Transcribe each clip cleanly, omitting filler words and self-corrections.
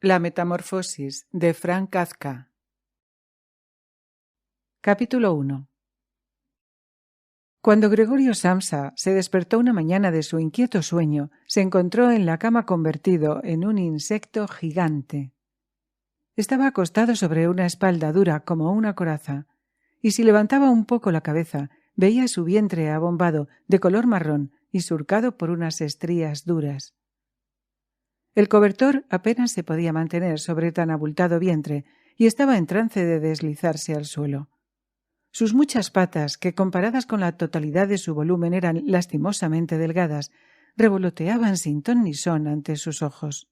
La metamorfosis de Frank Kafka. Capítulo 1. Cuando Gregorio Samsa se despertó una mañana de su inquieto sueño, se encontró en la cama convertido en un insecto gigante. Estaba acostado sobre una espalda dura como una coraza, y si levantaba un poco la cabeza, veía su vientre abombado, de color marrón y surcado por unas estrías duras. El cobertor apenas se podía mantener sobre tan abultado vientre y estaba en trance de deslizarse al suelo. Sus muchas patas, que comparadas con la totalidad de su volumen eran lastimosamente delgadas, revoloteaban sin ton ni son ante sus ojos.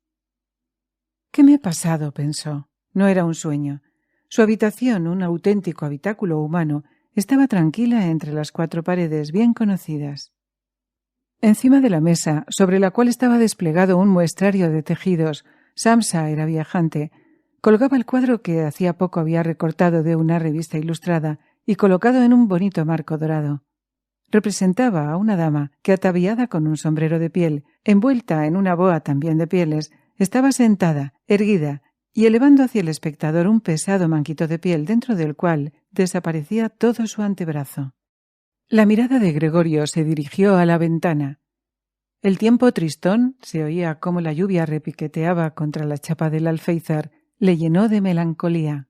«¿Qué me ha pasado?», pensó. No era un sueño. Su habitación, un auténtico habitáculo humano, estaba tranquila entre las cuatro paredes bien conocidas. Encima de la mesa, sobre la cual estaba desplegado un muestrario de tejidos, Samsa era viajante, colgaba el cuadro que hacía poco había recortado de una revista ilustrada y colocado en un bonito marco dorado. Representaba a una dama que, ataviada con un sombrero de piel, envuelta en una boa también de pieles, estaba sentada, erguida, y elevando hacia el espectador un pesado manquito de piel dentro del cual desaparecía todo su antebrazo. La mirada de Gregorio se dirigió a la ventana. El tiempo tristón, se oía cómo la lluvia repiqueteaba contra la chapa del alféizar, le llenó de melancolía.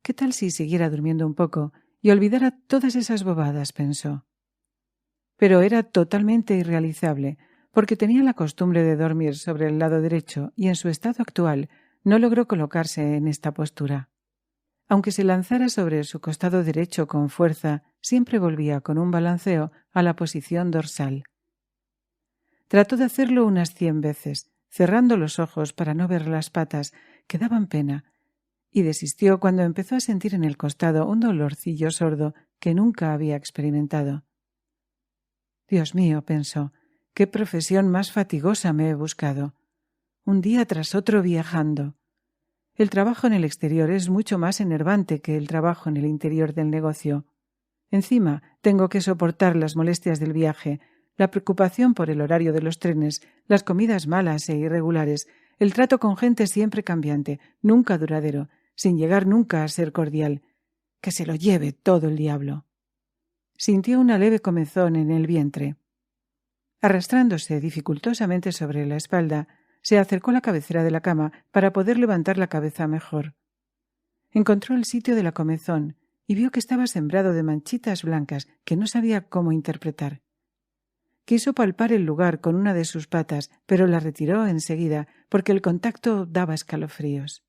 ¿Qué tal si siguiera durmiendo un poco y olvidara todas esas bobadas?, pensó. Pero era totalmente irrealizable, porque tenía la costumbre de dormir sobre el lado derecho y en su estado actual no logró colocarse en esta postura. Aunque se lanzara sobre su costado derecho con fuerza, siempre volvía con un balanceo a la posición dorsal. Trató de hacerlo unas 100 veces, cerrando los ojos para no ver las patas, que daban pena, y desistió cuando empezó a sentir en el costado un dolorcillo sordo que nunca había experimentado. «Dios mío», pensó, «qué profesión más fatigosa me he buscado. Un día tras otro viajando. El trabajo en el exterior es mucho más enervante que el trabajo en el interior del negocio. Encima, tengo que soportar las molestias del viaje, la preocupación por el horario de los trenes, las comidas malas e irregulares, el trato con gente siempre cambiante, nunca duradero, sin llegar nunca a ser cordial. Que se lo lleve todo el diablo». Sintió una leve comezón en el vientre. Arrastrándose dificultosamente sobre la espalda, se acercó a la cabecera de la cama para poder levantar la cabeza mejor. Encontró el sitio de la comezón y vio que estaba sembrado de manchitas blancas que no sabía cómo interpretar. Quiso palpar el lugar con una de sus patas, pero la retiró enseguida porque el contacto daba escalofríos.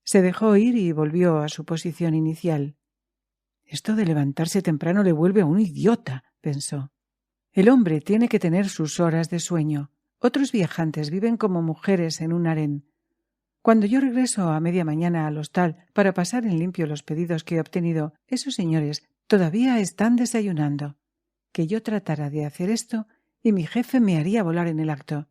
Se dejó ir y volvió a su posición inicial. «Esto de levantarse temprano le vuelve a un idiota», pensó. «El hombre tiene que tener sus horas de sueño. Otros viajantes viven como mujeres en un harén. Cuando yo regreso a media mañana al hostal para pasar en limpio los pedidos que he obtenido, esos señores todavía están desayunando. Que yo tratara de hacer esto y mi jefe me haría volar en el acto.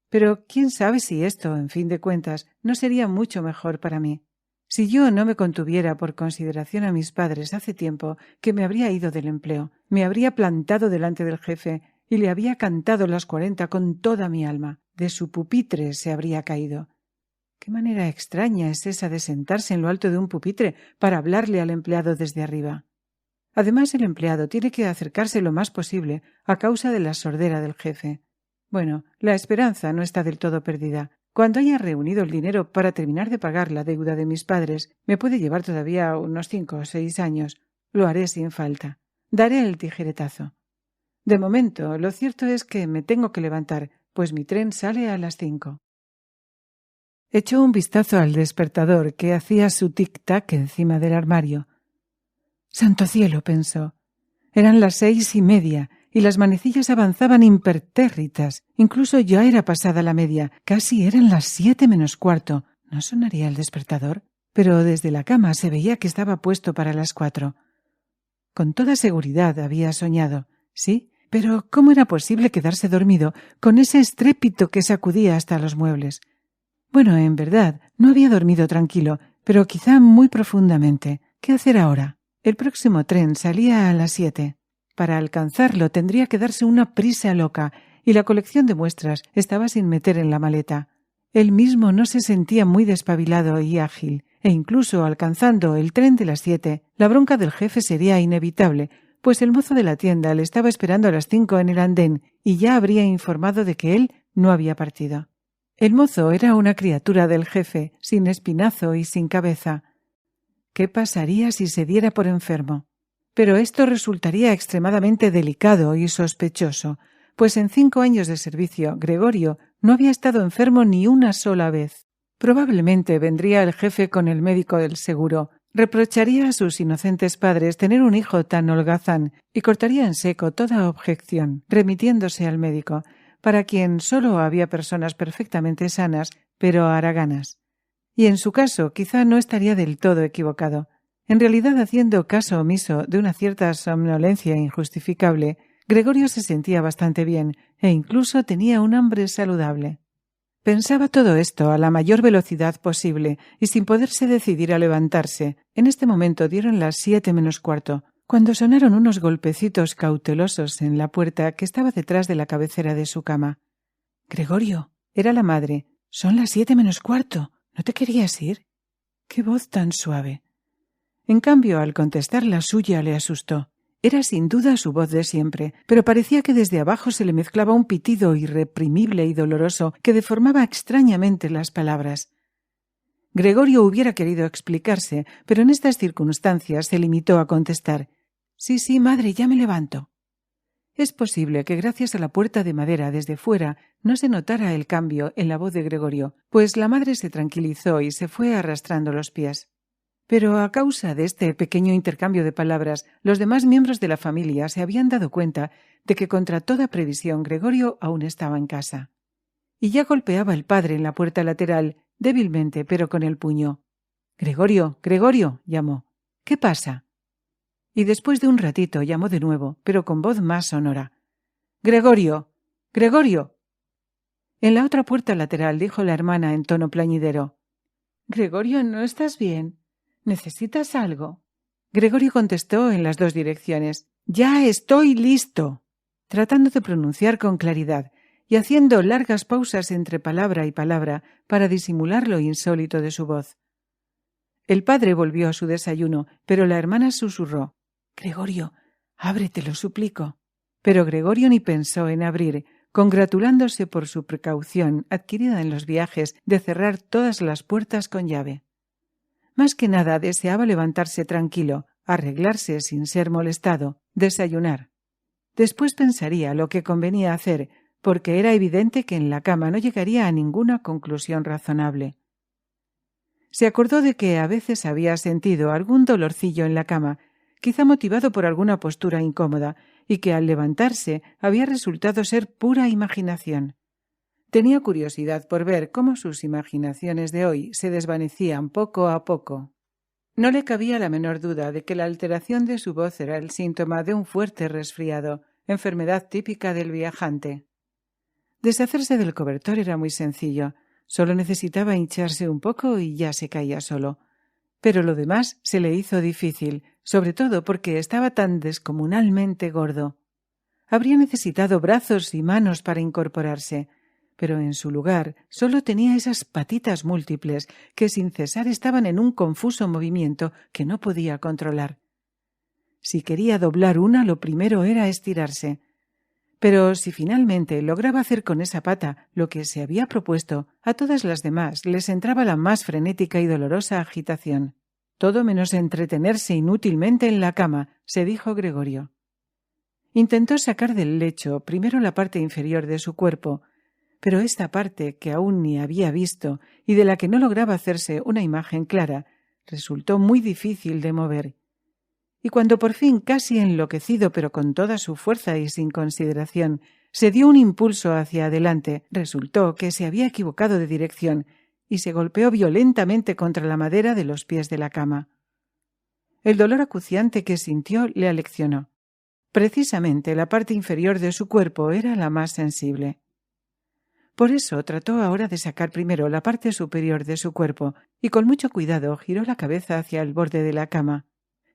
Pero quién sabe si esto, en fin de cuentas, no sería mucho mejor para mí. Si yo no me contuviera por consideración a mis padres hace tiempo que me habría ido del empleo, me habría plantado delante del jefe y le había cantado las 40 con toda mi alma. De su pupitre se habría caído. Qué manera extraña es esa de sentarse en lo alto de un pupitre para hablarle al empleado desde arriba. Además, el empleado tiene que acercarse lo más posible a causa de la sordera del jefe. Bueno, la esperanza no está del todo perdida. Cuando haya reunido el dinero para terminar de pagar la deuda de mis padres, me puede llevar todavía unos 5 o 6 años. Lo haré sin falta. Daré el tijeretazo. De momento, lo cierto es que me tengo que levantar, pues mi tren sale a las 5. Echó un vistazo al despertador que hacía su tic-tac encima del armario. «Santo cielo», pensó. Eran las 6:30 y las manecillas avanzaban impertérritas. Incluso ya era pasada la media. Casi eran las 7 menos cuarto. ¿No sonaría el despertador? Pero desde la cama se veía que estaba puesto para las 4. Con toda seguridad había soñado. Sí, pero ¿cómo era posible quedarse dormido con ese estrépito que sacudía hasta los muebles? Bueno, en verdad, no había dormido tranquilo, pero quizá muy profundamente. ¿Qué hacer ahora? El próximo tren salía a las 7. Para alcanzarlo tendría que darse una prisa loca, y la colección de muestras estaba sin meter en la maleta. Él mismo no se sentía muy despabilado y ágil, e incluso alcanzando el tren de las 7, la bronca del jefe sería inevitable, pues el mozo de la tienda le estaba esperando a las 5 en el andén y ya habría informado de que él no había partido. El mozo era una criatura del jefe, sin espinazo y sin cabeza. ¿Qué pasaría si se diera por enfermo? Pero esto resultaría extremadamente delicado y sospechoso, pues en 5 años de servicio Gregorio no había estado enfermo ni una sola vez. Probablemente vendría el jefe con el médico del seguro, reprocharía a sus inocentes padres tener un hijo tan holgazán y cortaría en seco toda objeción, remitiéndose al médico, para quien solo había personas perfectamente sanas, pero haraganas. Y en su caso quizá no estaría del todo equivocado. En realidad, haciendo caso omiso de una cierta somnolencia injustificable, Gregorio se sentía bastante bien e incluso tenía un hambre saludable. Pensaba todo esto a la mayor velocidad posible y sin poderse decidir a levantarse. En este momento dieron las 7 menos cuarto, cuando sonaron unos golpecitos cautelosos en la puerta que estaba detrás de la cabecera de su cama. «Gregorio», era la madre, «son las 7 menos cuarto. ¿No te querías ir?» ¡Qué voz tan suave! En cambio, al contestar la suya le asustó. Era sin duda su voz de siempre, pero parecía que desde abajo se le mezclaba un pitido irreprimible y doloroso que deformaba extrañamente las palabras. Gregorio hubiera querido explicarse, pero en estas circunstancias se limitó a contestar: «Sí, madre, ya me levanto». Es posible que gracias a la puerta de madera desde fuera no se notara el cambio en la voz de Gregorio, pues la madre se tranquilizó y se fue arrastrando los pies. Pero a causa de este pequeño intercambio de palabras, los demás miembros de la familia se habían dado cuenta de que contra toda previsión Gregorio aún estaba en casa. Y ya golpeaba el padre en la puerta lateral, débilmente pero con el puño. «Gregorio, Gregorio», llamó. «¿Qué pasa?» Y después de un ratito llamó de nuevo, pero con voz más sonora. «Gregorio, Gregorio». En la otra puerta lateral dijo la hermana en tono plañidero: «Gregorio, ¿no estás bien? ¿Necesitas algo?» Gregorio contestó en las 2 direcciones: «Ya estoy listo», tratando de pronunciar con claridad y haciendo largas pausas entre palabra y palabra para disimular lo insólito de su voz. El padre volvió a su desayuno, pero la hermana susurró: «Gregorio, ábrete, lo suplico». Pero Gregorio ni pensó en abrir, congratulándose por su precaución adquirida en los viajes de cerrar todas las puertas con llave. Más que nada deseaba levantarse tranquilo, arreglarse sin ser molestado, desayunar. Después pensaría lo que convenía hacer, porque era evidente que en la cama no llegaría a ninguna conclusión razonable. Se acordó de que a veces había sentido algún dolorcillo en la cama, quizá motivado por alguna postura incómoda, y que al levantarse había resultado ser pura imaginación. Tenía curiosidad por ver cómo sus imaginaciones de hoy se desvanecían poco a poco. No le cabía la menor duda de que la alteración de su voz era el síntoma de un fuerte resfriado, enfermedad típica del viajante. Deshacerse del cobertor era muy sencillo, solo necesitaba hincharse un poco y ya se caía solo. Pero lo demás se le hizo difícil, sobre todo porque estaba tan descomunalmente gordo. Habría necesitado brazos y manos para incorporarse, pero en su lugar solo tenía esas patitas múltiples que sin cesar estaban en un confuso movimiento que no podía controlar. Si quería doblar una, lo primero era estirarse. Pero si finalmente lograba hacer con esa pata lo que se había propuesto, a todas las demás les entraba la más frenética y dolorosa agitación. Todo menos entretenerse inútilmente en la cama, se dijo Gregorio. Intentó sacar del lecho primero la parte inferior de su cuerpo, pero esta parte que aún ni había visto y de la que no lograba hacerse una imagen clara, resultó muy difícil de mover. Y cuando por fin, casi enloquecido pero con toda su fuerza y sin consideración, se dio un impulso hacia adelante, resultó que se había equivocado de dirección y se golpeó violentamente contra la madera de los pies de la cama. El dolor acuciante que sintió le aleccionó. Precisamente la parte inferior de su cuerpo era la más sensible. Por eso trató ahora de sacar primero la parte superior de su cuerpo y con mucho cuidado giró la cabeza hacia el borde de la cama.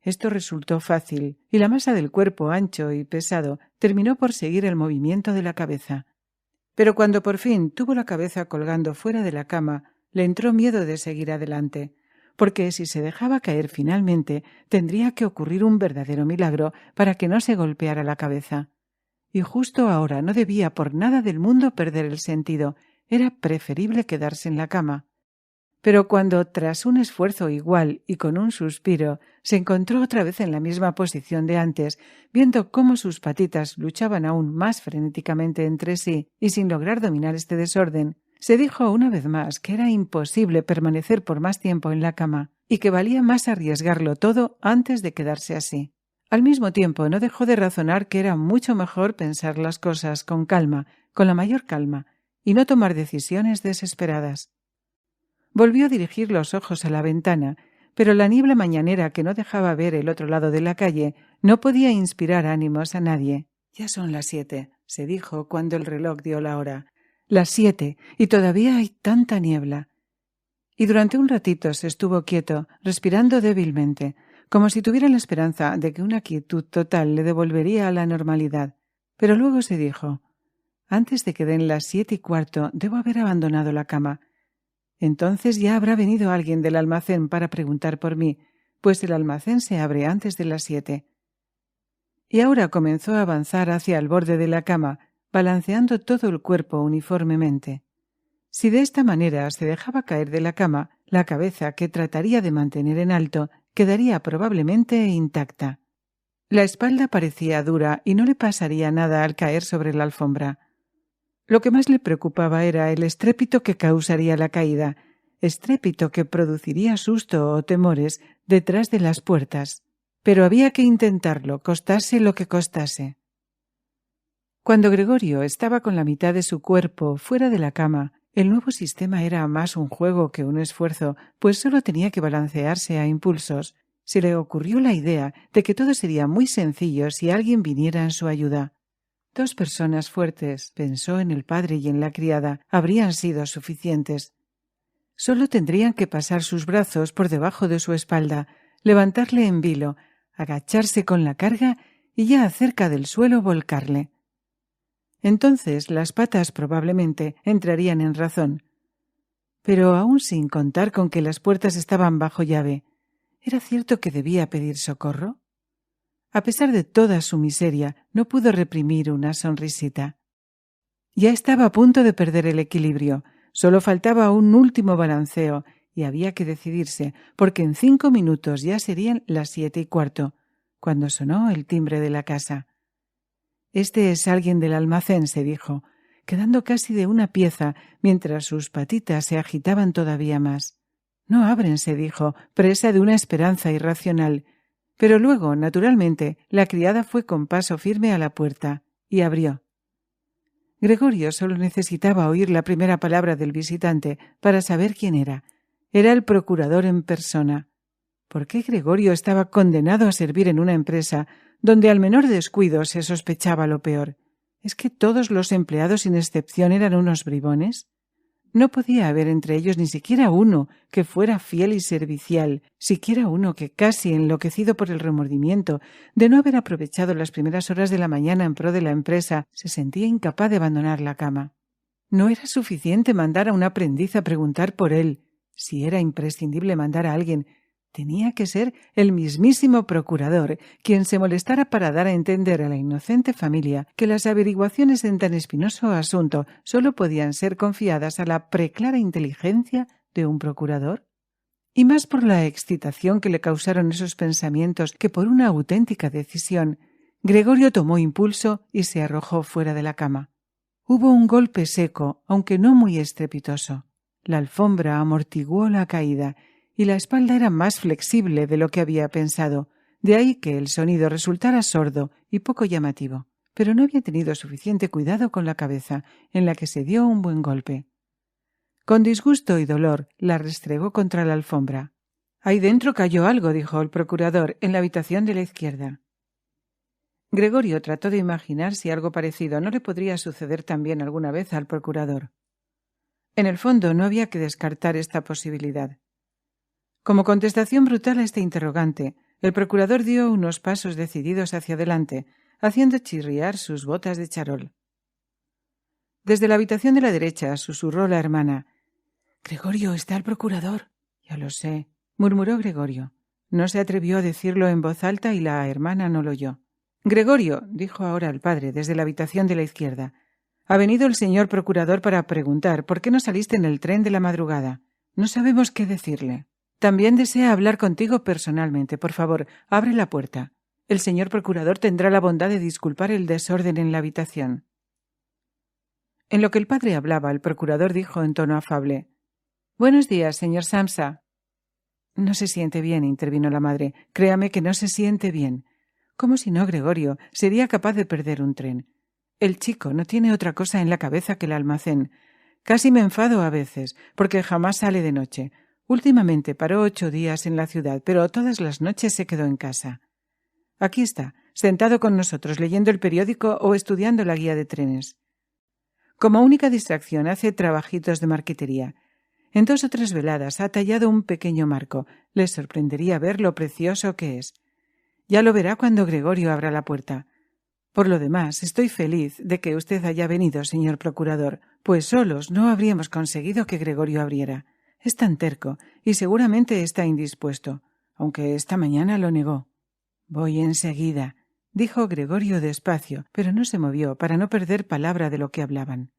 Esto resultó fácil y la masa del cuerpo ancho y pesado terminó por seguir el movimiento de la cabeza. Pero cuando por fin tuvo la cabeza colgando fuera de la cama, le entró miedo de seguir adelante, porque si se dejaba caer finalmente, tendría que ocurrir un verdadero milagro para que no se golpeara la cabeza. Y justo ahora no debía por nada del mundo perder el sentido, era preferible quedarse en la cama. Pero cuando, tras un esfuerzo igual y con un suspiro, se encontró otra vez en la misma posición de antes, viendo cómo sus patitas luchaban aún más frenéticamente entre sí y sin lograr dominar este desorden, se dijo una vez más que era imposible permanecer por más tiempo en la cama y que valía más arriesgarlo todo antes de quedarse así. Al mismo tiempo no dejó de razonar que era mucho mejor pensar las cosas con calma, con la mayor calma, y no tomar decisiones desesperadas. Volvió a dirigir los ojos a la ventana, pero la niebla mañanera que no dejaba ver el otro lado de la calle no podía inspirar ánimos a nadie. «Ya son las 7», se dijo cuando el reloj dio la hora. «Las 7, y todavía hay tanta niebla». Y durante un ratito se estuvo quieto, respirando débilmente, como si tuviera la esperanza de que una quietud total le devolvería a la normalidad. Pero luego se dijo: «Antes de que den las 7:15, debo haber abandonado la cama. Entonces ya habrá venido alguien del almacén para preguntar por mí, pues el almacén se abre antes de las 7». Y ahora comenzó a avanzar hacia el borde de la cama, balanceando todo el cuerpo uniformemente. Si de esta manera se dejaba caer de la cama, la cabeza, que trataría de mantener en alto, quedaría probablemente intacta. La espalda parecía dura y no le pasaría nada al caer sobre la alfombra. Lo que más le preocupaba era el estrépito que causaría la caída, estrépito que produciría susto o temores detrás de las puertas. Pero había que intentarlo, costase lo que costase. Cuando Gregorio estaba con la mitad de su cuerpo fuera de la cama, el nuevo sistema era más un juego que un esfuerzo, pues solo tenía que balancearse a impulsos. Se le ocurrió la idea de que todo sería muy sencillo si alguien viniera en su ayuda. 2 personas fuertes, pensó en el padre y en la criada, habrían sido suficientes. Solo tendrían que pasar sus brazos por debajo de su espalda, levantarle en vilo, agacharse con la carga y ya cerca del suelo volcarle. Entonces las patas probablemente entrarían en razón. Pero aún sin contar con que las puertas estaban bajo llave, ¿era cierto que debía pedir socorro? A pesar de toda su miseria, no pudo reprimir una sonrisita. Ya estaba a punto de perder el equilibrio, solo faltaba un último balanceo y había que decidirse, porque en 5 minutos ya serían las 7:15, cuando sonó el timbre de la casa. «Este es alguien del almacén», se dijo, quedando casi de una pieza mientras sus patitas se agitaban todavía más. «No abren», se dijo, presa de una esperanza irracional. Pero luego, naturalmente, la criada fue con paso firme a la puerta y abrió. Gregorio solo necesitaba oír la primera palabra del visitante para saber quién era. Era el procurador en persona. ¿Por qué Gregorio estaba condenado a servir en una empresa donde al menor descuido se sospechaba lo peor? ¿Es que todos los empleados sin excepción eran unos bribones? No podía haber entre ellos ni siquiera uno que fuera fiel y servicial, siquiera uno que, casi enloquecido por el remordimiento de no haber aprovechado las primeras horas de la mañana en pro de la empresa, se sentía incapaz de abandonar la cama. No era suficiente mandar a un aprendiz a preguntar por él. Si era imprescindible mandar a alguien, tenía que ser el mismísimo procurador quien se molestara para dar a entender a la inocente familia que las averiguaciones en tan espinoso asunto solo podían ser confiadas a la preclara inteligencia de un procurador. Y más por la excitación que le causaron esos pensamientos que por una auténtica decisión, Gregorio tomó impulso y se arrojó fuera de la cama. Hubo un golpe seco, aunque no muy estrepitoso. La alfombra amortiguó la caída y la espalda era más flexible de lo que había pensado, de ahí que el sonido resultara sordo y poco llamativo. Pero no había tenido suficiente cuidado con la cabeza, en la que se dio un buen golpe. Con disgusto y dolor la restregó contra la alfombra. «Ahí dentro cayó algo», dijo el procurador, «en la habitación de la izquierda». Gregorio trató de imaginar si algo parecido no le podría suceder también alguna vez al procurador. En el fondo no había que descartar esta posibilidad. Como contestación brutal a este interrogante, el procurador dio unos pasos decididos hacia adelante, haciendo chirriar sus botas de charol. Desde la habitación de la derecha susurró la hermana. «Gregorio, está el procurador». «Ya lo sé», murmuró Gregorio. No se atrevió a decirlo en voz alta y la hermana no lo oyó. «Gregorio», dijo ahora el padre desde la habitación de la izquierda, «ha venido el señor procurador para preguntar por qué no saliste en el tren de la madrugada. No sabemos qué decirle. También desea hablar contigo personalmente. Por favor, abre la puerta. El señor procurador tendrá la bondad de disculpar el desorden en la habitación». En lo que el padre hablaba, el procurador dijo en tono afable: «Buenos días, señor Samsa». «No se siente bien», intervino la madre. «Créame que no se siente bien. ¿Cómo si no, Gregorio? Sería capaz de perder un tren. El chico no tiene otra cosa en la cabeza que el almacén. Casi me enfado a veces, porque jamás sale de noche. Últimamente paró 8 días en la ciudad, pero todas las noches se quedó en casa. Aquí está, sentado con nosotros, leyendo el periódico o estudiando la guía de trenes. Como única distracción hace trabajitos de marquetería. En 2 o 3 veladas ha tallado un pequeño marco. Les sorprendería ver lo precioso que es. Ya lo verá cuando Gregorio abra la puerta. Por lo demás, estoy feliz de que usted haya venido, señor procurador, pues solos no habríamos conseguido que Gregorio abriera. Es tan terco y seguramente está indispuesto, aunque esta mañana lo negó». «Voy enseguida», dijo Gregorio despacio, pero no se movió para no perder palabra de lo que hablaban.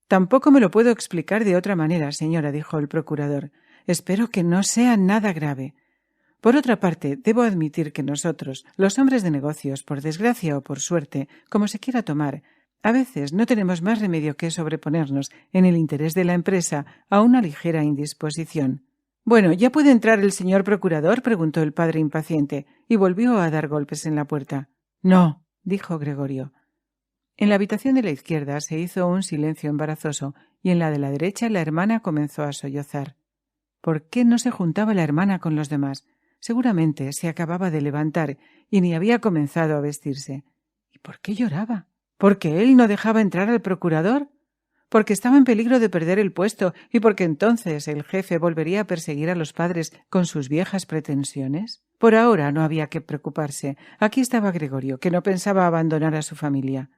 «Tampoco me lo puedo explicar de otra manera, señora», dijo el procurador. «Espero que no sea nada grave. Por otra parte, debo admitir que nosotros, los hombres de negocios, por desgracia o por suerte, como se quiera tomar, a veces no tenemos más remedio que sobreponernos, en el interés de la empresa, a una ligera indisposición». «Bueno, ¿ya puede entrar el señor procurador?», preguntó el padre impaciente, y volvió a dar golpes en la puerta. «No», dijo Gregorio. En la habitación de la izquierda se hizo un silencio embarazoso, y en la de la derecha la hermana comenzó a sollozar. ¿Por qué no se juntaba la hermana con los demás? Seguramente se acababa de levantar y ni había comenzado a vestirse. ¿Y por qué lloraba? ¿Porque él no dejaba entrar al procurador? ¿Porque estaba en peligro de perder el puesto y porque entonces el jefe volvería a perseguir a los padres con sus viejas pretensiones? Por ahora no había que preocuparse. Aquí estaba Gregorio, que no pensaba abandonar a su familia.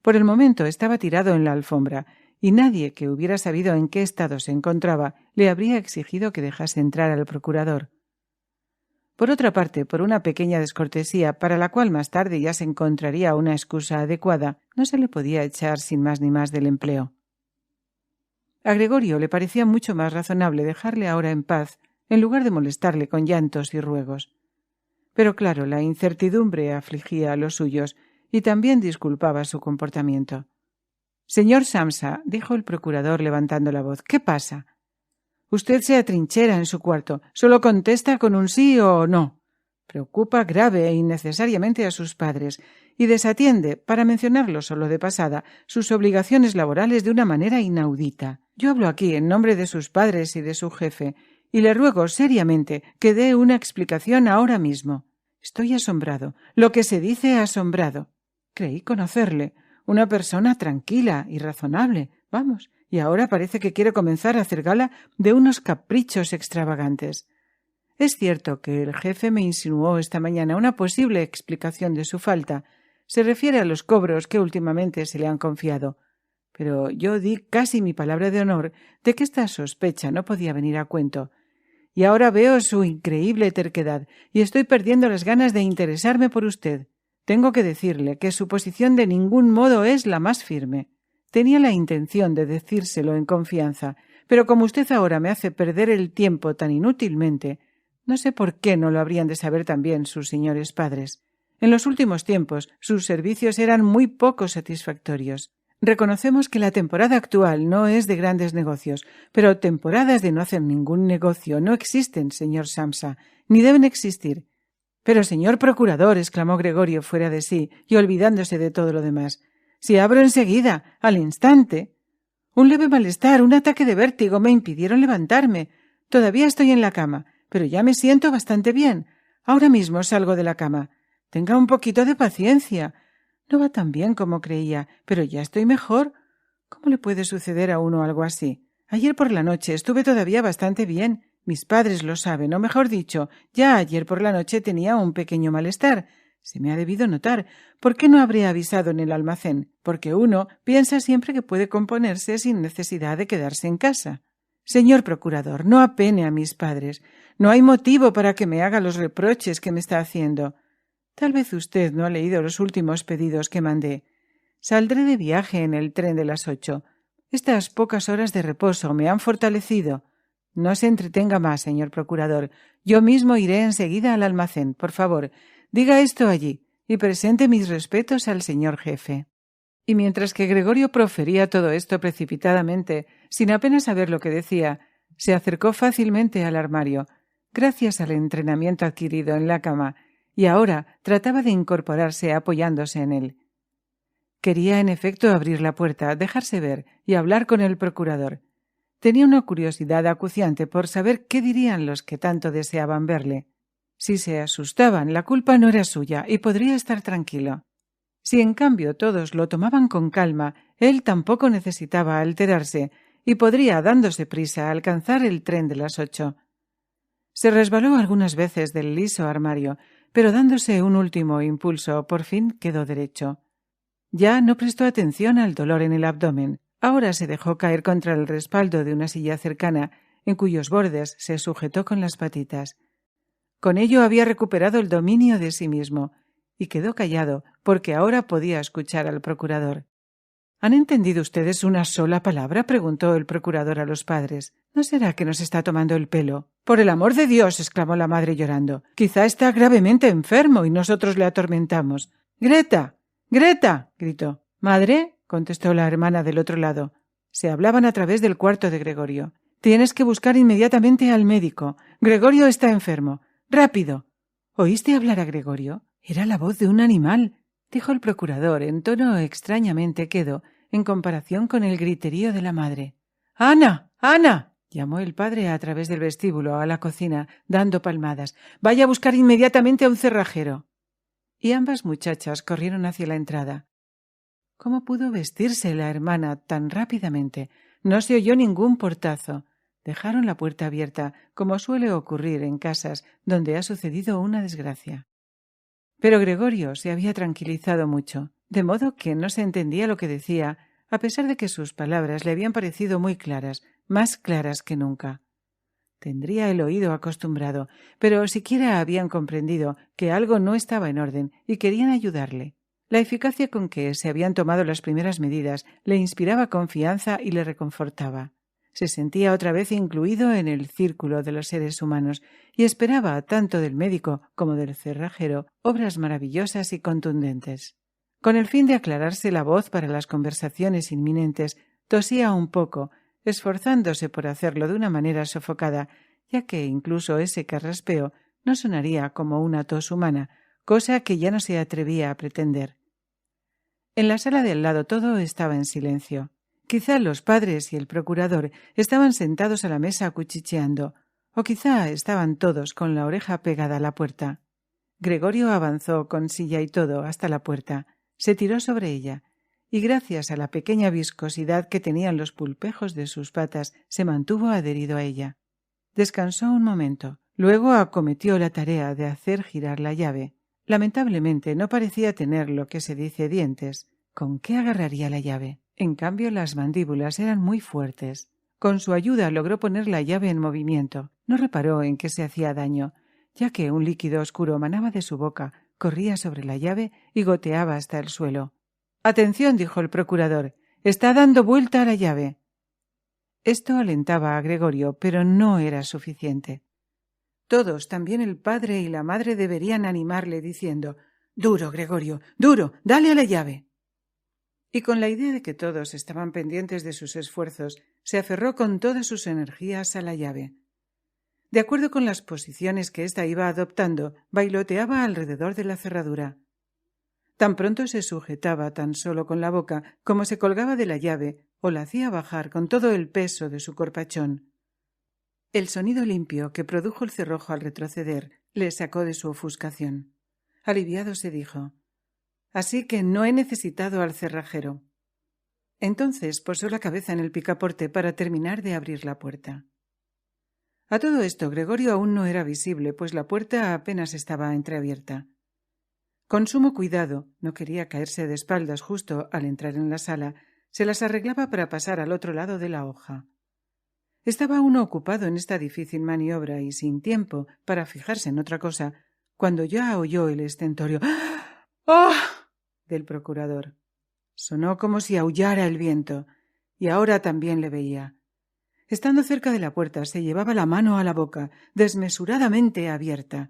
Por el momento estaba tirado en la alfombra, y nadie que hubiera sabido en qué estado se encontraba le habría exigido que dejase entrar al procurador. Por otra parte, por una pequeña descortesía, para la cual más tarde ya se encontraría una excusa adecuada, no se le podía echar sin más ni más del empleo. A Gregorio le parecía mucho más razonable dejarle ahora en paz, en lugar de molestarle con llantos y ruegos. Pero claro, la incertidumbre afligía a los suyos y también disculpaba su comportamiento. «Señor Samsa», dijo el procurador levantando la voz, «¿qué pasa? Usted se atrinchera en su cuarto, solo contesta con un sí o no. Preocupa grave e innecesariamente a sus padres y desatiende, para mencionarlo solo de pasada, sus obligaciones laborales de una manera inaudita. Yo hablo aquí en nombre de sus padres y de su jefe, y le ruego seriamente que dé una explicación ahora mismo. Estoy asombrado, lo que se dice asombrado. Creí conocerle, una persona tranquila y razonable, vamos, y ahora parece que quiere comenzar a hacer gala de unos caprichos extravagantes. Es cierto que el jefe me insinuó esta mañana una posible explicación de su falta. Se refiere a los cobros que últimamente se le han confiado. Pero yo di casi mi palabra de honor de que esta sospecha no podía venir a cuento. Y ahora veo su increíble terquedad y estoy perdiendo las ganas de interesarme por usted. Tengo que decirle que su posición de ningún modo es la más firme. Tenía la intención de decírselo en confianza, pero como usted ahora me hace perder el tiempo tan inútilmente, no sé por qué no lo habrían de saber también sus señores padres. En los últimos tiempos sus servicios eran muy poco satisfactorios. Reconocemos que la temporada actual no es de grandes negocios, pero temporadas de no hacer ningún negocio no existen, señor Samsa, ni deben existir. Pero, señor procurador, exclamó Gregorio fuera de sí y olvidándose de todo lo demás, si abro enseguida, al instante. Un leve malestar, un ataque de vértigo me impidieron levantarme. Todavía estoy en la cama, pero ya me siento bastante bien. Ahora mismo salgo de la cama. Tenga un poquito de paciencia. No va tan bien como creía, pero ya estoy mejor. ¿Cómo le puede suceder a uno algo así? Ayer por la noche estuve todavía bastante bien. Mis padres lo saben, o mejor dicho, ya ayer por la noche tenía un pequeño malestar, Se me ha debido notar. ¿Por qué no habría avisado en el almacén? Porque uno piensa siempre que puede componerse sin necesidad de quedarse en casa. Señor procurador, no apene a mis padres. No hay motivo para que me haga los reproches que me está haciendo. Tal vez usted no ha leído los últimos pedidos que mandé. Saldré de viaje en el tren de las 8. Estas pocas horas de reposo me han fortalecido. No se entretenga más, señor procurador. Yo mismo iré enseguida al almacén. Por favor, diga esto allí y presente mis respetos al señor jefe. Y mientras que Gregorio profería todo esto precipitadamente, sin apenas saber lo que decía, se acercó fácilmente al armario, gracias al entrenamiento adquirido en la cama, y ahora trataba de incorporarse apoyándose en él. Quería, en efecto, abrir la puerta, dejarse ver y hablar con el procurador. Tenía una curiosidad acuciante por saber qué dirían los que tanto deseaban verle. Si se asustaban, la culpa no era suya y podría estar tranquilo. Si en cambio todos lo tomaban con calma, él tampoco necesitaba alterarse y podría, dándose prisa, alcanzar el tren de las 8. Se resbaló algunas veces del liso armario, pero dándose un último impulso, por fin quedó derecho. Ya no prestó atención al dolor en el abdomen. Ahora se dejó caer contra el respaldo de una silla cercana, en cuyos bordes se sujetó con las patitas. Con ello había recuperado el dominio de sí mismo, y quedó callado, porque ahora podía escuchar al procurador. ¿Han entendido ustedes una sola palabra?, preguntó el procurador a los padres. ¿No será que nos está tomando el pelo? —¡Por el amor de Dios! —exclamó la madre llorando. —Quizá está gravemente enfermo y nosotros le atormentamos. —¡Greta! —¡Greta! —gritó. —¿Madre? —contestó la hermana del otro lado. Se hablaban a través del cuarto de Gregorio. —Tienes que buscar inmediatamente al médico. Gregorio está enfermo. —¡Rápido! —¿Oíste hablar a Gregorio? Era la voz de un animal —dijo el procurador en tono extrañamente quedo en comparación con el griterío de la madre. —¡Ana! ¡Ana! —llamó el padre a través del vestíbulo a la cocina, dando palmadas—. Vaya a buscar inmediatamente a un cerrajero. Y ambas muchachas corrieron hacia la entrada. ¿Cómo pudo vestirse la hermana tan rápidamente? No se oyó ningún portazo. Dejaron la puerta abierta, como suele ocurrir en casas donde ha sucedido una desgracia. Pero Gregorio se había tranquilizado mucho, de modo que no se entendía lo que decía, a pesar de que sus palabras le habían parecido muy claras, más claras que nunca. Tendría el oído acostumbrado, pero siquiera habían comprendido que algo no estaba en orden y querían ayudarle. La eficacia con que se habían tomado las primeras medidas le inspiraba confianza y le reconfortaba. Se sentía otra vez incluido en el círculo de los seres humanos y esperaba, tanto del médico como del cerrajero, obras maravillosas y contundentes. Con el fin de aclararse la voz para las conversaciones inminentes, tosía un poco, esforzándose por hacerlo de una manera sofocada, ya que incluso ese carraspeo no sonaría como una tos humana, cosa que ya no se atrevía a pretender. En la sala de al lado todo estaba en silencio. Quizá los padres y el procurador estaban sentados a la mesa cuchicheando, o quizá estaban todos con la oreja pegada a la puerta. Gregorio avanzó con silla y todo hasta la puerta, se tiró sobre ella, y gracias a la pequeña viscosidad que tenían los pulpejos de sus patas, se mantuvo adherido a ella. Descansó un momento, luego acometió la tarea de hacer girar la llave. Lamentablemente no parecía tener lo que se dice dientes. ¿Con qué agarraría la llave? En cambio, las mandíbulas eran muy fuertes. Con su ayuda logró poner la llave en movimiento. No reparó en que se hacía daño, ya que un líquido oscuro manaba de su boca, corría sobre la llave y goteaba hasta el suelo. —¡Atención! —dijo el procurador—. Está dando vuelta a la llave. Esto alentaba a Gregorio, pero no era suficiente. Todos, también el padre y la madre, deberían animarle diciendo: —¡Duro, Gregorio! ¡Duro! ¡Dale a la llave! Y con la idea de que todos estaban pendientes de sus esfuerzos, se aferró con todas sus energías a la llave. De acuerdo con las posiciones que ésta iba adoptando, bailoteaba alrededor de la cerradura. Tan pronto se sujetaba tan solo con la boca como se colgaba de la llave o la hacía bajar con todo el peso de su corpachón. El sonido limpio que produjo el cerrojo al retroceder le sacó de su ofuscación. Aliviado se dijo: «Así que no he necesitado al cerrajero». Entonces posó la cabeza en el picaporte para terminar de abrir la puerta. A todo esto Gregorio aún no era visible, pues la puerta apenas estaba entreabierta. Con sumo cuidado, no quería caerse de espaldas justo al entrar en la sala, se las arreglaba para pasar al otro lado de la hoja. Estaba uno ocupado en esta difícil maniobra y sin tiempo para fijarse en otra cosa, cuando ya oyó el estentorio ¡ah! Del procurador. Sonó como si aullara el viento, y ahora también le veía. Estando cerca de la puerta, se llevaba la mano a la boca, desmesuradamente abierta,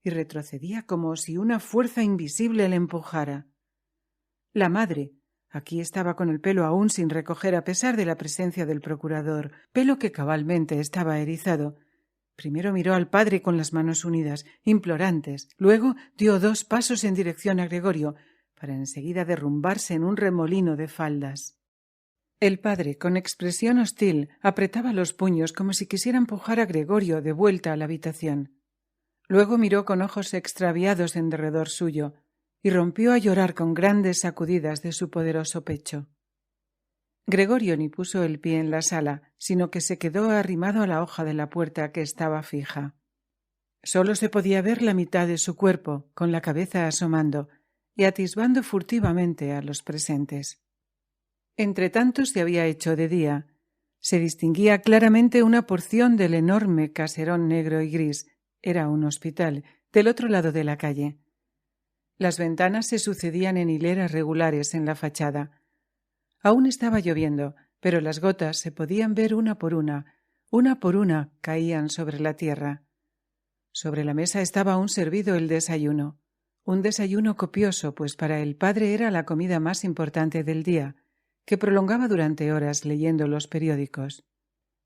y retrocedía como si una fuerza invisible le empujara. La madre, aquí estaba con el pelo aún sin recoger a pesar de la presencia del procurador, pelo que cabalmente estaba erizado. Primero miró al padre con las manos unidas, implorantes, luego dio 2 pasos en dirección a Gregorio, para enseguida derrumbarse en un remolino de faldas. El padre, con expresión hostil, apretaba los puños como si quisiera empujar a Gregorio de vuelta a la habitación. Luego miró con ojos extraviados en derredor suyo y rompió a llorar con grandes sacudidas de su poderoso pecho. Gregorio ni puso el pie en la sala, sino que se quedó arrimado a la hoja de la puerta que estaba fija. Solo se podía ver la mitad de su cuerpo, con la cabeza asomando y atisbando furtivamente a los presentes. Entretanto se había hecho de día. Se distinguía claramente una porción del enorme caserón negro y gris, era un hospital, del otro lado de la calle. Las ventanas se sucedían en hileras regulares en la fachada. Aún estaba lloviendo, pero las gotas se podían ver una por una caían sobre la tierra. Sobre la mesa estaba aún servido el desayuno. Un desayuno copioso, pues para el padre era la comida más importante del día, que prolongaba durante horas leyendo los periódicos.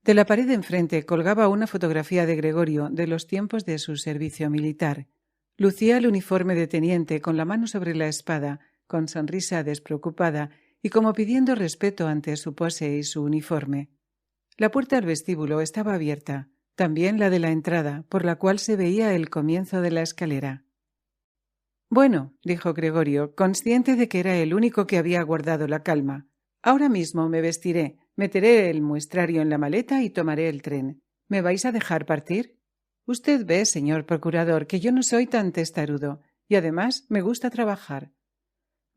De la pared de enfrente colgaba una fotografía de Gregorio de los tiempos de su servicio militar. Lucía el uniforme de teniente con la mano sobre la espada, con sonrisa despreocupada y como pidiendo respeto ante su pose y su uniforme. La puerta al vestíbulo estaba abierta, también la de la entrada, por la cual se veía el comienzo de la escalera. «Bueno», dijo Gregorio, consciente de que era el único que había guardado la calma, «ahora mismo me vestiré, meteré el muestrario en la maleta y tomaré el tren. ¿Me vais a dejar partir? Usted ve, señor procurador, que yo no soy tan testarudo, y además me gusta trabajar.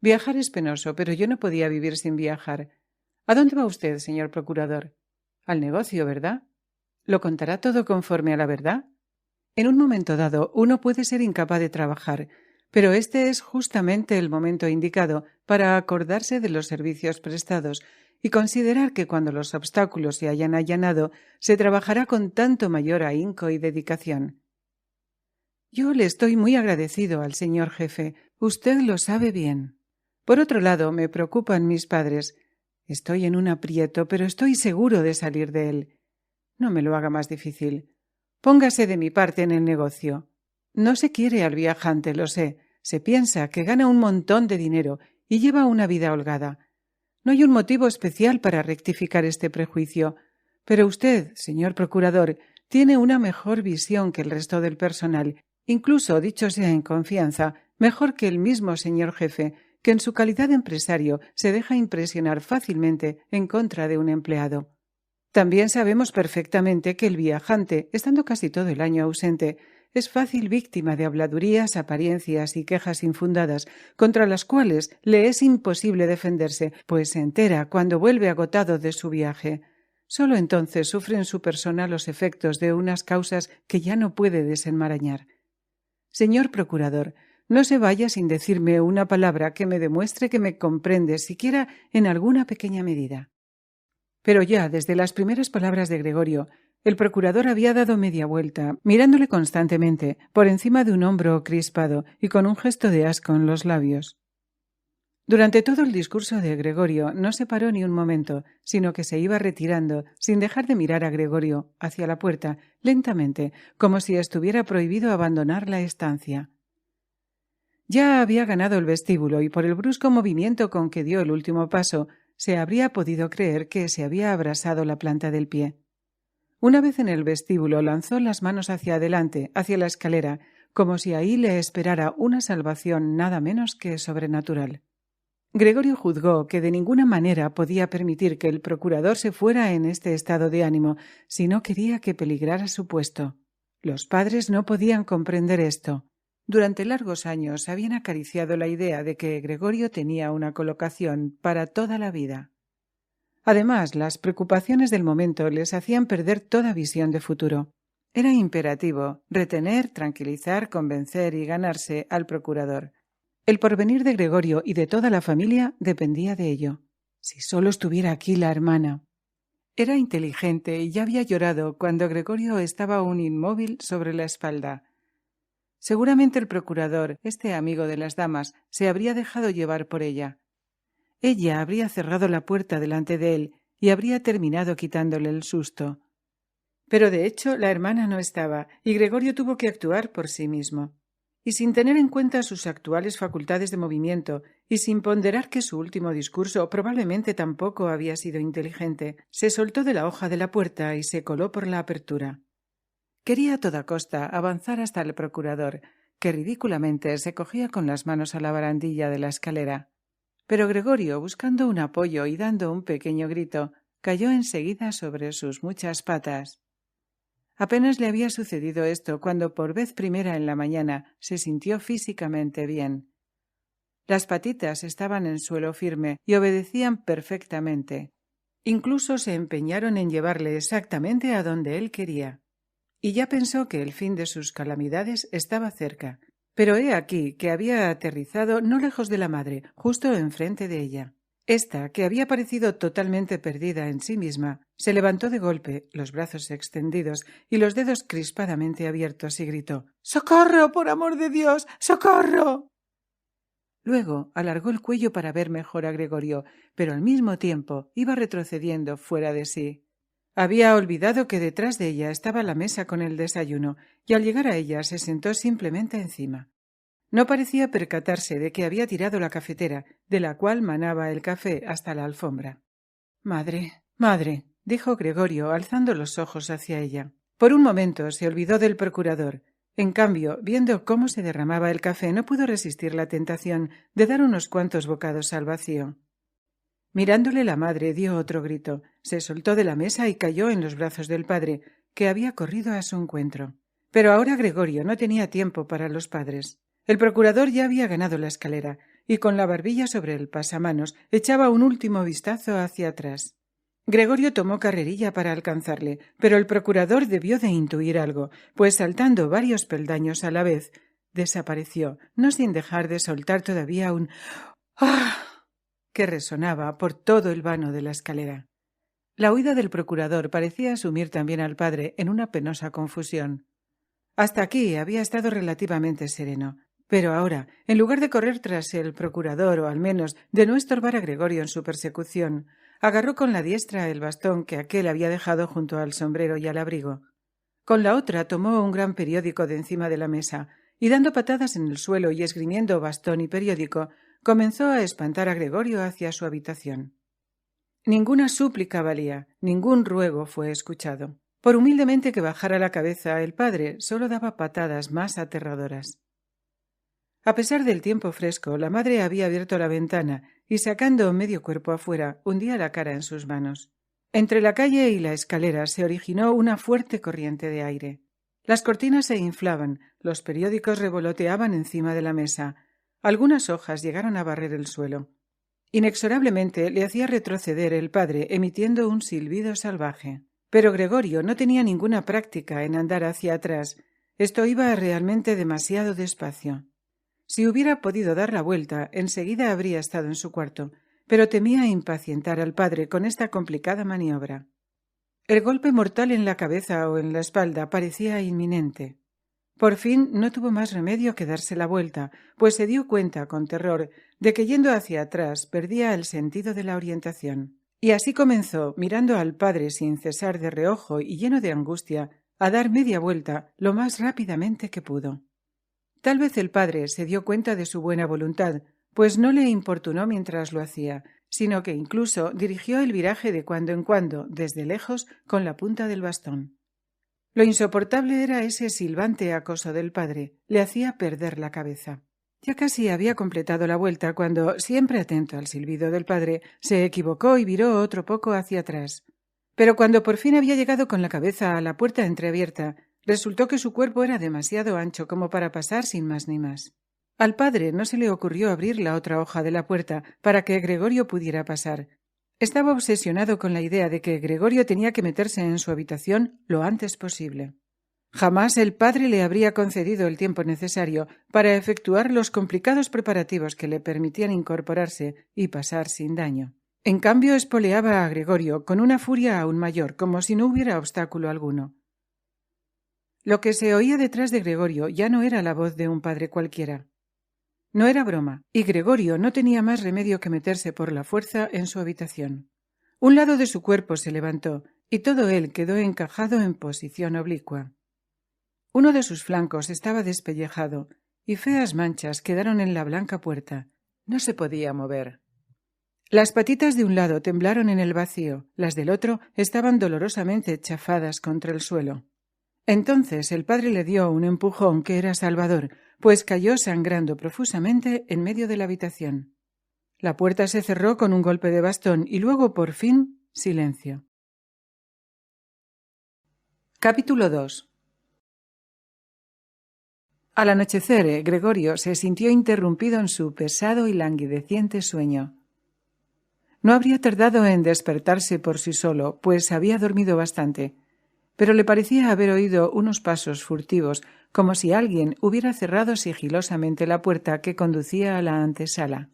Viajar es penoso, pero yo no podía vivir sin viajar. ¿A dónde va usted, señor procurador? Al negocio, ¿verdad? ¿Lo contará todo conforme a la verdad? En un momento dado uno puede ser incapaz de trabajar, pero este es justamente el momento indicado para acordarse de los servicios prestados y considerar que cuando los obstáculos se hayan allanado, se trabajará con tanto mayor ahínco y dedicación. Yo le estoy muy agradecido al señor jefe, usted lo sabe bien. Por otro lado, me preocupan mis padres. Estoy en un aprieto, pero estoy seguro de salir de él. No me lo haga más difícil. Póngase de mi parte en el negocio. No se quiere al viajante, lo sé. Se piensa que gana un montón de dinero y lleva una vida holgada. No hay un motivo especial para rectificar este prejuicio, pero usted, señor procurador, tiene una mejor visión que el resto del personal, incluso, dicho sea en confianza, mejor que el mismo señor jefe, que en su calidad de empresario se deja impresionar fácilmente en contra de un empleado. También sabemos perfectamente que el viajante, estando casi todo el año ausente, es fácil víctima de habladurías, apariencias y quejas infundadas, contra las cuales le es imposible defenderse, pues se entera cuando vuelve agotado de su viaje. Solo entonces sufre en su persona los efectos de unas causas que ya no puede desenmarañar. Señor procurador, no se vaya sin decirme una palabra que me demuestre que me comprende, siquiera en alguna pequeña medida. Pero ya, desde las primeras palabras de Gregorio, el procurador había dado media vuelta, mirándole constantemente, por encima de un hombro crispado y con un gesto de asco en los labios. Durante todo el discurso de Gregorio no se paró ni un momento, sino que se iba retirando, sin dejar de mirar a Gregorio, hacia la puerta, lentamente, como si estuviera prohibido abandonar la estancia. Ya había ganado el vestíbulo y por el brusco movimiento con que dio el último paso, se habría podido creer que se había abrasado la planta del pie. Una vez en el vestíbulo lanzó las manos hacia adelante, hacia la escalera, como si ahí le esperara una salvación nada menos que sobrenatural. Gregorio juzgó que de ninguna manera podía permitir que el procurador se fuera en este estado de ánimo si no quería que peligrara su puesto. Los padres no podían comprender esto. Durante largos años habían acariciado la idea de que Gregorio tenía una colocación para toda la vida. Además, las preocupaciones del momento les hacían perder toda visión de futuro. Era imperativo retener, tranquilizar, convencer y ganarse al procurador. El porvenir de Gregorio y de toda la familia dependía de ello. Si solo estuviera aquí la hermana. Era inteligente y ya había llorado cuando Gregorio estaba aún inmóvil sobre la espalda. Seguramente el procurador, este amigo de las damas, se habría dejado llevar por ella. Ella habría cerrado la puerta delante de él y habría terminado quitándole el susto. Pero de hecho la hermana no estaba y Gregorio tuvo que actuar por sí mismo. Y sin tener en cuenta sus actuales facultades de movimiento y sin ponderar que su último discurso probablemente tampoco había sido inteligente, se soltó de la hoja de la puerta y se coló por la apertura. Quería a toda costa avanzar hasta el procurador, que ridículamente se cogía con las manos a la barandilla de la escalera. Pero Gregorio, buscando un apoyo y dando un pequeño grito, cayó enseguida sobre sus muchas patas. Apenas le había sucedido esto cuando por vez primera en la mañana se sintió físicamente bien. Las patitas estaban en suelo firme y obedecían perfectamente. Incluso se empeñaron en llevarle exactamente a donde él quería. Y ya pensó que el fin de sus calamidades estaba cerca. Pero he aquí que había aterrizado no lejos de la madre, justo enfrente de ella. Esta, que había parecido totalmente perdida en sí misma, se levantó de golpe, los brazos extendidos y los dedos crispadamente abiertos, y gritó: «¡Socorro, por amor de Dios! ¡Socorro!». Luego alargó el cuello para ver mejor a Gregorio, pero al mismo tiempo iba retrocediendo fuera de sí. Había olvidado que detrás de ella estaba la mesa con el desayuno, y al llegar a ella se sentó simplemente encima. No parecía percatarse de que había tirado la cafetera, de la cual manaba el café, hasta la alfombra. «Madre, madre», dijo Gregorio, alzando los ojos hacia ella. Por un momento se olvidó del procurador. En cambio, viendo cómo se derramaba el café, no pudo resistir la tentación de dar unos cuantos bocados al vacío. Mirándole, la madre dio otro grito, se soltó de la mesa y cayó en los brazos del padre, que había corrido a su encuentro. Pero ahora Gregorio no tenía tiempo para los padres. El procurador ya había ganado la escalera y con la barbilla sobre el pasamanos echaba un último vistazo hacia atrás. Gregorio tomó carrerilla para alcanzarle, pero el procurador debió de intuir algo, pues saltando varios peldaños a la vez, desapareció, no sin dejar de soltar todavía un «¡Ah!» que resonaba por todo el vano de la escalera. La huida del procurador parecía sumir también al padre en una penosa confusión. Hasta aquí había estado relativamente sereno, pero ahora, en lugar de correr tras el procurador o al menos de no estorbar a Gregorio en su persecución, agarró con la diestra el bastón que aquél había dejado junto al sombrero y al abrigo. Con la otra tomó un gran periódico de encima de la mesa y, dando patadas en el suelo y esgrimiendo bastón y periódico, comenzó a espantar a Gregorio hacia su habitación. Ninguna súplica valía, ningún ruego fue escuchado. Por humildemente que bajara la cabeza, el padre solo daba patadas más aterradoras. A pesar del tiempo fresco, la madre había abierto la ventana y, sacando medio cuerpo afuera, hundía la cara en sus manos. Entre la calle y la escalera se originó una fuerte corriente de aire. Las cortinas se inflaban, los periódicos revoloteaban encima de la mesa. Algunas hojas llegaron a barrer el suelo. Inexorablemente le hacía retroceder el padre, emitiendo un silbido salvaje. Pero Gregorio no tenía ninguna práctica en andar hacia atrás. Esto iba realmente demasiado despacio. Si hubiera podido dar la vuelta, enseguida habría estado en su cuarto, pero temía impacientar al padre con esta complicada maniobra. El golpe mortal en la cabeza o en la espalda parecía inminente. Por fin no tuvo más remedio que darse la vuelta, pues se dio cuenta con terror de que yendo hacia atrás perdía el sentido de la orientación. Y así comenzó, mirando al padre sin cesar de reojo y lleno de angustia, a dar media vuelta lo más rápidamente que pudo. Tal vez el padre se dio cuenta de su buena voluntad, pues no le importunó mientras lo hacía, sino que incluso dirigió el viraje de cuando en cuando, desde lejos, con la punta del bastón. Lo insoportable era ese silbante acoso del padre, le hacía perder la cabeza. Ya casi había completado la vuelta cuando, siempre atento al silbido del padre, se equivocó y viró otro poco hacia atrás. Pero cuando por fin había llegado con la cabeza a la puerta entreabierta, Resultó que su cuerpo era demasiado ancho como para pasar sin más ni más. Al padre no se le ocurrió abrir la otra hoja de la puerta para que Gregorio pudiera pasar. Estaba obsesionado con la idea de que Gregorio tenía que meterse en su habitación lo antes posible. Jamás el padre le habría concedido el tiempo necesario para efectuar los complicados preparativos que le permitían incorporarse y pasar sin daño. En cambio, espoleaba a Gregorio con una furia aún mayor, como si no hubiera obstáculo alguno. Lo que se oía detrás de Gregorio ya no era la voz de un padre cualquiera. No era broma, y Gregorio no tenía más remedio que meterse por la fuerza en su habitación. Un lado de su cuerpo se levantó, y todo él quedó encajado en posición oblicua. Uno de sus flancos estaba despellejado, y feas manchas quedaron en la blanca puerta. No se podía mover. Las patitas de un lado temblaron en el vacío, las del otro estaban dolorosamente chafadas contra el suelo. Entonces el padre le dio un empujón que era salvador, pues cayó sangrando profusamente en medio de la habitación. La puerta se cerró con un golpe de bastón y luego, por fin, silencio. Capítulo 2. Al anochecer, Gregorio se sintió interrumpido en su pesado y languideciente sueño. No habría tardado en despertarse por sí solo, pues había dormido bastante, pero le parecía haber oído unos pasos furtivos, como si alguien hubiera cerrado sigilosamente la puerta que conducía a la antesala.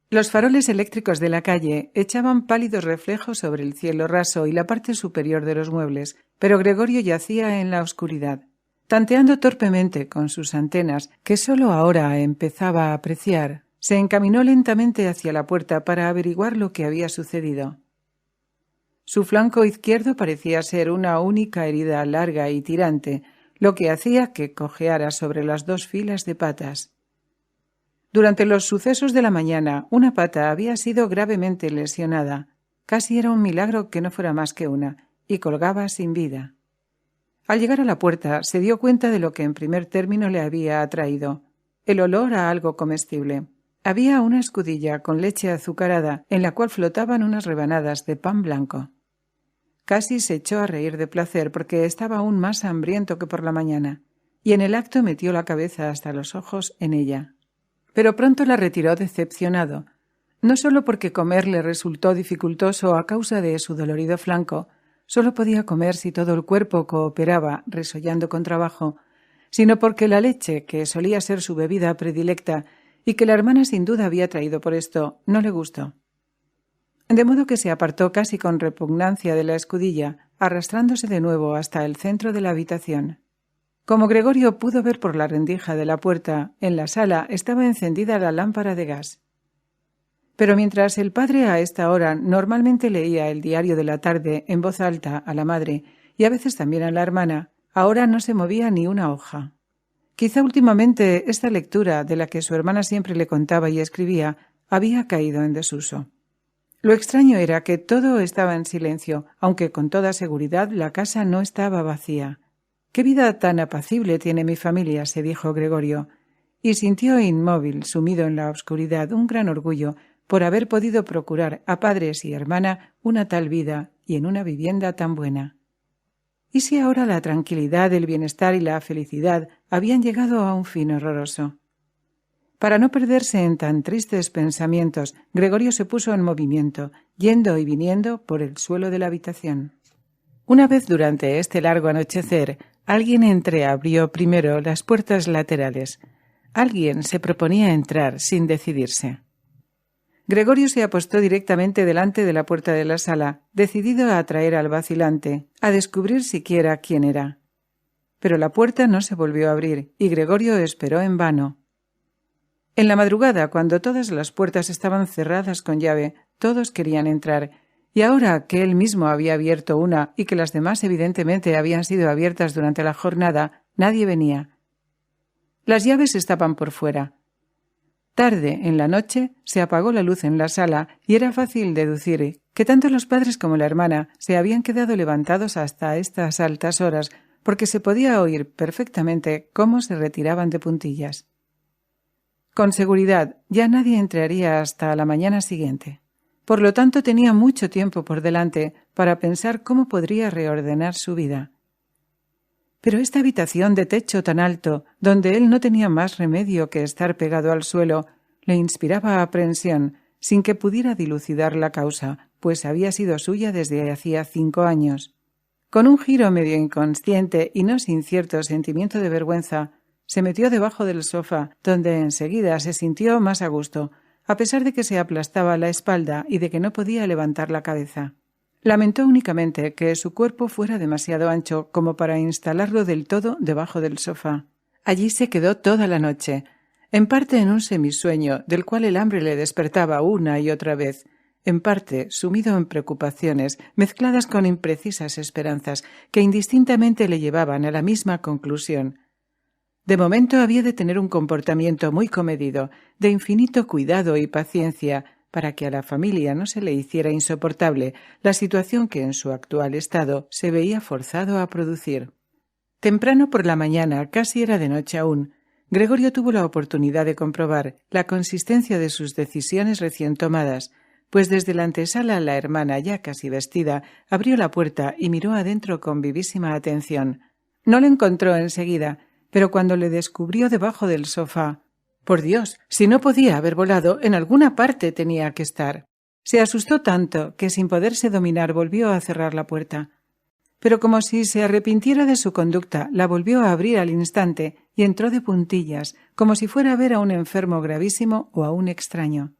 Los faroles eléctricos de la calle echaban pálidos reflejos sobre el cielo raso y la parte superior de los muebles, pero Gregorio yacía en la oscuridad. Tanteando torpemente con sus antenas, que sólo ahora empezaba a apreciar, se encaminó lentamente hacia la puerta para averiguar lo que había sucedido. Su flanco izquierdo parecía ser una única herida larga y tirante, lo que hacía que cojeara sobre las dos filas de patas. Durante los sucesos de la mañana, una pata había sido gravemente lesionada. Casi era un milagro que no fuera más que una, y colgaba sin vida. Al llegar a la puerta, se dio cuenta de lo que en primer término le había atraído: el olor a algo comestible. Había una escudilla con leche azucarada en la cual flotaban unas rebanadas de pan blanco. Casi se echó a reír de placer porque estaba aún más hambriento que por la mañana, y en el acto metió la cabeza hasta los ojos en ella. Pero pronto la retiró decepcionado, no solo porque comer le resultó dificultoso a causa de su dolorido flanco, solo podía comer si todo el cuerpo cooperaba, resollando con trabajo, sino porque la leche, que solía ser su bebida predilecta y que la hermana sin duda había traído por esto, no le gustó. De modo que se apartó casi con repugnancia de la escudilla, arrastrándose de nuevo hasta el centro de la habitación. Como Gregorio pudo ver por la rendija de la puerta, en la sala estaba encendida la lámpara de gas. Pero mientras el padre a esta hora normalmente leía el diario de la tarde en voz alta a la madre y a veces también a la hermana, ahora no se movía ni una hoja. Quizá últimamente esta lectura, de la que su hermana siempre le contaba y escribía, había caído en desuso. Lo extraño era que todo estaba en silencio, aunque con toda seguridad la casa no estaba vacía. «¡Qué vida tan apacible tiene mi familia!», se dijo Gregorio, y sintió inmóvil, sumido en la oscuridad, un gran orgullo por haber podido procurar a padres y hermana una tal vida y en una vivienda tan buena. ¿Y si ahora la tranquilidad, el bienestar y la felicidad habían llegado a un fin horroroso? Para no perderse en tan tristes pensamientos, Gregorio se puso en movimiento, yendo y viniendo por el suelo de la habitación. Una vez durante este largo anochecer, alguien entreabrió primero las puertas laterales. Alguien se proponía entrar sin decidirse. Gregorio se apostó directamente delante de la puerta de la sala, decidido a atraer al vacilante, a descubrir siquiera quién era. Pero la puerta no se volvió a abrir, y Gregorio esperó en vano. En la madrugada, cuando todas las puertas estaban cerradas con llave, todos querían entrar, y ahora que él mismo había abierto una y que las demás evidentemente habían sido abiertas durante la jornada, nadie venía. Las llaves estaban por fuera. Tarde, en la noche, se apagó la luz en la sala y era fácil deducir que tanto los padres como la hermana se habían quedado levantados hasta estas altas horas, porque se podía oír perfectamente cómo se retiraban de puntillas. Con seguridad, ya nadie entraría hasta la mañana siguiente. Por lo tanto, tenía mucho tiempo por delante para pensar cómo podría reordenar su vida. Pero esta habitación de techo tan alto, donde él no tenía más remedio que estar pegado al suelo, le inspiraba aprensión, sin que pudiera dilucidar la causa, pues había sido suya desde hacía 5 años. Con un giro medio inconsciente y no sin cierto sentimiento de vergüenza, se metió debajo del sofá, donde enseguida se sintió más a gusto, a pesar de que se aplastaba la espalda y de que no podía levantar la cabeza. Lamentó únicamente que su cuerpo fuera demasiado ancho como para instalarlo del todo debajo del sofá. Allí se quedó toda la noche, en parte en un semisueño del cual el hambre le despertaba una y otra vez, en parte sumido en preocupaciones mezcladas con imprecisas esperanzas que indistintamente le llevaban a la misma conclusión. De momento había de tener un comportamiento muy comedido, de infinito cuidado y paciencia, para que a la familia no se le hiciera insoportable la situación que en su actual estado se veía forzado a producir. Temprano por la mañana, casi era de noche aún, Gregorio tuvo la oportunidad de comprobar la consistencia de sus decisiones recién tomadas, pues desde la antesala la hermana, ya casi vestida, abrió la puerta y miró adentro con vivísima atención. No lo encontró enseguida, pero cuando le descubrió debajo del sofá, por Dios, si no podía haber volado, en alguna parte tenía que estar. Se asustó tanto que sin poderse dominar volvió a cerrar la puerta. Pero como si se arrepintiera de su conducta, la volvió a abrir al instante y entró de puntillas, como si fuera a ver a un enfermo gravísimo o a un extraño.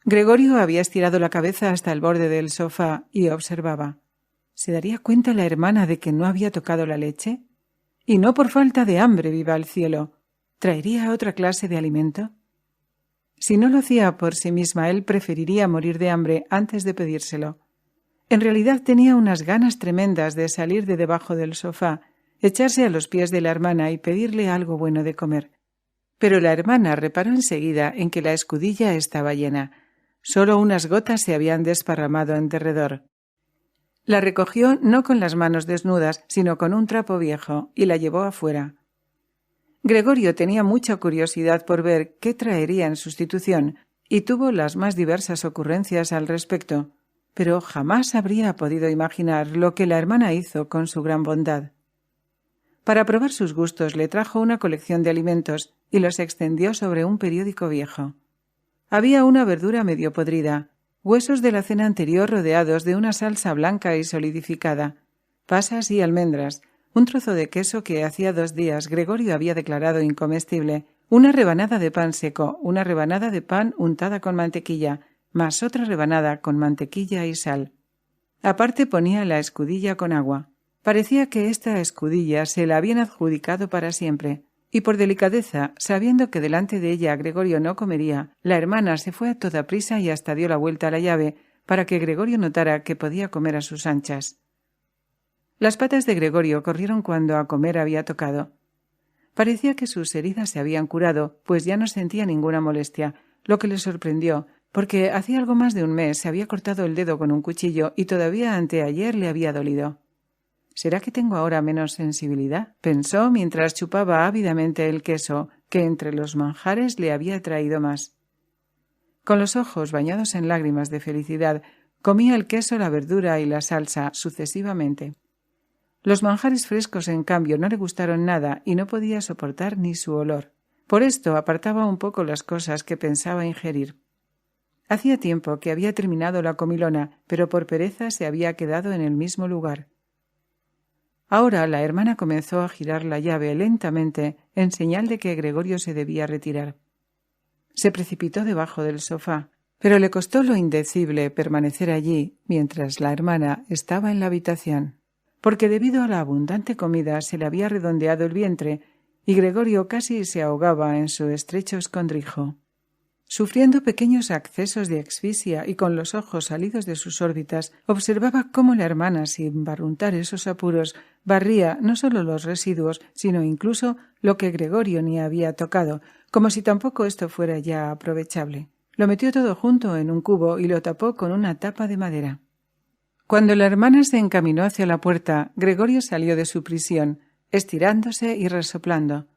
Gregorio había estirado la cabeza hasta el borde del sofá y observaba. ¿Se daría cuenta la hermana de que no había tocado la leche? Y no por falta de hambre, viva el cielo. ¿Traería otra clase de alimento? Si no lo hacía por sí misma, él preferiría morir de hambre antes de pedírselo. En realidad tenía unas ganas tremendas de salir de debajo del sofá, echarse a los pies de la hermana y pedirle algo bueno de comer. Pero la hermana reparó enseguida en que la escudilla estaba llena. Solo unas gotas se habían desparramado en derredor. La recogió no con las manos desnudas, sino con un trapo viejo, y la llevó afuera. Gregorio tenía mucha curiosidad por ver qué traería en sustitución, y tuvo las más diversas ocurrencias al respecto, pero jamás habría podido imaginar lo que la hermana hizo con su gran bondad. Para probar sus gustos le trajo una colección de alimentos y los extendió sobre un periódico viejo. Había una verdura medio podrida, huesos de la cena anterior rodeados de una salsa blanca y solidificada, pasas y almendras, un trozo de queso que hacía 2 días Gregorio había declarado incomestible, una rebanada de pan seco, una rebanada de pan untada con mantequilla, más otra rebanada con mantequilla y sal. Aparte ponía la escudilla con agua. Parecía que esta escudilla se la habían adjudicado para siempre, y por delicadeza, sabiendo que delante de ella Gregorio no comería, la hermana se fue a toda prisa y hasta dio la vuelta a la llave para que Gregorio notara que podía comer a sus anchas. Las patas de Gregorio corrieron cuando a comer había tocado. Parecía que sus heridas se habían curado, pues ya no sentía ninguna molestia, lo que le sorprendió, porque hacía algo más de un mes se había cortado el dedo con un cuchillo y todavía anteayer le había dolido. ¿Será que tengo ahora menos sensibilidad?, pensó mientras chupaba ávidamente el queso, que entre los manjares le había traído más. Con los ojos bañados en lágrimas de felicidad, comía el queso, la verdura y la salsa sucesivamente. Los manjares frescos, en cambio, no le gustaron nada y no podía soportar ni su olor. Por esto apartaba un poco las cosas que pensaba ingerir. Hacía tiempo que había terminado la comilona, pero por pereza se había quedado en el mismo lugar. Ahora la hermana comenzó a girar la llave lentamente en señal de que Gregorio se debía retirar. Se precipitó debajo del sofá, pero le costó lo indecible permanecer allí mientras la hermana estaba en la habitación, porque debido a la abundante comida se le había redondeado el vientre y Gregorio casi se ahogaba en su estrecho escondrijo. Sufriendo pequeños accesos de asfixia y con los ojos salidos de sus órbitas, observaba cómo la hermana, sin barruntar esos apuros, barría no solo los residuos, sino incluso lo que Gregorio ni había tocado, como si tampoco esto fuera ya aprovechable. Lo metió todo junto en un cubo y lo tapó con una tapa de madera. Cuando la hermana se encaminó hacia la puerta, Gregorio salió de su prisión, estirándose y resoplando.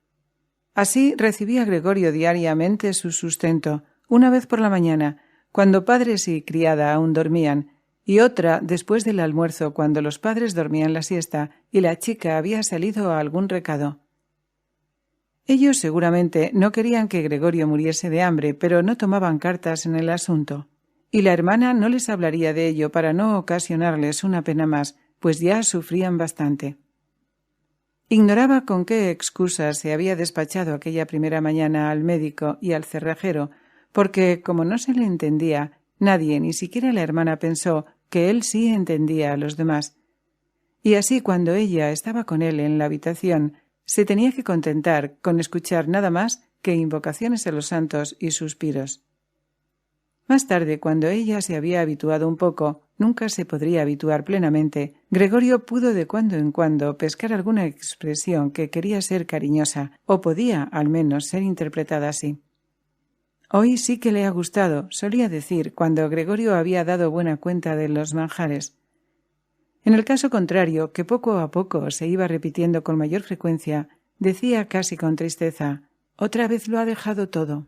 Así recibía Gregorio diariamente su sustento, una vez por la mañana, cuando padres y criada aún dormían, y otra después del almuerzo cuando los padres dormían la siesta y la chica había salido a algún recado. Ellos seguramente no querían que Gregorio muriese de hambre, pero no tomaban cartas en el asunto. Y la hermana no les hablaría de ello para no ocasionarles una pena más, pues ya sufrían bastante. Ignoraba con qué excusas se había despachado aquella primera mañana al médico y al cerrajero, porque, como no se le entendía, nadie, ni siquiera la hermana, pensó que él sí entendía a los demás. Y así, cuando ella estaba con él en la habitación, se tenía que contentar con escuchar nada más que invocaciones a los santos y suspiros. Más tarde, cuando ella se había habituado un poco, nunca se podría habituar plenamente, Gregorio pudo de cuando en cuando pescar alguna expresión que quería ser cariñosa, o podía, al menos, ser interpretada así. Hoy sí que le ha gustado, solía decir, cuando Gregorio había dado buena cuenta de los manjares. En el caso contrario, que poco a poco se iba repitiendo con mayor frecuencia, decía casi con tristeza: «Otra vez lo ha dejado todo».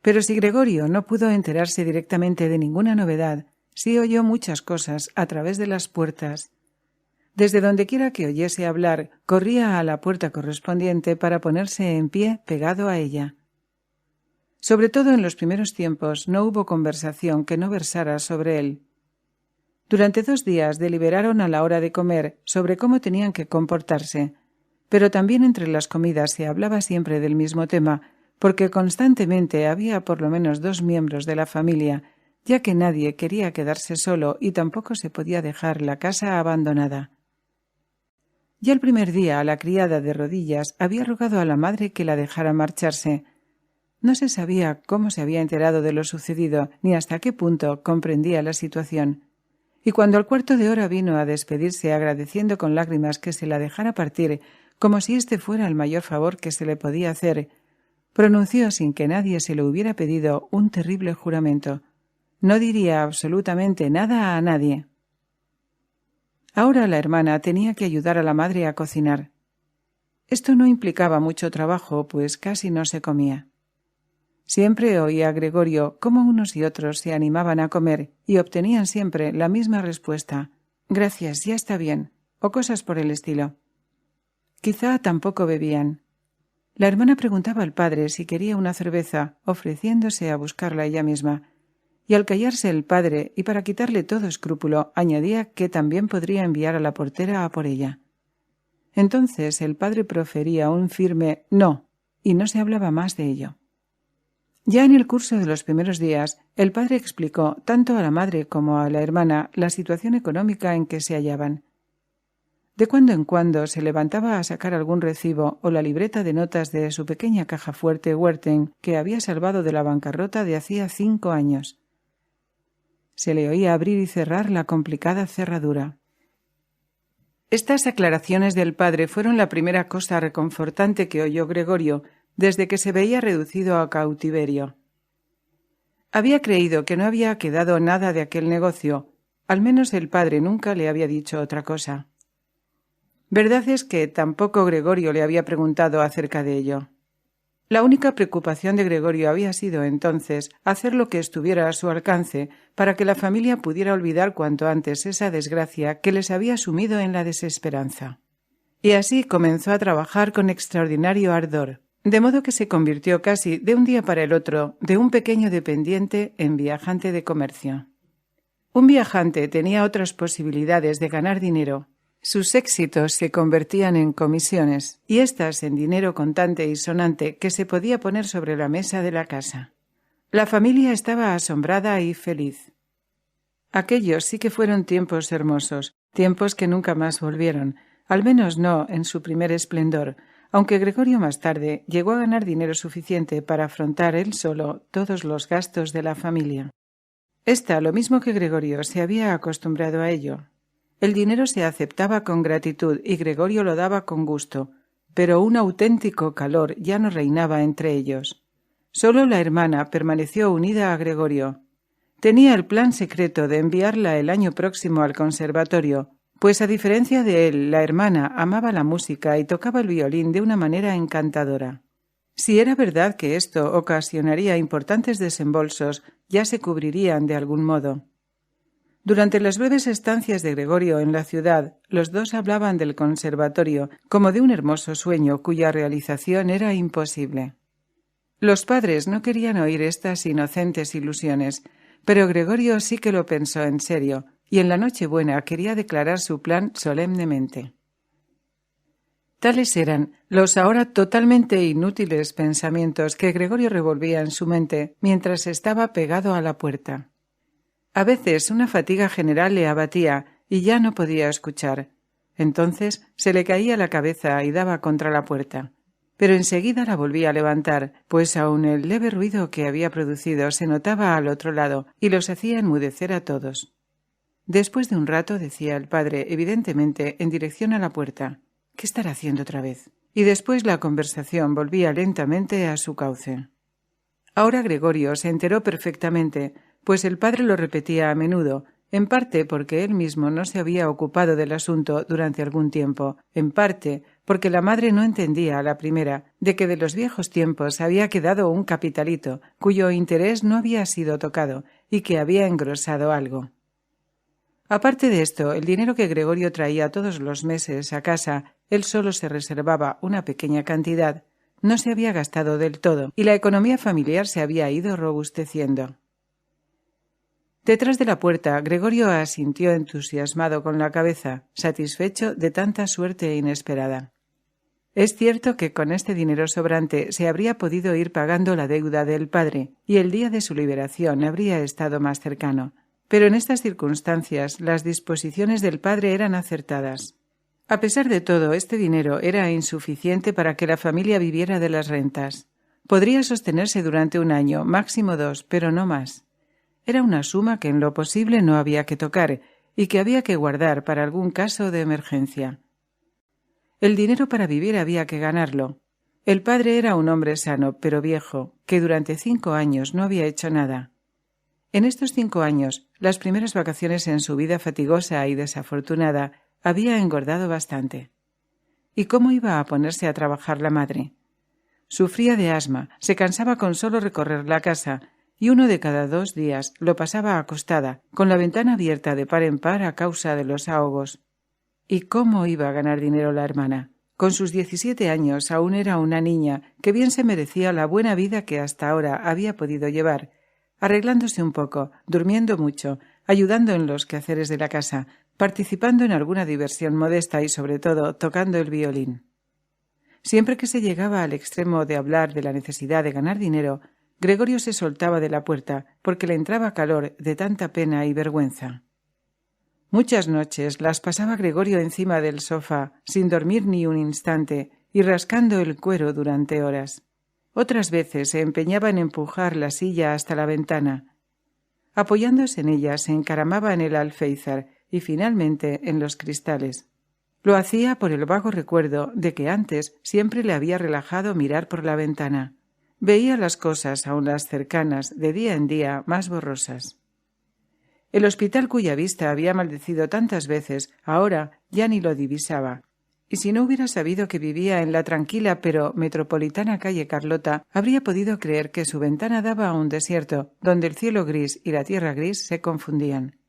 Pero si Gregorio no pudo enterarse directamente de ninguna novedad, sí oyó muchas cosas a través de las puertas. Desde dondequiera que oyese hablar, corría a la puerta correspondiente para ponerse en pie pegado a ella. Sobre todo en los primeros tiempos no hubo conversación que no versara sobre él. Durante 2 días deliberaron a la hora de comer sobre cómo tenían que comportarse, pero también entre las comidas se hablaba siempre del mismo tema, porque constantemente había por lo menos 2 miembros de la familia, ya que nadie quería quedarse solo y tampoco se podía dejar la casa abandonada. Ya el primer día la criada de rodillas había rogado a la madre que la dejara marcharse. No se sabía cómo se había enterado de lo sucedido ni hasta qué punto comprendía la situación. Y cuando al cuarto de hora vino a despedirse agradeciendo con lágrimas que se la dejara partir, como si este fuera el mayor favor que se le podía hacer, pronunció sin que nadie se lo hubiera pedido un terrible juramento. No diría absolutamente nada a nadie. Ahora la hermana tenía que ayudar a la madre a cocinar. Esto no implicaba mucho trabajo, pues casi no se comía. Siempre oía a Gregorio cómo unos y otros se animaban a comer y obtenían siempre la misma respuesta: «Gracias, ya está bien», o cosas por el estilo. Quizá tampoco bebían. La hermana preguntaba al padre si quería una cerveza, ofreciéndose a buscarla ella misma, y al callarse el padre, y para quitarle todo escrúpulo, añadía que también podría enviar a la portera a por ella. Entonces el padre profería un firme «no», y no se hablaba más de ello. Ya en el curso de los primeros días, el padre explicó tanto a la madre como a la hermana la situación económica en que se hallaban. De cuando en cuando se levantaba a sacar algún recibo o la libreta de notas de su pequeña caja fuerte Werthen que había salvado de la bancarrota de hacía 5 años. Se le oía abrir y cerrar la complicada cerradura. Estas aclaraciones del padre fueron la primera cosa reconfortante que oyó Gregorio desde que se veía reducido a cautiverio. Había creído que no había quedado nada de aquel negocio, al menos el padre nunca le había dicho otra cosa. Verdad es que tampoco Gregorio le había preguntado acerca de ello. La única preocupación de Gregorio había sido entonces hacer lo que estuviera a su alcance para que la familia pudiera olvidar cuanto antes esa desgracia que les había sumido en la desesperanza. Y así comenzó a trabajar con extraordinario ardor, de modo que se convirtió casi de un día para el otro de un pequeño dependiente en viajante de comercio. Un viajante tenía otras posibilidades de ganar dinero. Sus éxitos se convertían en comisiones, y éstas en dinero contante y sonante que se podía poner sobre la mesa de la casa. La familia estaba asombrada y feliz. Aquellos sí que fueron tiempos hermosos, tiempos que nunca más volvieron, al menos no en su primer esplendor, aunque Gregorio más tarde llegó a ganar dinero suficiente para afrontar él solo todos los gastos de la familia. Esta, lo mismo que Gregorio, se había acostumbrado a ello. El dinero se aceptaba con gratitud y Gregorio lo daba con gusto, pero un auténtico calor ya no reinaba entre ellos. Solo la hermana permaneció unida a Gregorio. Tenía el plan secreto de enviarla el año próximo al conservatorio, pues a diferencia de él, la hermana amaba la música y tocaba el violín de una manera encantadora. Si era verdad que esto ocasionaría importantes desembolsos, ya se cubrirían de algún modo. Durante las breves estancias de Gregorio en la ciudad, los dos hablaban del conservatorio como de un hermoso sueño cuya realización era imposible. Los padres no querían oír estas inocentes ilusiones, pero Gregorio sí que lo pensó en serio, y en la Nochebuena quería declarar su plan solemnemente. Tales eran los ahora totalmente inútiles pensamientos que Gregorio revolvía en su mente mientras estaba pegado a la puerta. A veces una fatiga general le abatía y ya no podía escuchar. Entonces se le caía la cabeza y daba contra la puerta. Pero enseguida la volvía a levantar, pues aun el leve ruido que había producido se notaba al otro lado y los hacía enmudecer a todos. Después de un rato decía el padre, evidentemente en dirección a la puerta: «¿Qué estará haciendo otra vez?». Y después la conversación volvía lentamente a su cauce. Ahora Gregorio se enteró perfectamente, pues el padre lo repetía a menudo, en parte porque él mismo no se había ocupado del asunto durante algún tiempo, en parte porque la madre no entendía a la primera de que de los viejos tiempos había quedado un capitalito cuyo interés no había sido tocado y que había engrosado algo. Aparte de esto, el dinero que Gregorio traía todos los meses a casa, él solo se reservaba una pequeña cantidad, no se había gastado del todo y la economía familiar se había ido robusteciendo. Detrás de la puerta, Gregorio asintió entusiasmado con la cabeza, satisfecho de tanta suerte inesperada. Es cierto que con este dinero sobrante se habría podido ir pagando la deuda del padre y el día de su liberación habría estado más cercano. Pero en estas circunstancias las disposiciones del padre eran acertadas. A pesar de todo, este dinero era insuficiente para que la familia viviera de las rentas. Podría sostenerse durante un año, máximo 2, pero no más. Era una suma que en lo posible no había que tocar y que había que guardar para algún caso de emergencia. El dinero para vivir había que ganarlo. El padre era un hombre sano, pero viejo, que durante 5 años no había hecho nada. En estos 5 años, las primeras vacaciones en su vida fatigosa y desafortunada, había engordado bastante. ¿Y cómo iba a ponerse a trabajar la madre? Sufría de asma, se cansaba con solo recorrer la casa, y 1 de cada 2 días lo pasaba acostada, con la ventana abierta de par en par a causa de los ahogos. ¿Y cómo iba a ganar dinero la hermana? Con sus 17 años aún era una niña que bien se merecía la buena vida que hasta ahora había podido llevar, arreglándose un poco, durmiendo mucho, ayudando en los quehaceres de la casa, participando en alguna diversión modesta y sobre todo tocando el violín. Siempre que se llegaba al extremo de hablar de la necesidad de ganar dinero, Gregorio se soltaba de la puerta porque le entraba calor de tanta pena y vergüenza. Muchas noches las pasaba Gregorio encima del sofá, sin dormir ni un instante, y rascando el cuero durante horas. Otras veces se empeñaba en empujar la silla hasta la ventana. Apoyándose en ella, se encaramaba en el alféizar y finalmente en los cristales. Lo hacía por el vago recuerdo de que antes siempre le había relajado mirar por la ventana. Veía las cosas, aun las cercanas, de día en día más borrosas. El hospital cuya vista había maldecido tantas veces, ahora ya ni lo divisaba. Y si no hubiera sabido que vivía en la tranquila pero metropolitana calle Carlota, habría podido creer que su ventana daba a un desierto, donde el cielo gris y la tierra gris se confundían.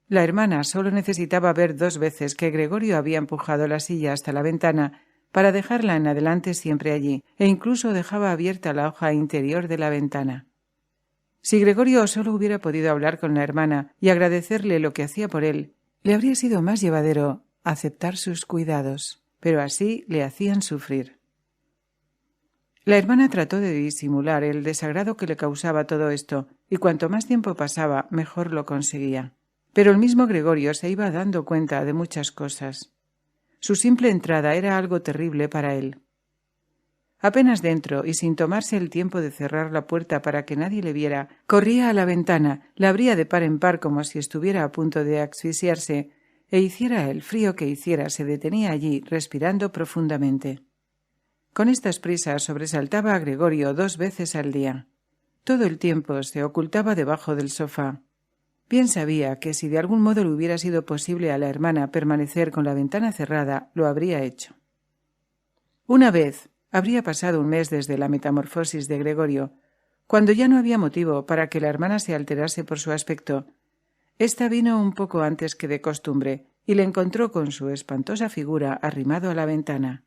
La hermana solo necesitaba ver 2 veces que Gregorio había empujado la silla hasta la ventana para dejarla en adelante siempre allí, e incluso dejaba abierta la hoja interior de la ventana. Si Gregorio solo hubiera podido hablar con la hermana y agradecerle lo que hacía por él, le habría sido más llevadero aceptar sus cuidados, pero así le hacían sufrir. La hermana trató de disimular el desagrado que le causaba todo esto, y cuanto más tiempo pasaba, mejor lo conseguía. Pero el mismo Gregorio se iba dando cuenta de muchas cosas. Su simple entrada era algo terrible para él. Apenas dentro, y sin tomarse el tiempo de cerrar la puerta para que nadie le viera, corría a la ventana, la abría de par en par como si estuviera a punto de asfixiarse, e hiciera el frío que hiciera, se detenía allí, respirando profundamente. Con estas prisas sobresaltaba a Gregorio 2 veces al día. Todo el tiempo se ocultaba debajo del sofá. Bien sabía que si de algún modo le hubiera sido posible a la hermana permanecer con la ventana cerrada, lo habría hecho. Una vez, habría pasado un mes desde la metamorfosis de Gregorio, cuando ya no había motivo para que la hermana se alterase por su aspecto, Esta vino un poco antes que de costumbre y le encontró con su espantosa figura arrimado a la ventana.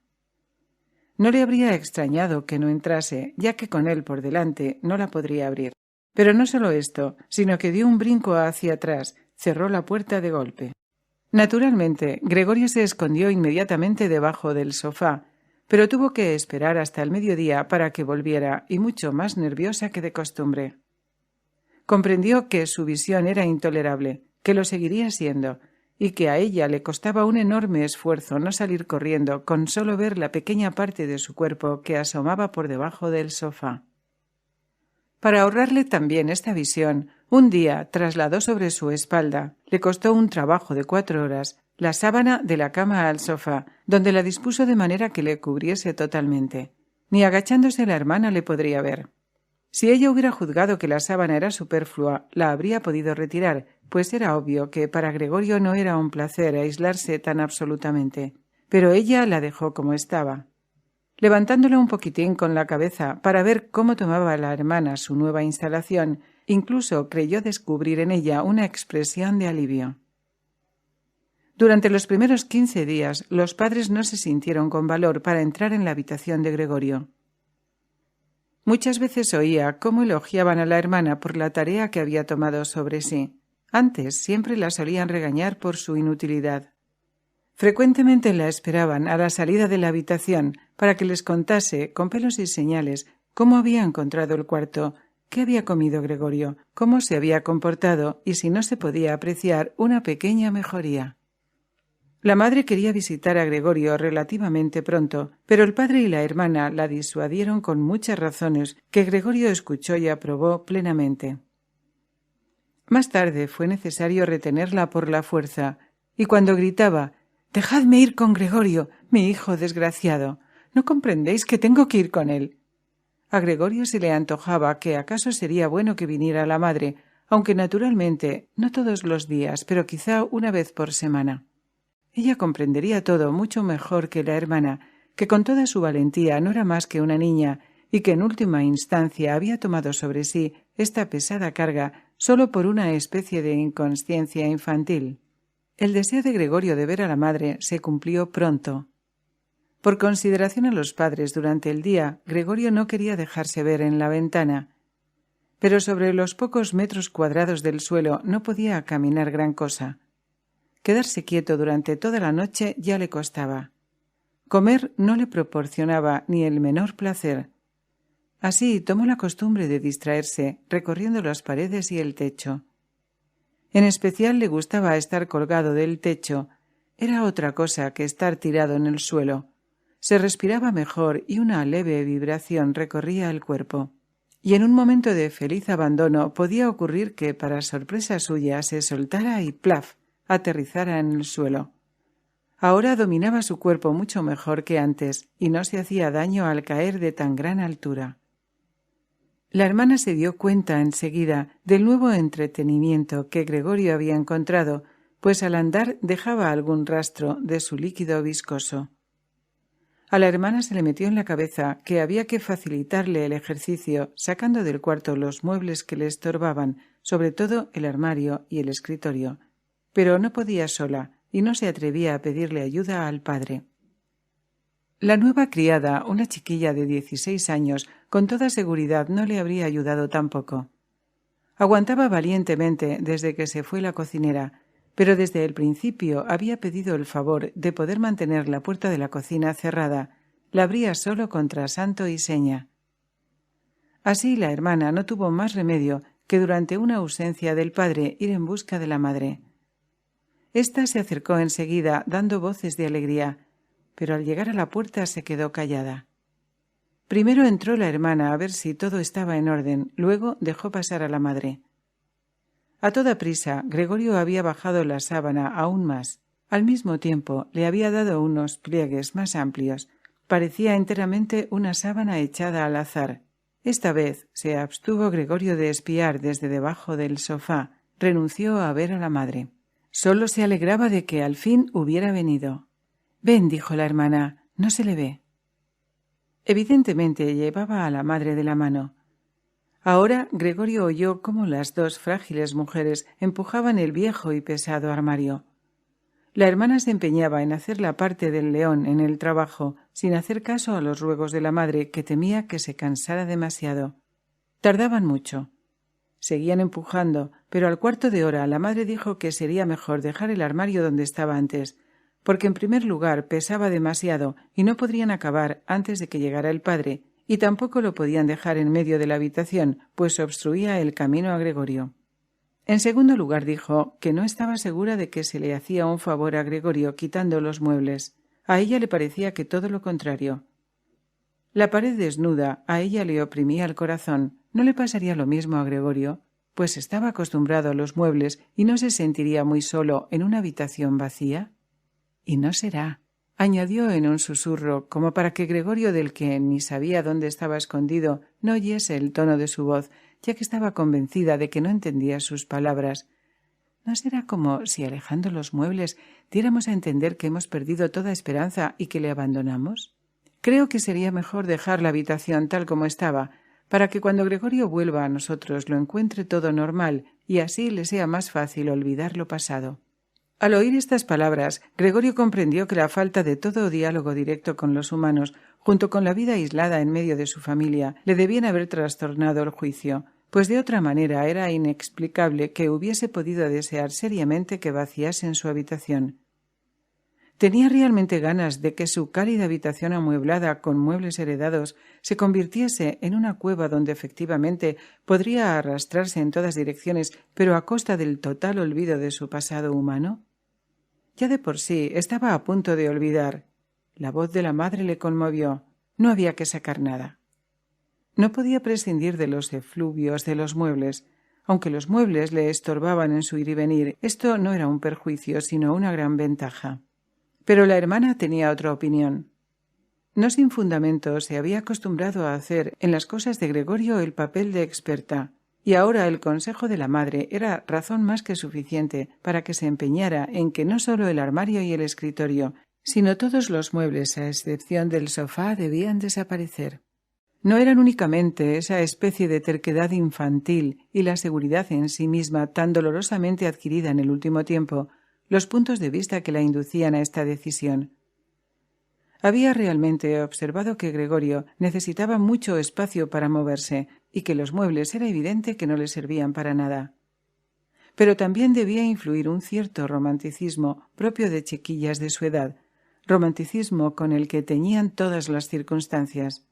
No le habría extrañado que no entrase, ya que con él por delante no la podría abrir. Pero no solo esto, sino que dio un brinco hacia atrás, cerró la puerta de golpe. Naturalmente, Gregorio se escondió inmediatamente debajo del sofá, pero tuvo que esperar hasta el mediodía para que volviera, y mucho más nerviosa que de costumbre. Comprendió que su visión era intolerable, que lo seguiría siendo, y que a ella le costaba un enorme esfuerzo no salir corriendo con solo ver la pequeña parte de su cuerpo que asomaba por debajo del sofá. Para ahorrarle también esta visión, un día trasladó sobre su espalda, le costó un trabajo de 4 horas, la sábana de la cama al sofá, donde la dispuso de manera que le cubriese totalmente. Ni agachándose la hermana le podría ver. Si ella hubiera juzgado que la sábana era superflua, la habría podido retirar, pues era obvio que para Gregorio no era un placer aislarse tan absolutamente. Pero ella la dejó como estaba. Levantándola un poquitín con la cabeza para ver cómo tomaba la hermana su nueva instalación, incluso creyó descubrir en ella una expresión de alivio. Durante los primeros 15 días, los padres no se sintieron con valor para entrar en la habitación de Gregorio. Muchas veces oía cómo elogiaban a la hermana por la tarea que había tomado sobre sí. Antes siempre la solían regañar por su inutilidad. Frecuentemente la esperaban a la salida de la habitación para que les contase, con pelos y señales, cómo había encontrado el cuarto, qué había comido Gregorio, cómo se había comportado y si no se podía apreciar una pequeña mejoría. La madre quería visitar a Gregorio relativamente pronto, pero el padre y la hermana la disuadieron con muchas razones que Gregorio escuchó y aprobó plenamente. Más tarde fue necesario retenerla por la fuerza, y cuando gritaba «Dejadme ir con Gregorio, mi hijo desgraciado. ¿No comprendéis que tengo que ir con él?» A Gregorio se le antojaba que acaso sería bueno que viniera la madre, aunque naturalmente no todos los días, pero quizá una vez por semana. Ella comprendería todo mucho mejor que la hermana, que con toda su valentía no era más que una niña y que en última instancia había tomado sobre sí esta pesada carga solo por una especie de inconsciencia infantil. El deseo de Gregorio de ver a la madre se cumplió pronto. Por consideración a los padres durante el día, Gregorio no quería dejarse ver en la ventana, pero sobre los pocos metros cuadrados del suelo no podía caminar gran cosa. Quedarse quieto durante toda la noche ya le costaba. Comer no le proporcionaba ni el menor placer. Así tomó la costumbre de distraerse, recorriendo las paredes y el techo. En especial le gustaba estar colgado del techo. Era otra cosa que estar tirado en el suelo. Se respiraba mejor y una leve vibración recorría el cuerpo. Y en un momento de feliz abandono podía ocurrir que, para sorpresa suya, se soltara y ¡plaf!, aterrizara en el suelo. Ahora dominaba su cuerpo mucho mejor que antes y no se hacía daño al caer de tan gran altura. La hermana se dio cuenta enseguida del nuevo entretenimiento que Gregorio había encontrado, pues al andar dejaba algún rastro de su líquido viscoso. A la hermana se le metió en la cabeza que había que facilitarle el ejercicio sacando del cuarto los muebles que le estorbaban, sobre todo el armario y el escritorio. Pero no podía sola y no se atrevía a pedirle ayuda al padre. La nueva criada, una chiquilla de 16 años, con toda seguridad no le habría ayudado tampoco. Aguantaba valientemente desde que se fue la cocinera, pero desde el principio había pedido el favor de poder mantener la puerta de la cocina cerrada. La abría solo contra santo y seña. Así la hermana no tuvo más remedio que durante una ausencia del padre ir en busca de la madre. Esta se acercó enseguida dando voces de alegría, pero al llegar a la puerta se quedó callada. Primero entró la hermana a ver si todo estaba en orden, luego dejó pasar a la madre. A toda prisa, Gregorio había bajado la sábana aún más. Al mismo tiempo, le había dado unos pliegues más amplios. Parecía enteramente una sábana echada al azar. Esta vez se abstuvo Gregorio de espiar desde debajo del sofá. Renunció a ver a la madre. Solo se alegraba de que al fin hubiera venido. «Ven», dijo la hermana, «no se le ve». Evidentemente llevaba a la madre de la mano. Ahora Gregorio oyó cómo las dos frágiles mujeres empujaban el viejo y pesado armario. La hermana se empeñaba en hacer la parte del león en el trabajo, sin hacer caso a los ruegos de la madre, que temía que se cansara demasiado. Tardaban mucho. Seguían empujando, pero al cuarto de hora la madre dijo que sería mejor dejar el armario donde estaba antes, porque en primer lugar pesaba demasiado y no podrían acabar antes de que llegara el padre, y tampoco lo podían dejar en medio de la habitación, pues obstruía el camino a Gregorio. En segundo lugar dijo que no estaba segura de que se le hacía un favor a Gregorio quitando los muebles. A ella le parecía que todo lo contrario. La pared desnuda a ella le oprimía el corazón. ¿No le pasaría lo mismo a Gregorio? Pues estaba acostumbrado a los muebles y no se sentiría muy solo en una habitación vacía. Y no será, añadió en un susurro, como para que Gregorio, del que ni sabía dónde estaba escondido, no oyese el tono de su voz, ya que estaba convencida de que no entendía sus palabras. ¿No será como si, alejando los muebles, diéramos a entender que hemos perdido toda esperanza y que le abandonamos? Creo que sería mejor dejar la habitación tal como estaba, para que cuando Gregorio vuelva a nosotros lo encuentre todo normal y así le sea más fácil olvidar lo pasado. Al oír estas palabras, Gregorio comprendió que la falta de todo diálogo directo con los humanos, junto con la vida aislada en medio de su familia, le debían haber trastornado el juicio, pues de otra manera era inexplicable que hubiese podido desear seriamente que vaciasen su habitación. Tenía realmente ganas de que su cálida habitación amueblada con muebles heredados se convirtiese en una cueva donde efectivamente podría arrastrarse en todas direcciones, pero a costa del total olvido de su pasado humano. Ya de por sí estaba a punto de olvidar. La voz de la madre le conmovió. No había que sacar nada. No podía prescindir de los efluvios de los muebles. Aunque los muebles le estorbaban en su ir y venir, esto no era un perjuicio, sino una gran ventaja. Pero la hermana tenía otra opinión. No sin fundamento se había acostumbrado a hacer en las cosas de Gregorio el papel de experta, y ahora el consejo de la madre era razón más que suficiente para que se empeñara en que no solo el armario y el escritorio, sino todos los muebles, a excepción del sofá, debían desaparecer. No eran únicamente esa especie de terquedad infantil y la seguridad en sí misma tan dolorosamente adquirida en el último tiempo los puntos de vista que la inducían a esta decisión. Había realmente observado que Gregorio necesitaba mucho espacio para moverse y que los muebles era evidente que no le servían para nada. Pero también debía influir un cierto romanticismo propio de chiquillas de su edad, romanticismo con el que teñían todas las circunstancias.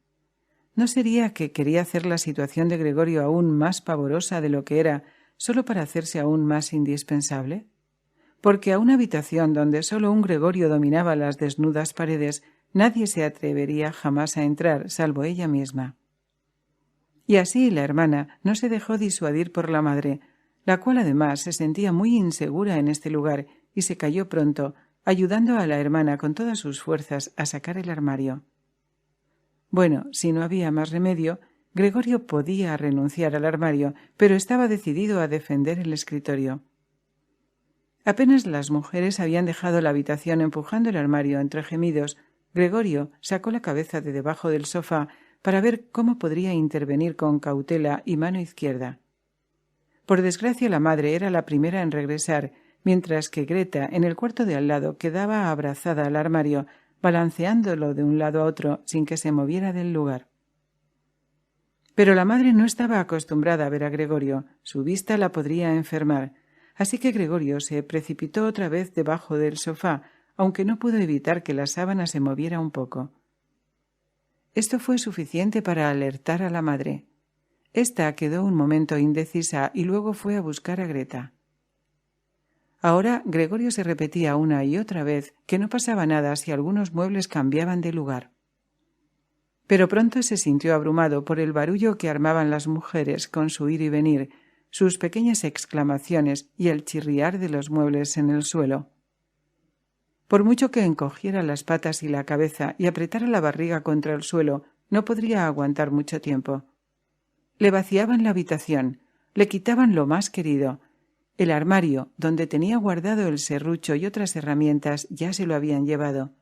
¿No sería que quería hacer la situación de Gregorio aún más pavorosa de lo que era, solo para hacerse aún más indispensable? Porque a una habitación donde solo un Gregorio dominaba las desnudas paredes, nadie se atrevería jamás a entrar, salvo ella misma. Y así la hermana no se dejó disuadir por la madre, la cual además se sentía muy insegura en este lugar y se calló pronto, ayudando a la hermana con todas sus fuerzas a sacar el armario. Bueno, si no había más remedio, Gregorio podía renunciar al armario, pero estaba decidido a defender el escritorio. Apenas las mujeres habían dejado la habitación empujando el armario entre gemidos, Gregorio sacó la cabeza de debajo del sofá para ver cómo podría intervenir con cautela y mano izquierda. Por desgracia la madre era la primera en regresar, mientras que Greta, en el cuarto de al lado, quedaba abrazada al armario, balanceándolo de un lado a otro sin que se moviera del lugar. Pero la madre no estaba acostumbrada a ver a Gregorio, su vista la podría enfermar, así que Gregorio se precipitó otra vez debajo del sofá, aunque no pudo evitar que la sábana se moviera un poco. Esto fue suficiente para alertar a la madre. Esta quedó un momento indecisa y luego fue a buscar a Greta. Ahora Gregorio se repetía una y otra vez que no pasaba nada si algunos muebles cambiaban de lugar. Pero pronto se sintió abrumado por el barullo que armaban las mujeres con su ir y venir, sus pequeñas exclamaciones y el chirriar de los muebles en el suelo. Por mucho que encogiera las patas y la cabeza y apretara la barriga contra el suelo, no podría aguantar mucho tiempo. Le vaciaban la habitación, le quitaban lo más querido. El armario, donde tenía guardado el serrucho y otras herramientas, ya se lo habían llevado.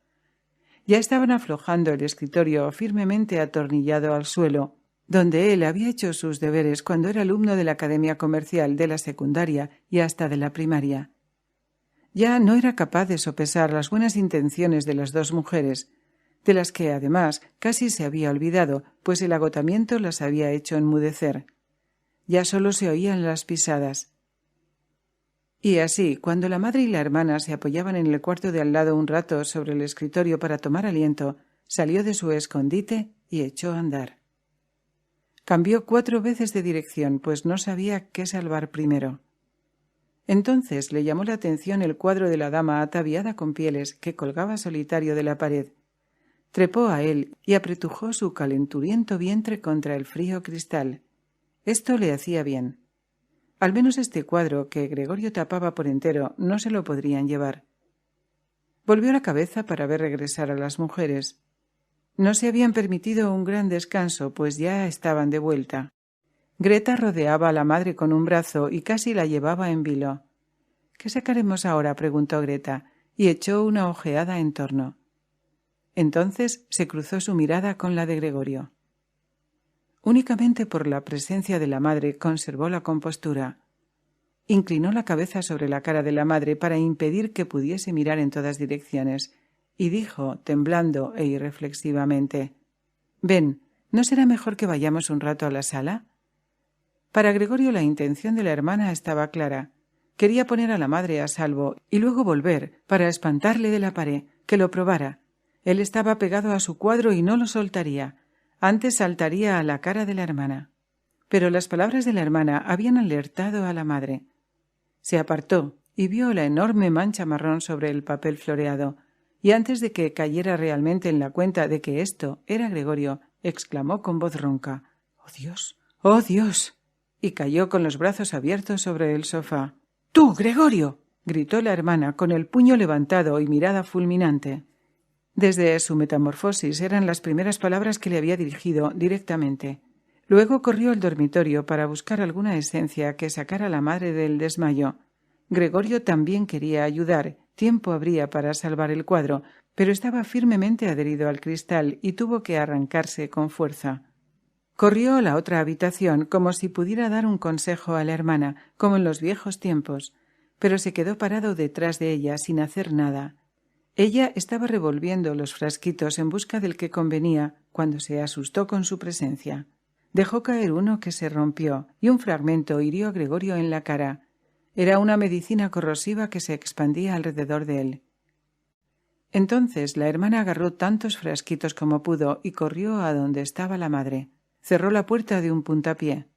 Ya estaban aflojando el escritorio firmemente atornillado al suelo, donde él había hecho sus deberes cuando era alumno de la Academia Comercial, de la secundaria y hasta de la primaria. Ya no era capaz de sopesar las buenas intenciones de las dos mujeres, de las que además casi se había olvidado, pues el agotamiento las había hecho enmudecer. Ya solo se oían las pisadas. Y así, cuando la madre y la hermana se apoyaban en el cuarto de al lado un rato sobre el escritorio para tomar aliento, salió de su escondite y echó a andar. Cambió 4 veces de dirección, pues no sabía qué salvar primero. Entonces le llamó la atención el cuadro de la dama ataviada con pieles que colgaba solitario de la pared. Trepó a él y apretujó su calenturiento vientre contra el frío cristal. Esto le hacía bien. Al menos este cuadro, que Gregorio tapaba por entero, no se lo podrían llevar. Volvió la cabeza para ver regresar a las mujeres. No se habían permitido un gran descanso, pues ya estaban de vuelta. Greta rodeaba a la madre con un brazo y casi la llevaba en vilo. «¿Qué sacaremos ahora?», preguntó Greta, y echó una ojeada en torno. Entonces se cruzó su mirada con la de Gregorio. Únicamente por la presencia de la madre conservó la compostura. Inclinó la cabeza sobre la cara de la madre para impedir que pudiese mirar en todas direcciones, y dijo, temblando e irreflexivamente: «Ven, ¿no será mejor que vayamos un rato a la sala?». Para Gregorio la intención de la hermana estaba clara. Quería poner a la madre a salvo y luego volver para espantarle de la pared, que lo probara. Él estaba pegado a su cuadro y no lo soltaría. Antes saltaría a la cara de la hermana. Pero las palabras de la hermana habían alertado a la madre. Se apartó y vio la enorme mancha marrón sobre el papel floreado, y antes de que cayera realmente en la cuenta de que esto era Gregorio, exclamó con voz ronca: «¡Oh, Dios! ¡Oh, Dios!», y cayó con los brazos abiertos sobre el sofá. «¡Tú, Gregorio!», gritó la hermana con el puño levantado y mirada fulminante. Desde su metamorfosis eran las primeras palabras que le había dirigido directamente. Luego corrió al dormitorio para buscar alguna esencia que sacara a la madre del desmayo. Gregorio también quería ayudar, tiempo habría para salvar el cuadro, pero estaba firmemente adherido al cristal y tuvo que arrancarse con fuerza. Corrió a la otra habitación como si pudiera dar un consejo a la hermana, como en los viejos tiempos, pero se quedó parado detrás de ella sin hacer nada. Ella estaba revolviendo los frasquitos en busca del que convenía cuando se asustó con su presencia. Dejó caer uno que se rompió y un fragmento hirió a Gregorio en la cara. Era una medicina corrosiva que se expandía alrededor de él. Entonces la hermana agarró tantos frasquitos como pudo y corrió a donde estaba la madre. Cerró la puerta de un puntapié.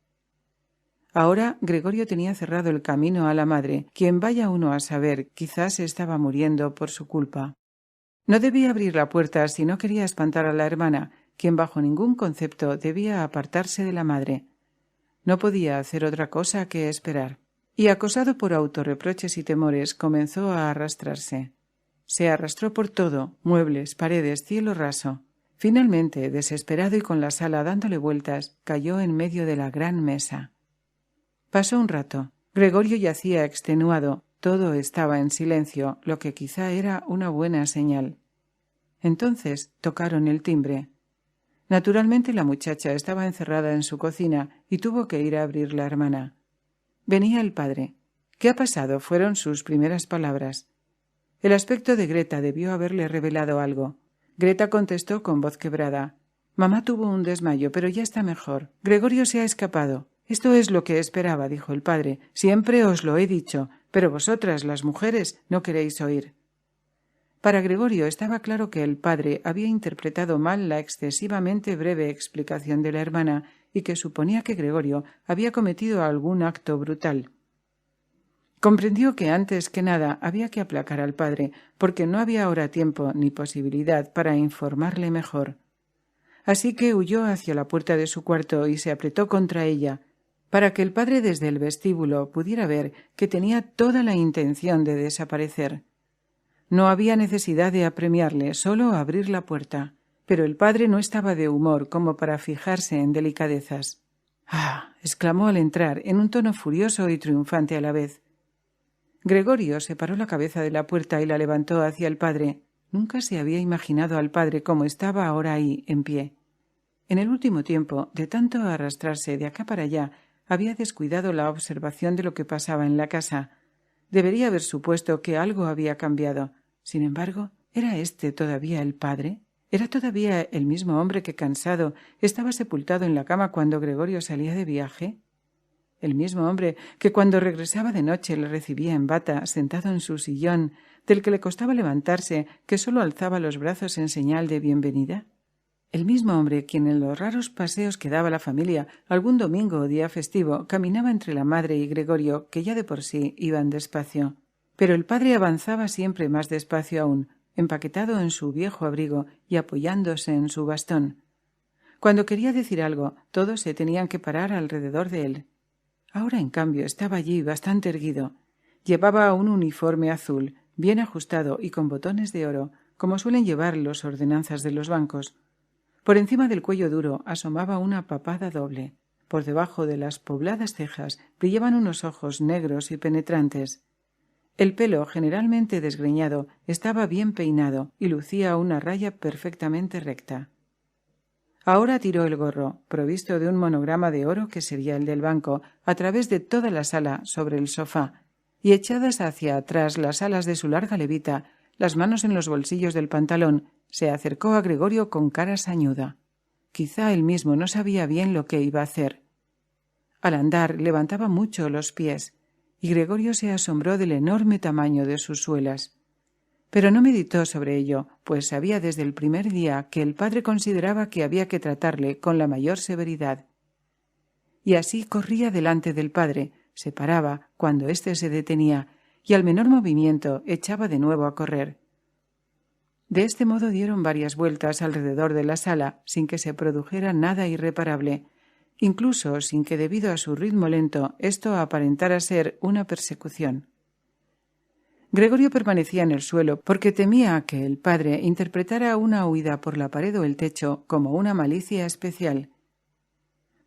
Ahora Gregorio tenía cerrado el camino a la madre, quien, vaya uno a saber, quizás estaba muriendo por su culpa. No debía abrir la puerta si no quería espantar a la hermana, quien bajo ningún concepto debía apartarse de la madre. No podía hacer otra cosa que esperar. Y acosado por autorreproches y temores, comenzó a arrastrarse. Se arrastró por todo, muebles, paredes, cielo raso. Finalmente, desesperado y con la sala dándole vueltas, cayó en medio de la gran mesa. Pasó un rato. Gregorio yacía extenuado. Todo estaba en silencio, lo que quizá era una buena señal. Entonces tocaron el timbre. Naturalmente la muchacha estaba encerrada en su cocina y tuvo que ir a abrir la hermana. Venía el padre. «¿Qué ha pasado?», fueron sus primeras palabras. El aspecto de Greta debió haberle revelado algo. Greta contestó con voz quebrada: «Mamá tuvo un desmayo, pero ya está mejor. Gregorio se ha escapado». «Esto es lo que esperaba», dijo el padre. «Siempre os lo he dicho, pero vosotras, las mujeres, no queréis oír». Para Gregorio estaba claro que el padre había interpretado mal la excesivamente breve explicación de la hermana y que suponía que Gregorio había cometido algún acto brutal. Comprendió que antes que nada había que aplacar al padre, porque no había ahora tiempo ni posibilidad para informarle mejor. Así que huyó hacia la puerta de su cuarto y se apretó contra ella, para que el padre desde el vestíbulo pudiera ver que tenía toda la intención de desaparecer. No había necesidad de apremiarle, solo abrir la puerta, pero el padre no estaba de humor como para fijarse en delicadezas. «¡Ah!», exclamó al entrar, en un tono furioso y triunfante a la vez. Gregorio separó la cabeza de la puerta y la levantó hacia el padre. Nunca se había imaginado al padre como estaba ahora ahí, en pie. En el último tiempo, de tanto arrastrarse de acá para allá, había descuidado la observación de lo que pasaba en la casa. Debería haber supuesto que algo había cambiado. Sin embargo, ¿era éste todavía el padre? ¿Era todavía el mismo hombre que, cansado, estaba sepultado en la cama cuando Gregorio salía de viaje? El mismo hombre que cuando regresaba de noche le recibía en bata, sentado en su sillón, del que le costaba levantarse, que sólo alzaba los brazos en señal de bienvenida. El mismo hombre quien en los raros paseos que daba la familia algún domingo o día festivo caminaba entre la madre y Gregorio, que ya de por sí iban despacio. Pero el padre avanzaba siempre más despacio aún, empaquetado en su viejo abrigo y apoyándose en su bastón. Cuando quería decir algo, todos se tenían que parar alrededor de él. Ahora, en cambio, estaba allí bastante erguido. Llevaba un uniforme azul, bien ajustado y con botones de oro, como suelen llevar los ordenanzas de los bancos. Por encima del cuello duro asomaba una papada doble. Por debajo de las pobladas cejas brillaban unos ojos negros y penetrantes. El pelo, generalmente desgreñado, estaba bien peinado y lucía una raya perfectamente recta. Ahora tiró el gorro, provisto de un monograma de oro que sería el del banco, a través de toda la sala sobre el sofá, y echadas hacia atrás las alas de su larga levita, las manos en los bolsillos del pantalón, se acercó a Gregorio con cara sañuda. Quizá él mismo no sabía bien lo que iba a hacer. Al andar levantaba mucho los pies, y Gregorio se asombró del enorme tamaño de sus suelas. Pero no meditó sobre ello, pues sabía desde el primer día que el padre consideraba que había que tratarle con la mayor severidad. Y así corría delante del padre, se paraba cuando éste se detenía, y al menor movimiento echaba de nuevo a correr. De este modo dieron varias vueltas alrededor de la sala, sin que se produjera nada irreparable, incluso sin que, debido a su ritmo lento, esto aparentara ser una persecución. Gregorio permanecía en el suelo porque temía que el padre interpretara una huida por la pared o el techo como una malicia especial.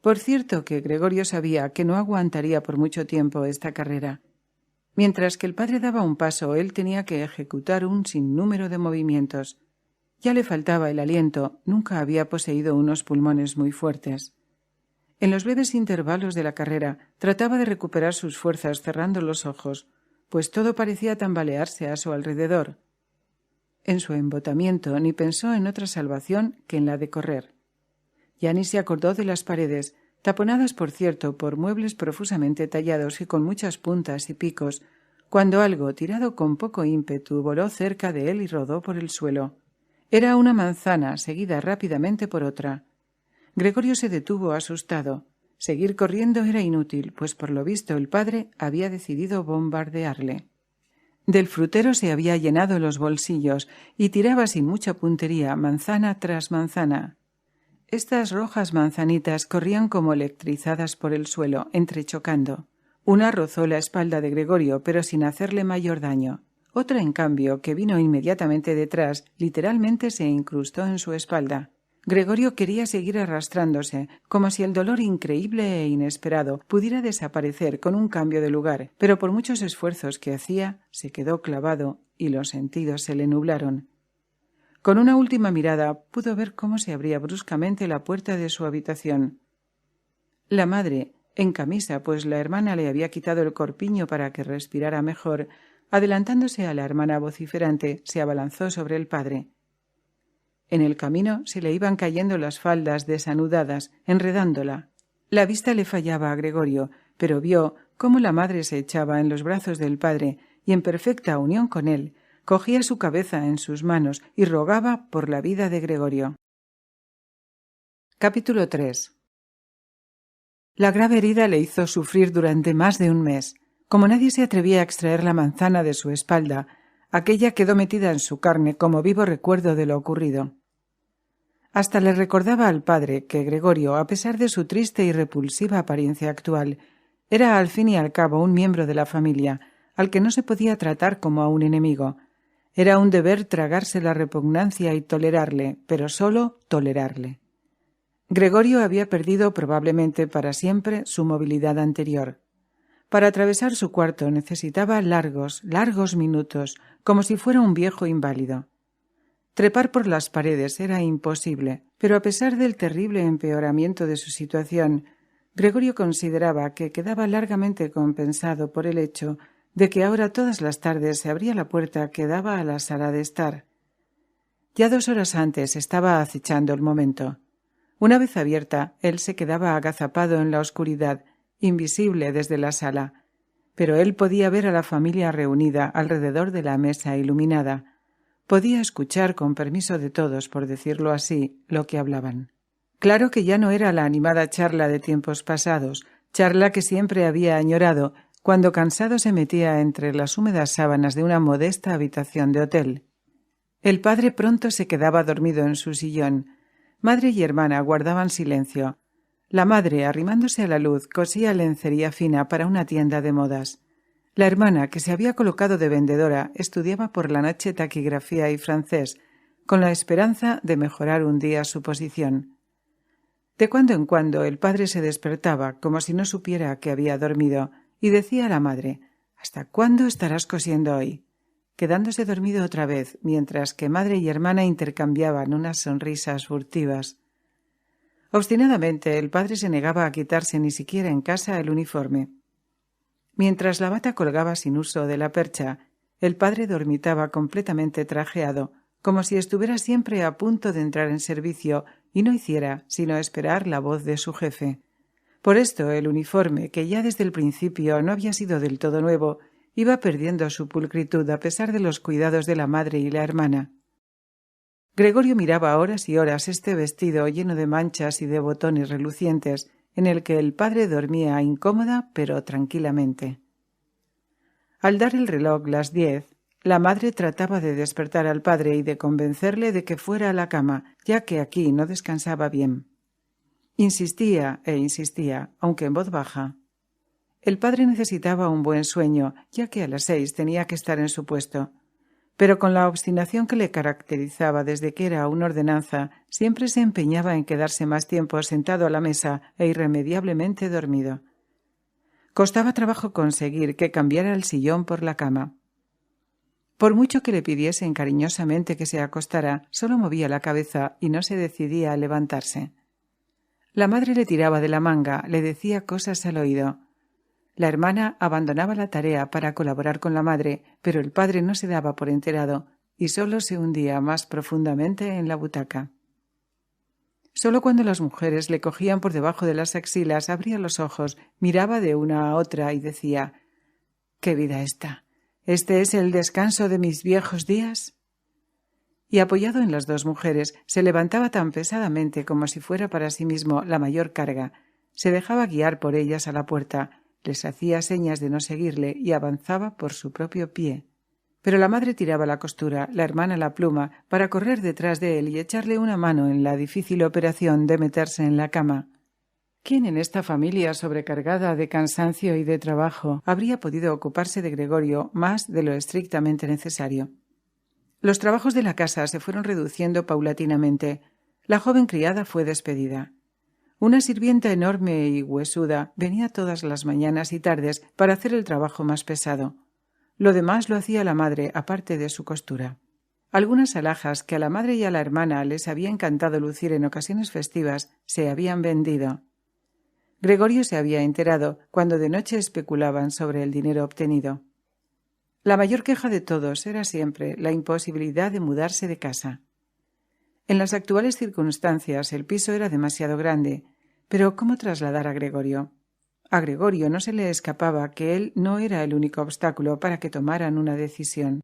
Por cierto que Gregorio sabía que no aguantaría por mucho tiempo esta carrera. Mientras que el padre daba un paso, él tenía que ejecutar un sinnúmero de movimientos. Ya le faltaba el aliento, nunca había poseído unos pulmones muy fuertes. En los breves intervalos de la carrera trataba de recuperar sus fuerzas cerrando los ojos, pues todo parecía tambalearse a su alrededor. En su embotamiento ni pensó en otra salvación que en la de correr. Ya ni se acordó de las paredes, taponadas por cierto por muebles profusamente tallados y con muchas puntas y picos, cuando algo, tirado con poco ímpetu, voló cerca de él y rodó por el suelo. Era una manzana, seguida rápidamente por otra. Gregorio se detuvo asustado. Seguir corriendo era inútil, pues por lo visto el padre había decidido bombardearle. Del frutero se había llenado los bolsillos y tiraba sin mucha puntería manzana tras manzana. Estas rojas manzanitas corrían como electrizadas por el suelo, entrechocando. Una rozó la espalda de Gregorio, pero sin hacerle mayor daño. Otra, en cambio, que vino inmediatamente detrás, literalmente se incrustó en su espalda. Gregorio quería seguir arrastrándose, como si el dolor increíble e inesperado pudiera desaparecer con un cambio de lugar, pero por muchos esfuerzos que hacía, se quedó clavado y los sentidos se le nublaron. Con una última mirada pudo ver cómo se abría bruscamente la puerta de su habitación. La madre, en camisa, pues la hermana le había quitado el corpiño para que respirara mejor, adelantándose a la hermana vociferante, se abalanzó sobre el padre. En el camino se le iban cayendo las faldas desanudadas, enredándola. La vista le fallaba a Gregorio, pero vio cómo la madre se echaba en los brazos del padre y, en perfecta unión con él, cogía su cabeza en sus manos y rogaba por la vida de Gregorio. Capítulo 3. La grave herida le hizo sufrir durante más de un mes. Como nadie se atrevía a extraer la manzana de su espalda, aquella quedó metida en su carne como vivo recuerdo de lo ocurrido. Hasta le recordaba al padre que Gregorio, a pesar de su triste y repulsiva apariencia actual, era al fin y al cabo un miembro de la familia, al que no se podía tratar como a un enemigo. Era un deber tragarse la repugnancia y tolerarle, pero solo tolerarle. Gregorio había perdido probablemente para siempre su movilidad anterior. Para atravesar su cuarto necesitaba largos minutos, como si fuera un viejo inválido. Trepar por las paredes era imposible, Pero a pesar del terrible empeoramiento de su situación, Gregorio consideraba que quedaba largamente compensado por el hecho de que ahora todas las tardes se abría la puerta que daba a la sala de estar. Ya 2 horas antes estaba acechando el momento. Una vez abierta, él se quedaba agazapado en la oscuridad, invisible desde la sala, pero él podía ver a la familia reunida alrededor de la mesa iluminada. Podía escuchar con permiso de todos, por decirlo así, lo que hablaban. Claro que ya no era la animada charla de tiempos pasados, charla que siempre había añorado cuando cansado se metía entre las húmedas sábanas de una modesta habitación de hotel. El padre pronto se quedaba dormido en su sillón. Madre y hermana guardaban silencio. La madre, arrimándose a la luz, cosía lencería fina para una tienda de modas. La hermana, que se había colocado de vendedora, estudiaba por la noche taquigrafía y francés, con la esperanza de mejorar un día su posición. De cuando en cuando el padre se despertaba, como si no supiera que había dormido, y decía a la madre: «¿Hasta cuándo estarás cosiendo hoy?», quedándose dormido otra vez, mientras que madre y hermana intercambiaban unas sonrisas furtivas. Obstinadamente el padre se negaba a quitarse ni siquiera en casa el uniforme. Mientras la bata colgaba sin uso de la percha, el padre dormitaba completamente trajeado, como si estuviera siempre a punto de entrar en servicio y no hiciera sino esperar la voz de su jefe. Por esto el uniforme, que ya desde el principio no había sido del todo nuevo, iba perdiendo su pulcritud a pesar de los cuidados de la madre y la hermana. Gregorio miraba horas y horas este vestido lleno de manchas y de botones relucientes, en el que el padre dormía incómoda pero tranquilamente. Al dar el reloj las 10, la madre trataba de despertar al padre y de convencerle de que fuera a la cama, ya que aquí no descansaba bien. Insistía e insistía, aunque en voz baja. El padre necesitaba un buen sueño, ya que a las 6 tenía que estar en su puesto. Pero con la obstinación que le caracterizaba desde que era una ordenanza, siempre se empeñaba en quedarse más tiempo sentado a la mesa e irremediablemente dormido. Costaba trabajo conseguir que cambiara el sillón por la cama. Por mucho que le pidiesen cariñosamente que se acostara, solo movía la cabeza y no se decidía a levantarse. La madre le tiraba de la manga, le decía cosas al oído. La hermana abandonaba la tarea para colaborar con la madre, pero el padre no se daba por enterado y solo se hundía más profundamente en la butaca. Solo cuando las mujeres le cogían por debajo de las axilas abría los ojos, miraba de una a otra y decía: «¿Qué vida esta? ¿Este es el descanso de mis viejos días?». Y apoyado en las 2 mujeres, se levantaba tan pesadamente como si fuera para sí mismo la mayor carga. Se dejaba guiar por ellas a la puerta, les hacía señas de no seguirle y avanzaba por su propio pie. Pero la madre tiraba la costura, la hermana la pluma, para correr detrás de él y echarle una mano en la difícil operación de meterse en la cama. ¿Quién en esta familia sobrecargada de cansancio y de trabajo habría podido ocuparse de Gregorio más de lo estrictamente necesario? Los trabajos de la casa se fueron reduciendo paulatinamente. La joven criada fue despedida. Una sirvienta enorme y huesuda venía todas las mañanas y tardes para hacer el trabajo más pesado. Lo demás lo hacía la madre, aparte de su costura. Algunas alhajas que a la madre y a la hermana les había encantado lucir en ocasiones festivas se habían vendido. Gregorio se había enterado cuando de noche especulaban sobre el dinero obtenido. La mayor queja de todos era siempre la imposibilidad de mudarse de casa. En las actuales circunstancias el piso era demasiado grande, pero ¿cómo trasladar a Gregorio? A Gregorio no se le escapaba que él no era el único obstáculo para que tomaran una decisión.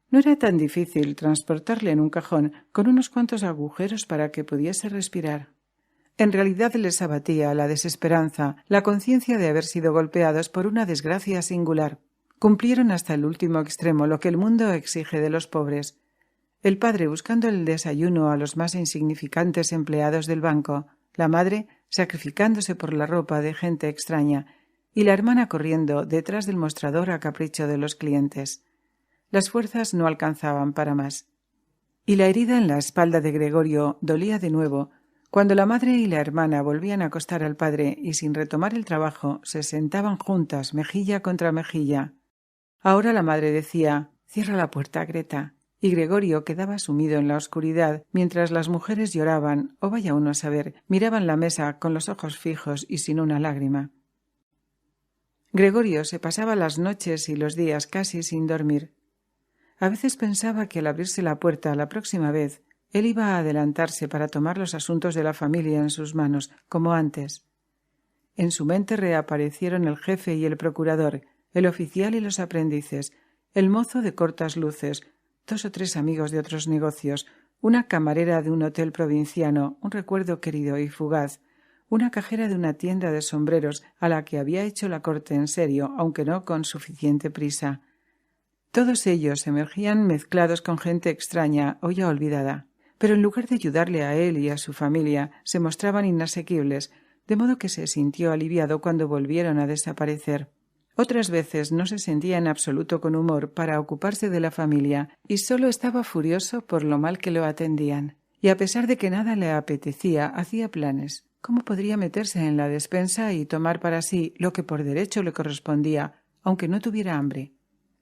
No era tan difícil transportarle en un cajón con unos cuantos agujeros para que pudiese respirar. En realidad les abatía la desesperanza, la conciencia de haber sido golpeados por una desgracia singular. Cumplieron hasta el último extremo lo que el mundo exige de los pobres. El padre buscando el desayuno a los más insignificantes empleados del banco, la madre sacrificándose por la ropa de gente extraña y la hermana corriendo detrás del mostrador a capricho de los clientes. Las fuerzas no alcanzaban para más. Y la herida en la espalda de Gregorio dolía de nuevo cuando la madre y la hermana volvían a acostar al padre y sin retomar el trabajo se sentaban juntas mejilla contra mejilla. Ahora la madre decía: «Cierra la puerta, Greta», y Gregorio quedaba sumido en la oscuridad mientras las mujeres lloraban, o vaya uno a saber, miraban la mesa con los ojos fijos y sin una lágrima. Gregorio se pasaba las noches y los días casi sin dormir. A veces pensaba que al abrirse la puerta la próxima vez, él iba a adelantarse para tomar los asuntos de la familia en sus manos, como antes. En su mente reaparecieron el jefe y el procurador, el oficial y los aprendices, el mozo de cortas luces, 2 o 3 amigos de otros negocios, una camarera de un hotel provinciano, un recuerdo querido y fugaz, una cajera de una tienda de sombreros a la que había hecho la corte en serio, aunque no con suficiente prisa. Todos ellos emergían mezclados con gente extraña o ya olvidada, pero en lugar de ayudarle a él y a su familia, se mostraban inasequibles, de modo que se sintió aliviado cuando volvieron a desaparecer. Otras veces no se sentía en absoluto con humor para ocuparse de la familia y solo estaba furioso por lo mal que lo atendían. Y a pesar de que nada le apetecía, hacía planes. ¿Cómo podría meterse en la despensa y tomar para sí lo que por derecho le correspondía, aunque no tuviera hambre?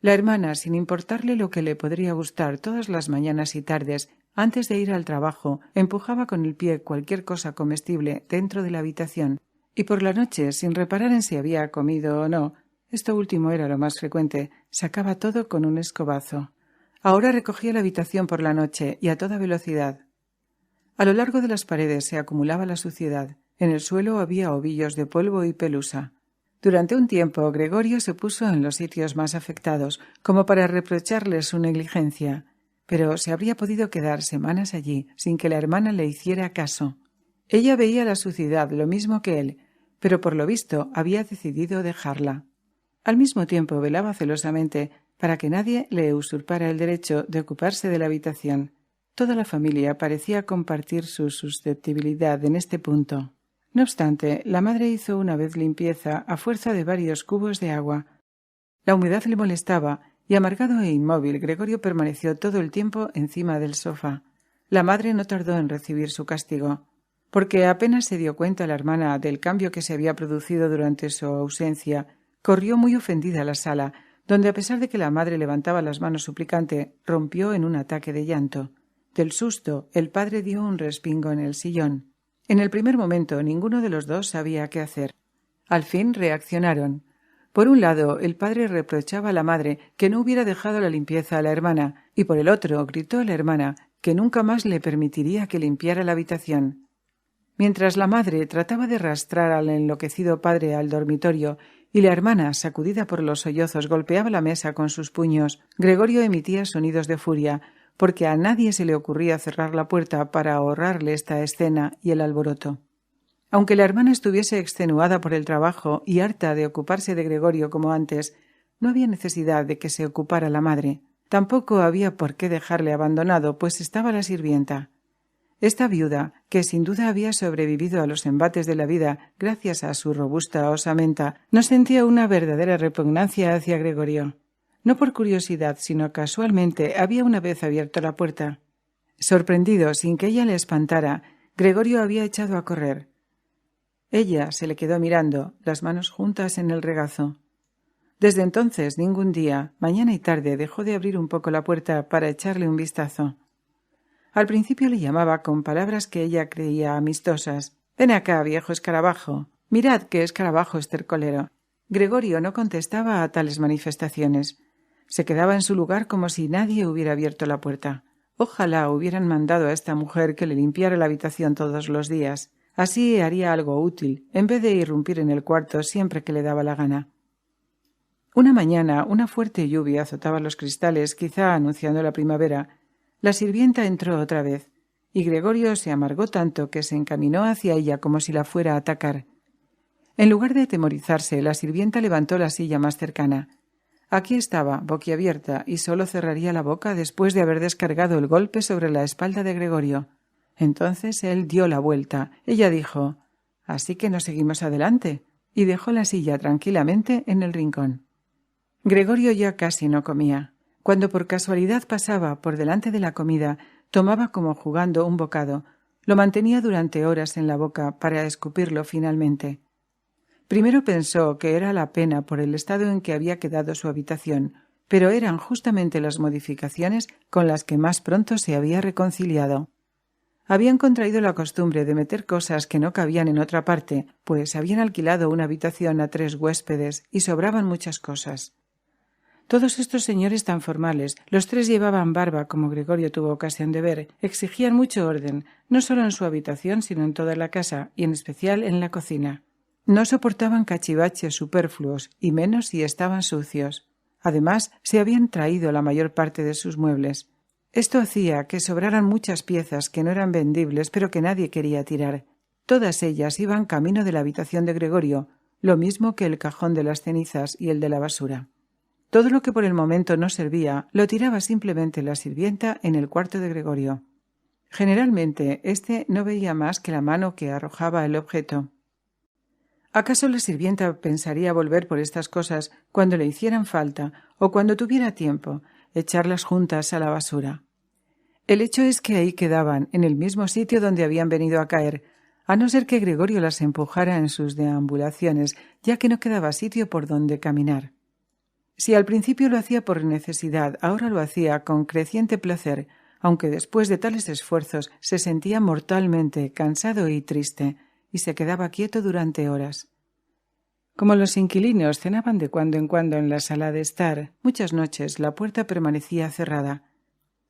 La hermana, sin importarle lo que le podría gustar todas las mañanas y tardes, antes de ir al trabajo, empujaba con el pie cualquier cosa comestible dentro de la habitación, y por la noche, sin reparar en si había comido o no, esto último era lo más frecuente, sacaba todo con un escobazo. Ahora recogía la habitación por la noche y a toda velocidad. A lo largo de las paredes se acumulaba la suciedad. En el suelo había ovillos de polvo y pelusa. Durante un tiempo Gregorio se puso en los sitios más afectados, como para reprocharle su negligencia, pero se habría podido quedar semanas allí sin que la hermana le hiciera caso. Ella veía la suciedad lo mismo que él, pero por lo visto había decidido dejarla. Al mismo tiempo velaba celosamente para que nadie le usurpara el derecho de ocuparse de la habitación. Toda la familia parecía compartir su susceptibilidad en este punto. No obstante, la madre hizo una vez limpieza a fuerza de varios cubos de agua. La humedad le molestaba y, amargado e inmóvil, Gregorio permaneció todo el tiempo encima del sofá. La madre no tardó en recibir su castigo, porque apenas se dio cuenta la hermana del cambio que se había producido durante su ausencia. Corrió muy ofendida a la sala, donde a pesar de que la madre levantaba las manos suplicante, rompió en un ataque de llanto. Del susto, el padre dio un respingo en el sillón. En el primer momento, ninguno de los dos sabía qué hacer. Al fin reaccionaron. Por un lado, el padre reprochaba a la madre que no hubiera dejado la limpieza a la hermana, y por el otro gritó a la hermana que nunca más le permitiría que limpiara la habitación. Mientras la madre trataba de arrastrar al enloquecido padre al dormitorio y la hermana, sacudida por los sollozos, golpeaba la mesa con sus puños, Gregorio emitía sonidos de furia, porque a nadie se le ocurría cerrar la puerta para ahorrarle esta escena y el alboroto. Aunque la hermana estuviese extenuada por el trabajo y harta de ocuparse de Gregorio como antes, no había necesidad de que se ocupara la madre. Tampoco había por qué dejarle abandonado, pues estaba la sirvienta. Esta viuda, que sin duda había sobrevivido a los embates de la vida gracias a su robusta osamenta, no sentía una verdadera repugnancia hacia Gregorio. No por curiosidad, sino casualmente, había una vez abierto la puerta. Sorprendido, sin que ella le espantara, Gregorio había echado a correr. Ella se le quedó mirando, las manos juntas en el regazo. Desde entonces, ningún día, mañana y tarde, dejó de abrir un poco la puerta para echarle un vistazo. Al principio le llamaba con palabras que ella creía amistosas. «Ven acá, viejo escarabajo. Mirad qué escarabajo estercolero». Gregorio no contestaba a tales manifestaciones. Se quedaba en su lugar como si nadie hubiera abierto la puerta. Ojalá hubieran mandado a esta mujer que le limpiara la habitación todos los días. Así haría algo útil, en vez de irrumpir en el cuarto siempre que le daba la gana. Una mañana, una fuerte lluvia azotaba los cristales, quizá anunciando la primavera. La sirvienta entró otra vez, y Gregorio se amargó tanto que se encaminó hacia ella como si la fuera a atacar. En lugar de atemorizarse, la sirvienta levantó la silla más cercana. Aquí estaba, boquiabierta, y solo cerraría la boca después de haber descargado el golpe sobre la espalda de Gregorio. Entonces él dio la vuelta. Ella dijo: «Así que nos seguimos adelante», y dejó la silla tranquilamente en el rincón. Gregorio ya casi no comía. Cuando por casualidad pasaba por delante de la comida, tomaba como jugando un bocado. Lo mantenía durante horas en la boca para escupirlo finalmente. Primero pensó que era la pena por el estado en que había quedado su habitación, pero eran justamente las modificaciones con las que más pronto se había reconciliado. Habían contraído la costumbre de meter cosas que no cabían en otra parte, pues habían alquilado una habitación a 3 huéspedes y sobraban muchas cosas. Todos estos señores tan formales, los 3 llevaban barba, como Gregorio tuvo ocasión de ver, exigían mucho orden, no solo en su habitación, sino en toda la casa, y en especial en la cocina. No soportaban cachivaches superfluos, y menos si estaban sucios. Además, se habían traído la mayor parte de sus muebles. Esto hacía que sobraran muchas piezas que no eran vendibles, pero que nadie quería tirar. Todas ellas iban camino de la habitación de Gregorio, lo mismo que el cajón de las cenizas y el de la basura. Todo lo que por el momento no servía lo tiraba simplemente la sirvienta en el cuarto de Gregorio. Generalmente, éste no veía más que la mano que arrojaba el objeto. ¿Acaso la sirvienta pensaría volver por estas cosas cuando le hicieran falta o cuando tuviera tiempo, echarlas juntas a la basura? El hecho es que ahí quedaban, en el mismo sitio donde habían venido a caer, a no ser que Gregorio las empujara en sus deambulaciones, ya que no quedaba sitio por donde caminar. Si al principio lo hacía por necesidad, ahora lo hacía con creciente placer, aunque después de tales esfuerzos se sentía mortalmente cansado y triste, y se quedaba quieto durante horas. Como los inquilinos cenaban de cuando en cuando en la sala de estar, muchas noches la puerta permanecía cerrada.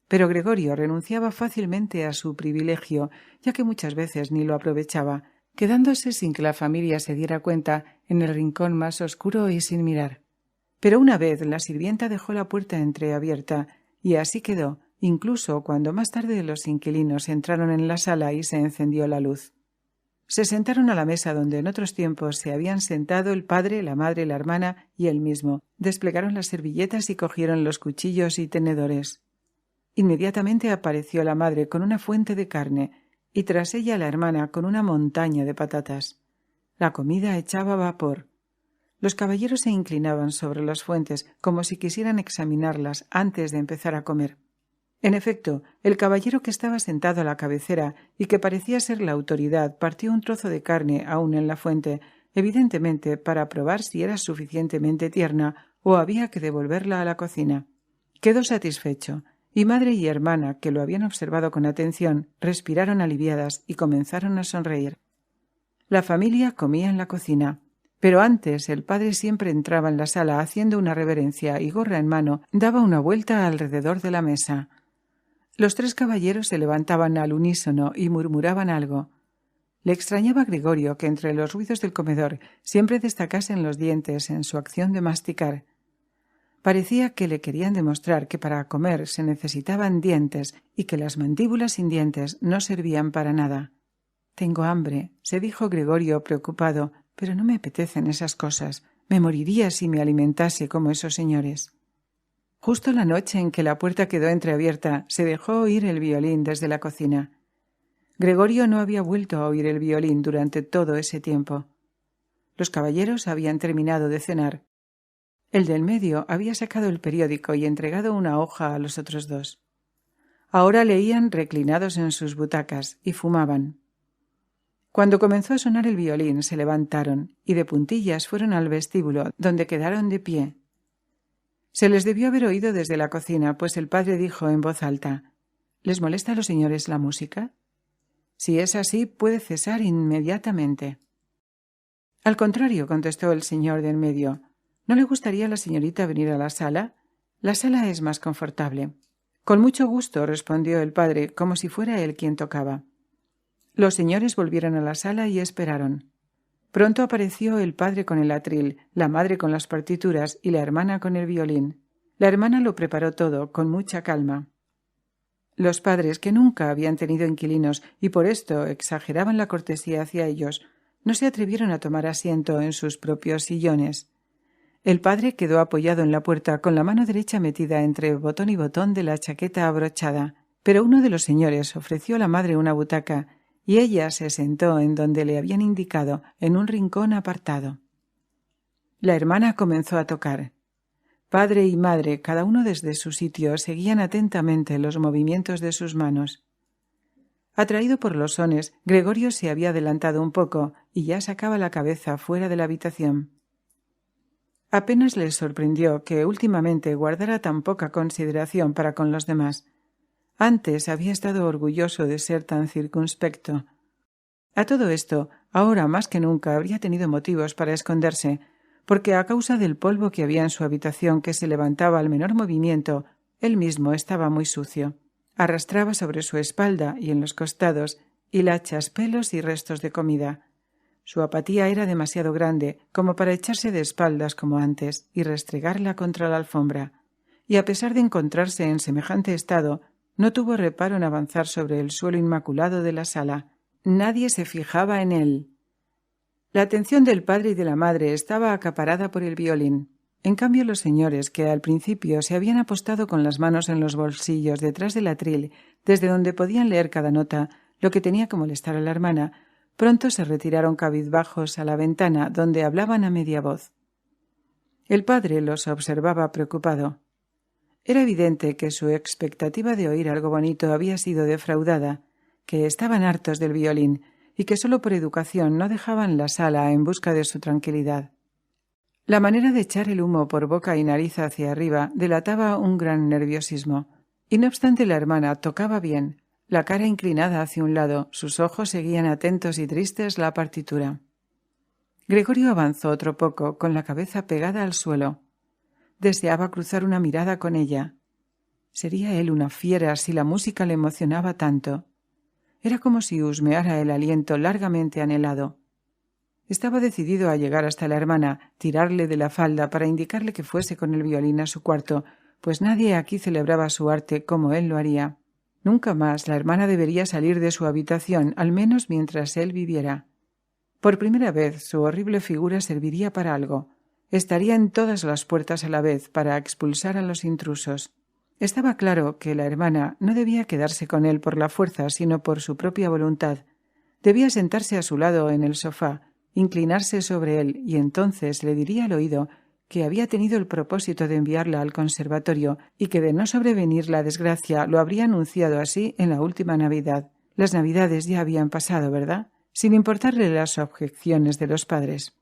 Pero Gregorio renunciaba fácilmente a su privilegio, ya que muchas veces ni lo aprovechaba, quedándose sin que la familia se diera cuenta en el rincón más oscuro y sin mirar. Pero una vez la sirvienta dejó la puerta entreabierta, y así quedó, incluso cuando más tarde los inquilinos entraron en la sala y se encendió la luz. Se sentaron a la mesa donde en otros tiempos se habían sentado el padre, la madre, la hermana y él mismo. Desplegaron las servilletas y cogieron los cuchillos y tenedores. Inmediatamente apareció la madre con una fuente de carne y tras ella la hermana con una montaña de patatas. La comida echaba vapor. Los caballeros se inclinaban sobre las fuentes como si quisieran examinarlas antes de empezar a comer. En efecto, el caballero que estaba sentado a la cabecera y que parecía ser la autoridad partió un trozo de carne aún en la fuente, evidentemente para probar si era suficientemente tierna o había que devolverla a la cocina. Quedó satisfecho, y madre y hermana, que lo habían observado con atención, respiraron aliviadas y comenzaron a sonreír. La familia comía en la cocina. Pero antes el padre siempre entraba en la sala haciendo una reverencia y gorra en mano daba una vuelta alrededor de la mesa. Los 3 caballeros se levantaban al unísono y murmuraban algo. Le extrañaba a Gregorio que entre los ruidos del comedor siempre destacasen los dientes en su acción de masticar. Parecía que le querían demostrar que para comer se necesitaban dientes y que las mandíbulas sin dientes no servían para nada. «Tengo hambre», se dijo Gregorio preocupado, «pero no me apetecen esas cosas. Me moriría si me alimentase como esos señores». Justo la noche en que la puerta quedó entreabierta, se dejó oír el violín desde la cocina. Gregorio no había vuelto a oír el violín durante todo ese tiempo. Los caballeros habían terminado de cenar. El del medio había sacado el periódico y entregado una hoja a los otros 2. Ahora leían reclinados en sus butacas y fumaban. Cuando comenzó a sonar el violín, se levantaron y de puntillas fueron al vestíbulo, donde quedaron de pie. Se les debió haber oído desde la cocina, pues el padre dijo en voz alta: «¿Les molesta a los señores la música? Si es así, puede cesar inmediatamente». «Al contrario», contestó el señor de en medio, «¿no le gustaría a la señorita venir a la sala? La sala es más confortable». «Con mucho gusto», respondió el padre, como si fuera él quien tocaba. Los señores volvieron a la sala y esperaron. Pronto apareció el padre con el atril, la madre con las partituras y la hermana con el violín. La hermana lo preparó todo con mucha calma. Los padres, que nunca habían tenido inquilinos y por esto exageraban la cortesía hacia ellos, no se atrevieron a tomar asiento en sus propios sillones. El padre quedó apoyado en la puerta con la mano derecha metida entre botón y botón de la chaqueta abrochada, pero uno de los señores ofreció a la madre una butaca y ella se sentó en donde le habían indicado, en un rincón apartado. La hermana comenzó a tocar. Padre y madre, cada uno desde su sitio, seguían atentamente los movimientos de sus manos. Atraído por los sones, Gregorio se había adelantado un poco y ya sacaba la cabeza fuera de la habitación. Apenas le sorprendió que últimamente guardara tan poca consideración para con los demás. Antes había estado orgulloso de ser tan circunspecto. A todo esto, ahora más que nunca habría tenido motivos para esconderse, porque a causa del polvo que había en su habitación que se levantaba al menor movimiento, él mismo estaba muy sucio. Arrastraba sobre su espalda y en los costados hilachas, pelos y restos de comida. Su apatía era demasiado grande como para echarse de espaldas como antes y restregarla contra la alfombra, y a pesar de encontrarse en semejante estado, no tuvo reparo en avanzar sobre el suelo inmaculado de la sala. Nadie se fijaba en él. La atención del padre y de la madre estaba acaparada por el violín. En cambio, los señores, que al principio se habían apostado con las manos en los bolsillos detrás del atril, desde donde podían leer cada nota, lo que tenía que molestar a la hermana, pronto se retiraron cabizbajos a la ventana, donde hablaban a media voz. El padre los observaba preocupado. Era evidente que su expectativa de oír algo bonito había sido defraudada, que estaban hartos del violín y que solo por educación no dejaban la sala en busca de su tranquilidad. La manera de echar el humo por boca y nariz hacia arriba delataba un gran nerviosismo, y no obstante la hermana tocaba bien, la cara inclinada hacia un lado, sus ojos seguían atentos y tristes la partitura. Gregorio avanzó otro poco, con la cabeza pegada al suelo. Deseaba cruzar una mirada con ella. Sería él una fiera si la música le emocionaba tanto. Era como si husmeara el aliento largamente anhelado. Estaba decidido a llegar hasta la hermana, tirarle de la falda para indicarle que fuese con el violín a su cuarto, pues nadie aquí celebraba su arte como él lo haría. Nunca más la hermana debería salir de su habitación, al menos mientras él viviera. Por primera vez su horrible figura serviría para algo. Estaría en todas las puertas a la vez para expulsar a los intrusos. Estaba claro que la hermana no debía quedarse con él por la fuerza, sino por su propia voluntad. Debía sentarse a su lado en el sofá, inclinarse sobre él, y entonces le diría al oído que había tenido el propósito de enviarla al conservatorio y que de no sobrevenir la desgracia lo habría anunciado así en la última Navidad. Las Navidades ya habían pasado, ¿verdad? Sin importarle las objeciones de los padres.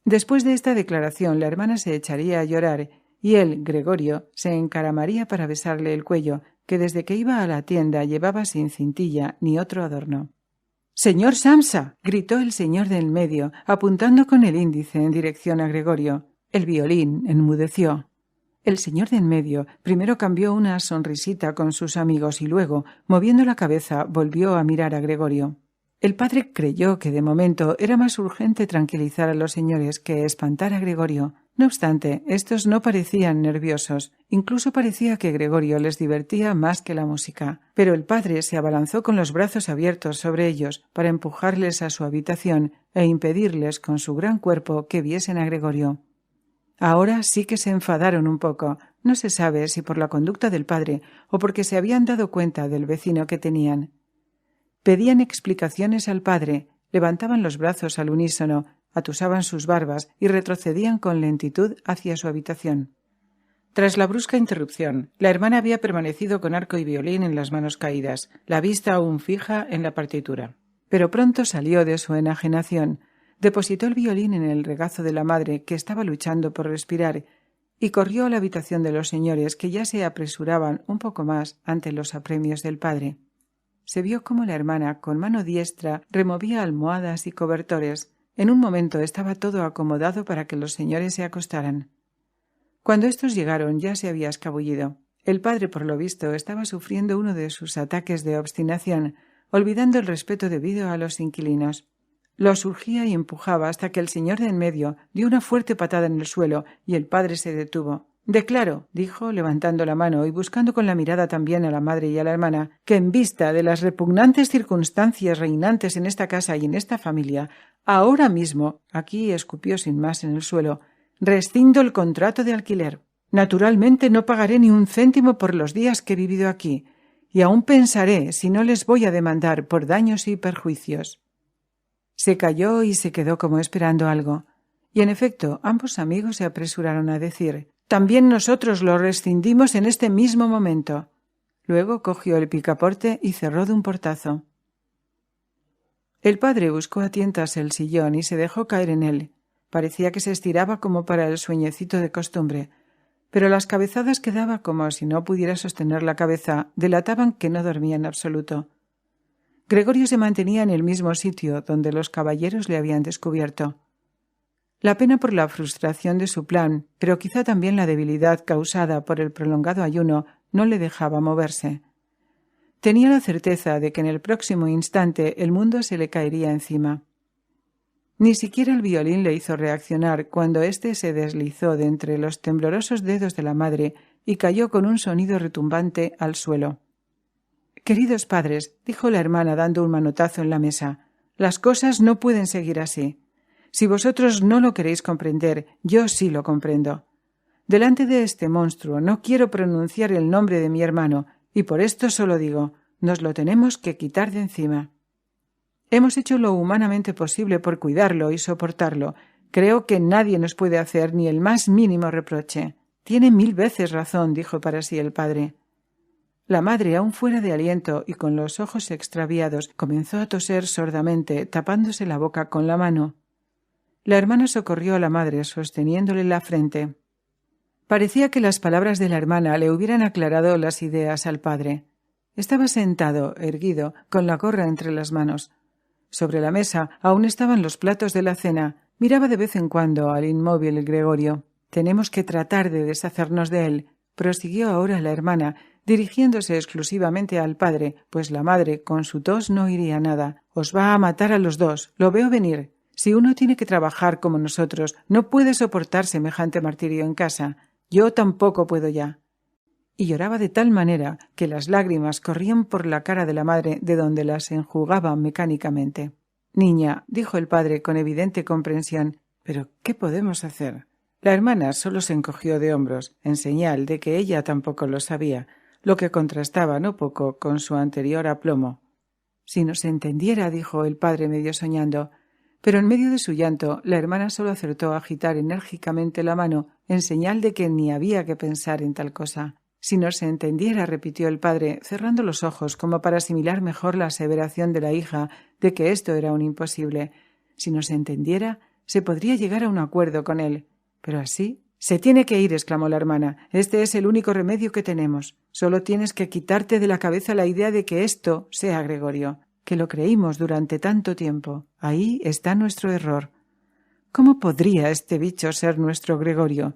Después de esta declaración, la hermana se echaría a llorar y él, Gregorio, se encaramaría para besarle el cuello, que desde que iba a la tienda llevaba sin cintilla ni otro adorno. «¡Señor Samsa!», gritó el señor del medio, apuntando con el índice en dirección a Gregorio. El violín enmudeció. El señor del medio primero cambió una sonrisita con sus amigos y luego, moviendo la cabeza, volvió a mirar a Gregorio. El padre creyó que de momento era más urgente tranquilizar a los señores que espantar a Gregorio. No obstante, estos no parecían nerviosos. Incluso parecía que Gregorio les divertía más que la música. Pero el padre se abalanzó con los brazos abiertos sobre ellos para empujarles a su habitación e impedirles con su gran cuerpo que viesen a Gregorio. Ahora sí que se enfadaron un poco. No se sabe si por la conducta del padre o porque se habían dado cuenta del vecino que tenían. Pedían explicaciones al padre, levantaban los brazos al unísono, atusaban sus barbas y retrocedían con lentitud hacia su habitación. Tras la brusca interrupción, la hermana había permanecido con arco y violín en las manos caídas, la vista aún fija en la partitura. Pero pronto salió de su enajenación, depositó el violín en el regazo de la madre, que estaba luchando por respirar, y corrió a la habitación de los señores, que ya se apresuraban un poco más ante los apremios del padre. Se vio cómo la hermana, con mano diestra, removía almohadas y cobertores. En un momento estaba todo acomodado para que los señores se acostaran. Cuando estos llegaron ya se había escabullido. El padre, por lo visto, estaba sufriendo uno de sus ataques de obstinación, olvidando el respeto debido a los inquilinos. Los urgía y empujaba hasta que el señor de en medio dio una fuerte patada en el suelo y el padre se detuvo. «Declaro», dijo, levantando la mano y buscando con la mirada también a la madre y a la hermana, «que en vista de las repugnantes circunstancias reinantes en esta casa y en esta familia, ahora mismo», aquí escupió sin más en el suelo, «rescindo el contrato de alquiler. Naturalmente no pagaré ni un céntimo por los días que he vivido aquí, y aún pensaré si no les voy a demandar por daños y perjuicios». Se calló y se quedó como esperando algo, y en efecto ambos amigos se apresuraron a decir: «También nosotros lo rescindimos en este mismo momento». Luego cogió el picaporte y cerró de un portazo. El padre buscó a tientas el sillón y se dejó caer en él. Parecía que se estiraba como para el sueñecito de costumbre, pero las cabezadas que daba como si no pudiera sostener la cabeza delataban que no dormía en absoluto. Gregorio se mantenía en el mismo sitio donde los caballeros le habían descubierto. La pena por la frustración de su plan, pero quizá también la debilidad causada por el prolongado ayuno, no le dejaba moverse. Tenía la certeza de que en el próximo instante el mundo se le caería encima. Ni siquiera el violín le hizo reaccionar cuando éste se deslizó de entre los temblorosos dedos de la madre y cayó con un sonido retumbante al suelo. «Queridos padres», dijo la hermana dando un manotazo en la mesa, «las cosas no pueden seguir así. Si vosotros no lo queréis comprender, yo sí lo comprendo. Delante de este monstruo no quiero pronunciar el nombre de mi hermano, y por esto solo digo, nos lo tenemos que quitar de encima. Hemos hecho lo humanamente posible por cuidarlo y soportarlo. Creo que nadie nos puede hacer ni el más mínimo reproche». «Tiene 1000 veces razón», dijo para sí el padre. La madre, aún fuera de aliento y con los ojos extraviados, comenzó a toser sordamente, tapándose la boca con la mano. La hermana socorrió a la madre, sosteniéndole la frente. Parecía que las palabras de la hermana le hubieran aclarado las ideas al padre. Estaba sentado, erguido, con la gorra entre las manos. Sobre la mesa aún estaban los platos de la cena. Miraba de vez en cuando al inmóvil Gregorio. «Tenemos que tratar de deshacernos de él», prosiguió ahora la hermana, dirigiéndose exclusivamente al padre, pues la madre, con su tos, no iría nada. «Os va a matar a los dos, lo veo venir. Si uno tiene que trabajar como nosotros, no puede soportar semejante martirio en casa. Yo tampoco puedo ya». Y lloraba de tal manera que las lágrimas corrían por la cara de la madre, de donde las enjugaba mecánicamente. «Niña», dijo el padre con evidente comprensión, «¿pero qué podemos hacer?». La hermana solo se encogió de hombros, en señal de que ella tampoco lo sabía, lo que contrastaba no poco con su anterior aplomo. «Si nos entendiera», dijo el padre medio soñando, pero en medio de su llanto la hermana solo acertó a agitar enérgicamente la mano en señal de que ni había que pensar en tal cosa. «Si nos entendiera», repitió el padre, cerrando los ojos como para asimilar mejor la aseveración de la hija de que esto era un imposible. «Si nos entendiera, se podría llegar a un acuerdo con él. Pero así...» «Se tiene que ir», exclamó la hermana. «Este es el único remedio que tenemos. Solo tienes que quitarte de la cabeza la idea de que esto sea Gregorio, que lo creímos durante tanto tiempo. Ahí está nuestro error. ¿Cómo podría este bicho ser nuestro Gregorio?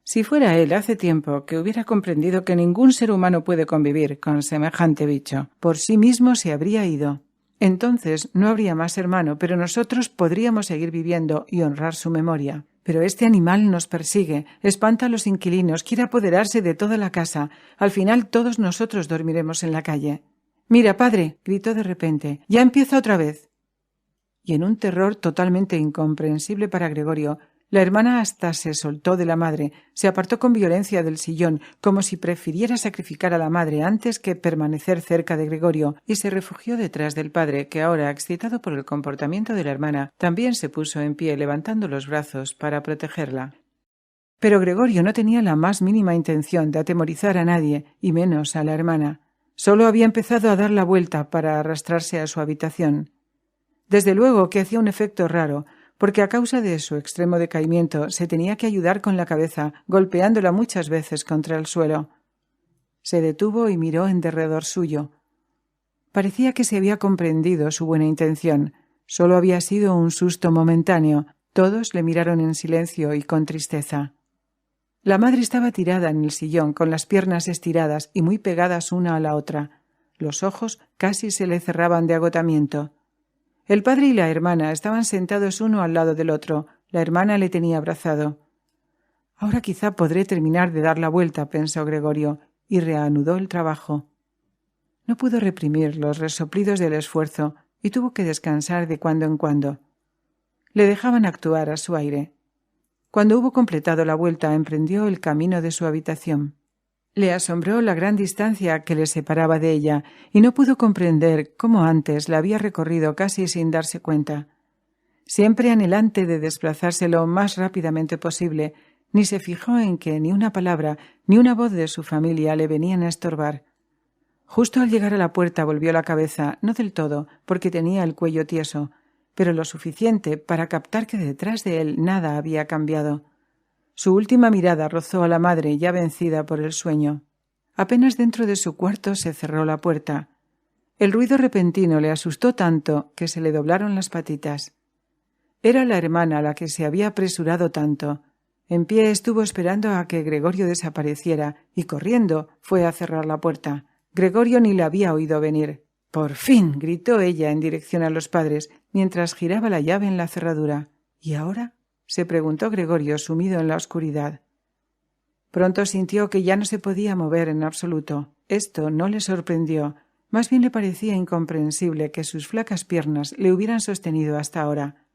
Si fuera él, hace tiempo que hubiera comprendido que ningún ser humano puede convivir con semejante bicho. Por sí mismo se habría ido. Entonces no habría más hermano, pero nosotros podríamos seguir viviendo y honrar su memoria. Pero este animal nos persigue, espanta a los inquilinos, quiere apoderarse de toda la casa. Al final todos nosotros dormiremos en la calle». «Mira, padre», gritó de repente, «ya empieza otra vez». Y en un terror totalmente incomprensible para Gregorio, la hermana hasta se soltó de la madre, se apartó con violencia del sillón, como si prefiriera sacrificar a la madre antes que permanecer cerca de Gregorio, y se refugió detrás del padre, que ahora, excitado por el comportamiento de la hermana, también se puso en pie, levantando los brazos para protegerla. Pero Gregorio no tenía la más mínima intención de atemorizar a nadie, y menos a la hermana. Solo había empezado a dar la vuelta para arrastrarse a su habitación. Desde luego que hacía un efecto raro, porque a causa de su extremo decaimiento se tenía que ayudar con la cabeza, golpeándola muchas veces contra el suelo. Se detuvo y miró en derredor suyo. Parecía que se había comprendido su buena intención. Solo había sido un susto momentáneo. Todos le miraron en silencio y con tristeza. La madre estaba tirada en el sillón, con las piernas estiradas y muy pegadas una a la otra. Los ojos casi se le cerraban de agotamiento. El padre y la hermana estaban sentados uno al lado del otro. La hermana le tenía abrazado. «Ahora quizá podré terminar de dar la vuelta», pensó Gregorio, y reanudó el trabajo. No pudo reprimir los resoplidos del esfuerzo y tuvo que descansar de cuando en cuando. Le dejaban actuar a su aire. Cuando hubo completado la vuelta, emprendió el camino de su habitación. Le asombró la gran distancia que le separaba de ella y no pudo comprender cómo antes la había recorrido casi sin darse cuenta. Siempre anhelante de desplazarse lo más rápidamente posible, ni se fijó en que ni una palabra ni una voz de su familia le venían a estorbar. Justo al llegar a la puerta volvió la cabeza, no del todo, porque tenía el cuello tieso, pero lo suficiente para captar que detrás de él nada había cambiado. Su última mirada rozó a la madre ya vencida por el sueño. Apenas dentro de su cuarto se cerró la puerta. El ruido repentino le asustó tanto que se le doblaron las patitas. Era la hermana la que se había apresurado tanto. En pie estuvo esperando a que Gregorio desapareciera y corriendo fue a cerrar la puerta. Gregorio ni la había oído venir. «¡Por fin!», gritó ella en dirección a los padres mientras giraba la llave en la cerradura. «¿Y ahora?», se preguntó Gregorio sumido en la oscuridad. Pronto sintió que ya no se podía mover en absoluto. Esto no le sorprendió. Más bien le parecía incomprensible que sus flacas piernas le hubieran sostenido hasta ahora.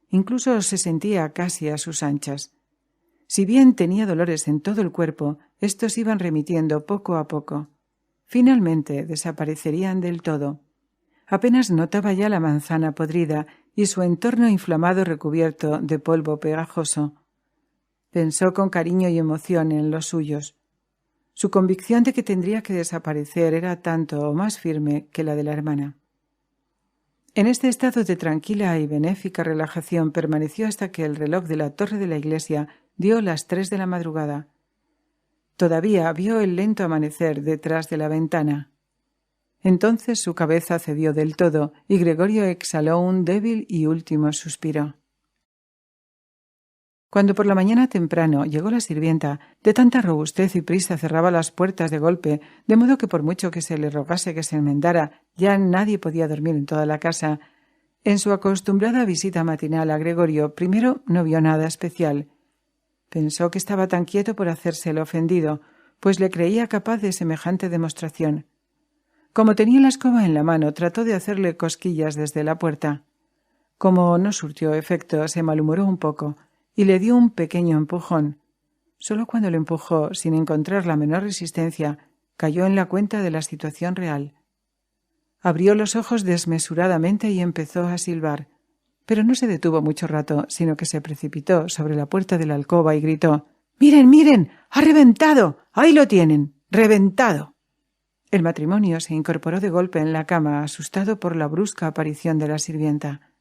Incluso se sentía casi a sus anchas. Si bien tenía dolores en todo el cuerpo, estos iban remitiendo poco a poco. Finalmente desaparecerían del todo. Apenas notaba ya la manzana podrida y su entorno inflamado recubierto de polvo pegajoso. Pensó con cariño y emoción en los suyos. Su convicción de que tendría que desaparecer era tanto o más firme que la de la hermana. En este estado de tranquila y benéfica relajación permaneció hasta que el reloj de la torre de la iglesia dio las 3 de la madrugada. Todavía vio el lento amanecer detrás de la ventana. Entonces su cabeza cedió del todo y Gregorio exhaló un débil y último suspiro. Cuando por la mañana temprano llegó la sirvienta, de tanta robustez y prisa cerraba las puertas de golpe, de modo que por mucho que se le rogase que se enmendara, ya nadie podía dormir en toda la casa. En su acostumbrada visita matinal a Gregorio, primero no vio nada especial. Pensó que estaba tan quieto por hacerse el ofendido, pues le creía capaz de semejante demostración. Como tenía la escoba en la mano, trató de hacerle cosquillas desde la puerta. Como no surtió efecto, se malhumoró un poco y le dio un pequeño empujón. Solo cuando lo empujó, sin encontrar la menor resistencia, cayó en la cuenta de la situación real. Abrió los ojos desmesuradamente y empezó a silbar, pero no se detuvo mucho rato, sino que se precipitó sobre la puerta de la alcoba y gritó: «¡Miren, miren! ¡Ha reventado! ¡Ahí lo tienen! ¡Reventado!». El matrimonio se incorporó de golpe en la cama, asustado por la brusca aparición de la sirvienta.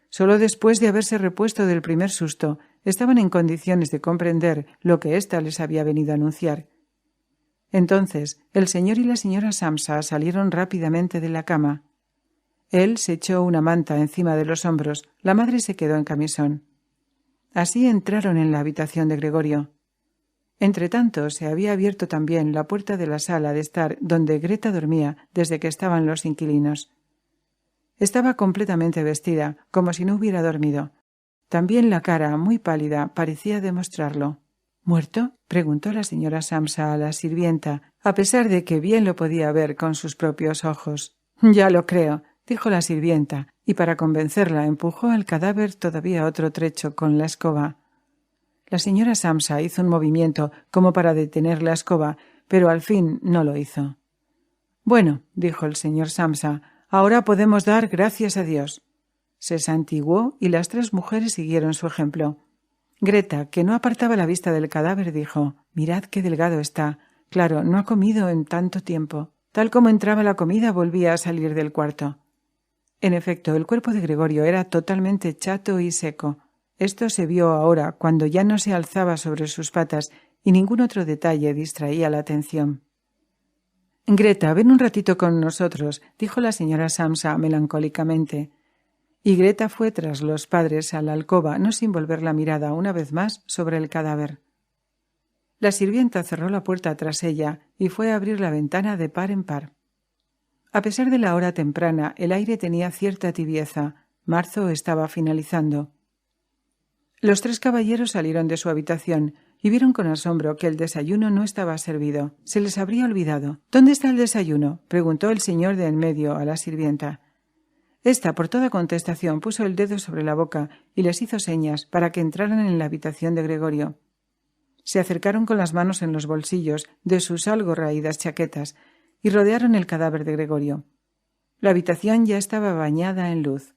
Solo después de haberse repuesto del primer susto, estaban en condiciones de comprender lo que ésta les había venido a anunciar. Entonces, el señor y la señora Samsa salieron rápidamente de la cama. Él se echó una manta encima de los hombros, la madre se quedó en camisón. Así entraron en la habitación de Gregorio. Entretanto, se había abierto también la puerta de la sala de estar donde Greta dormía desde que estaban los inquilinos. Estaba completamente vestida, como si no hubiera dormido. También la cara, muy pálida, parecía demostrarlo. «¿Muerto?», preguntó la señora Samsa a la sirvienta, a pesar de que bien lo podía ver con sus propios ojos. «Ya lo creo», dijo la sirvienta, y para convencerla empujó al cadáver todavía otro trecho con la escoba. La señora Samsa hizo un movimiento como para detener la escoba, pero al fin no lo hizo. «Bueno», dijo el señor Samsa, «ahora podemos dar gracias a Dios». Se santiguó y las 3 mujeres siguieron su ejemplo. Greta, que no apartaba la vista del cadáver, dijo: «Mirad qué delgado está. Claro, no ha comido en tanto tiempo». Tal como entraba la comida, volvía a salir del cuarto. En efecto, el cuerpo de Gregorio era totalmente chato y seco. Esto se vio ahora, cuando ya no se alzaba sobre sus patas y ningún otro detalle distraía la atención. «Greta, ven un ratito con nosotros», dijo la señora Samsa melancólicamente. Y Greta fue tras los padres a la alcoba, no sin volver la mirada una vez más sobre el cadáver. La sirvienta cerró la puerta tras ella y fue a abrir la ventana de par en par. A pesar de la hora temprana, el aire tenía cierta tibieza. Marzo estaba finalizando. Los 3 caballeros salieron de su habitación y vieron con asombro que el desayuno no estaba servido. Se les habría olvidado. «¿Dónde está el desayuno?», preguntó el señor de en medio a la sirvienta. Esta, por toda contestación, puso el dedo sobre la boca y les hizo señas para que entraran en la habitación de Gregorio. Se acercaron con las manos en los bolsillos de sus algo raídas chaquetas y rodearon el cadáver de Gregorio. La habitación ya estaba bañada en luz.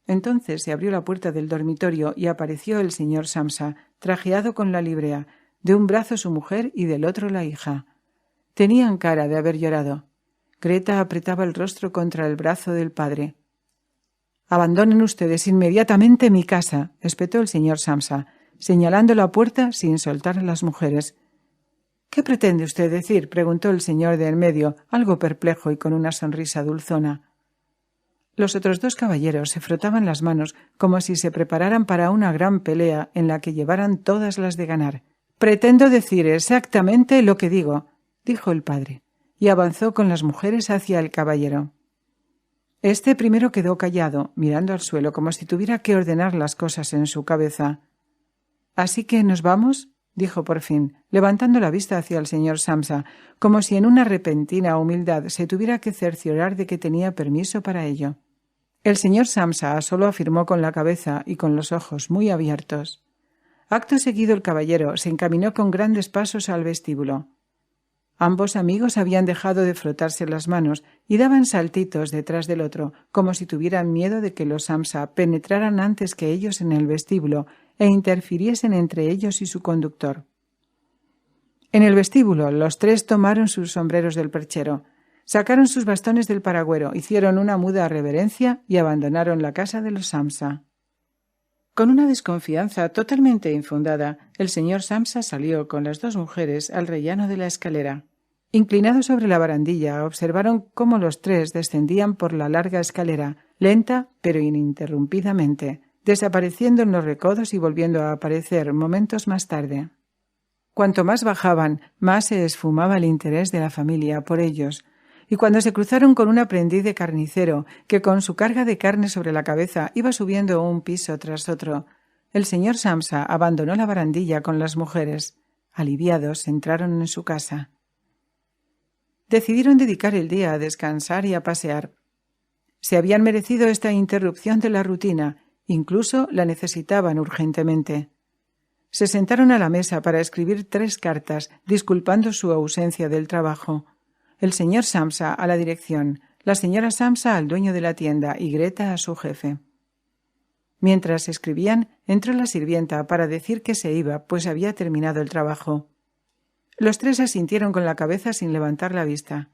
Entonces se abrió la puerta del dormitorio y apareció el señor Samsa, trajeado con la librea, de un brazo su mujer y del otro la hija. Tenían cara de haber llorado. Greta apretaba el rostro contra el brazo del padre. Abandonen ustedes inmediatamente mi casa, espetó el señor Samsa, señalando la puerta sin soltar a las mujeres. ¿Qué pretende usted decir?, preguntó el señor de en medio, algo perplejo y con una sonrisa dulzona. Los otros dos caballeros se frotaban las manos como si se prepararan para una gran pelea en la que llevaran todas las de ganar. «Pretendo decir exactamente lo que digo», dijo el padre, y avanzó con las mujeres hacia el caballero. Este primero quedó callado, mirando al suelo como si tuviera que ordenar las cosas en su cabeza. «¿Así que nos vamos?», dijo por fin, levantando la vista hacia el señor Samsa, como si en una repentina humildad se tuviera que cerciorar de que tenía permiso para ello. El señor Samsa solo afirmó con la cabeza y con los ojos muy abiertos. Acto seguido el caballero se encaminó con grandes pasos al vestíbulo. Ambos amigos habían dejado de frotarse las manos y daban saltitos detrás del otro, como si tuvieran miedo de que los Samsa penetraran antes que ellos en el vestíbulo e interfiriesen entre ellos y su conductor. En el vestíbulo, los tres tomaron sus sombreros del perchero, sacaron sus bastones del paragüero, hicieron una muda reverencia y abandonaron la casa de los Samsa. Con una desconfianza totalmente infundada, el señor Samsa salió con las dos mujeres al rellano de la escalera. Inclinados sobre la barandilla, observaron cómo los tres descendían por la larga escalera, lenta pero ininterrumpidamente, desapareciendo en los recodos y volviendo a aparecer momentos más tarde. Cuanto más bajaban, más se esfumaba el interés de la familia por ellos, y cuando se cruzaron con un aprendiz de carnicero que con su carga de carne sobre la cabeza iba subiendo un piso tras otro, el señor Samsa abandonó la barandilla con las mujeres. Aliviados, entraron en su casa. Decidieron dedicar el día a descansar y a pasear. Se habían merecido esta interrupción de la rutina, incluso la necesitaban urgentemente. Se sentaron a la mesa para escribir 3 cartas, disculpando su ausencia del trabajo. El señor Samsa a la dirección, la señora Samsa al dueño de la tienda y Greta a su jefe. Mientras escribían, entró la sirvienta para decir que se iba, pues había terminado el trabajo. Los tres asintieron con la cabeza sin levantar la vista.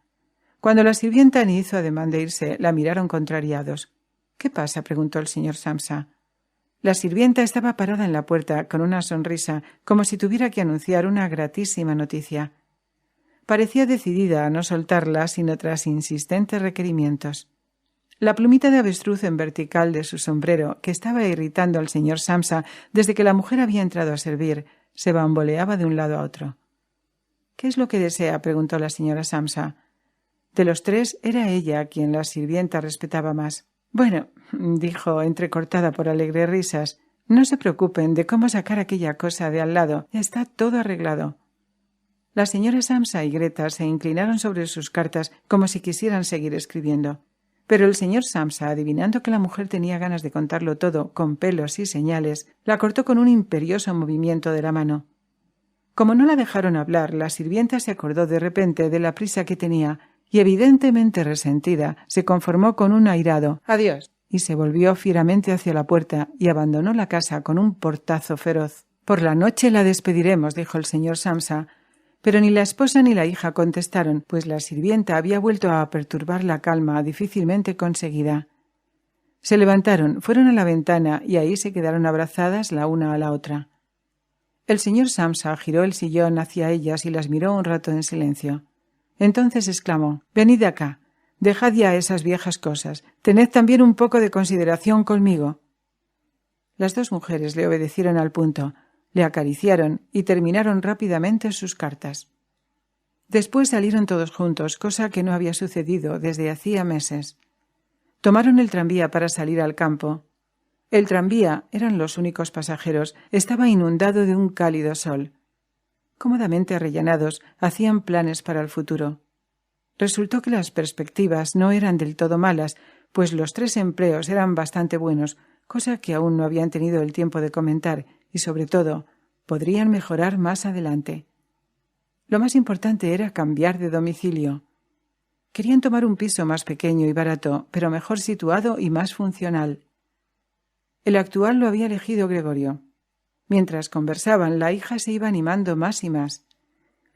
Cuando la sirvienta ni hizo ademán de irse, la miraron contrariados. «¿Qué pasa?», preguntó el señor Samsa. La sirvienta estaba parada en la puerta con una sonrisa, como si tuviera que anunciar una gratísima noticia. Parecía decidida a no soltarla sino tras insistentes requerimientos. La plumita de avestruz en vertical de su sombrero, que estaba irritando al señor Samsa desde que la mujer había entrado a servir, se bamboleaba de un lado a otro. «¿Qué es lo que desea?», preguntó la señora Samsa. De los tres era ella a quien la sirvienta respetaba más. «Bueno», dijo, entrecortada por alegres risas, «no se preocupen de cómo sacar aquella cosa de al lado. Está todo arreglado». La señora Samsa y Greta se inclinaron sobre sus cartas como si quisieran seguir escribiendo. Pero el señor Samsa, adivinando que la mujer tenía ganas de contarlo todo con pelos y señales, la cortó con un imperioso movimiento de la mano. Como no la dejaron hablar, la sirvienta se acordó de repente de la prisa que tenía y, evidentemente resentida, se conformó con un airado «Adiós» y se volvió fieramente hacia la puerta y abandonó la casa con un portazo feroz. «Por la noche la despediremos», dijo el señor Samsa. Pero ni la esposa ni la hija contestaron, pues la sirvienta había vuelto a perturbar la calma difícilmente conseguida. Se levantaron, fueron a la ventana y ahí se quedaron abrazadas la una a la otra. El señor Samsa giró el sillón hacia ellas y las miró un rato en silencio. Entonces exclamó: «Venid acá, dejad ya esas viejas cosas, tened también un poco de consideración conmigo». Las dos mujeres le obedecieron al punto, le acariciaron y terminaron rápidamente sus cartas. Después salieron todos juntos, cosa que no había sucedido desde hacía meses. Tomaron el tranvía para salir al campo. El tranvía, eran los únicos pasajeros, estaba inundado de un cálido sol. Cómodamente arrellanados, hacían planes para el futuro. Resultó que las perspectivas no eran del todo malas, pues los 3 empleos eran bastante buenos, cosa que aún no habían tenido el tiempo de comentar, y sobre todo, podrían mejorar más adelante. Lo más importante era cambiar de domicilio. Querían tomar un piso más pequeño y barato, pero mejor situado y más funcional. El actual lo había elegido Gregorio. Mientras conversaban, la hija se iba animando más y más.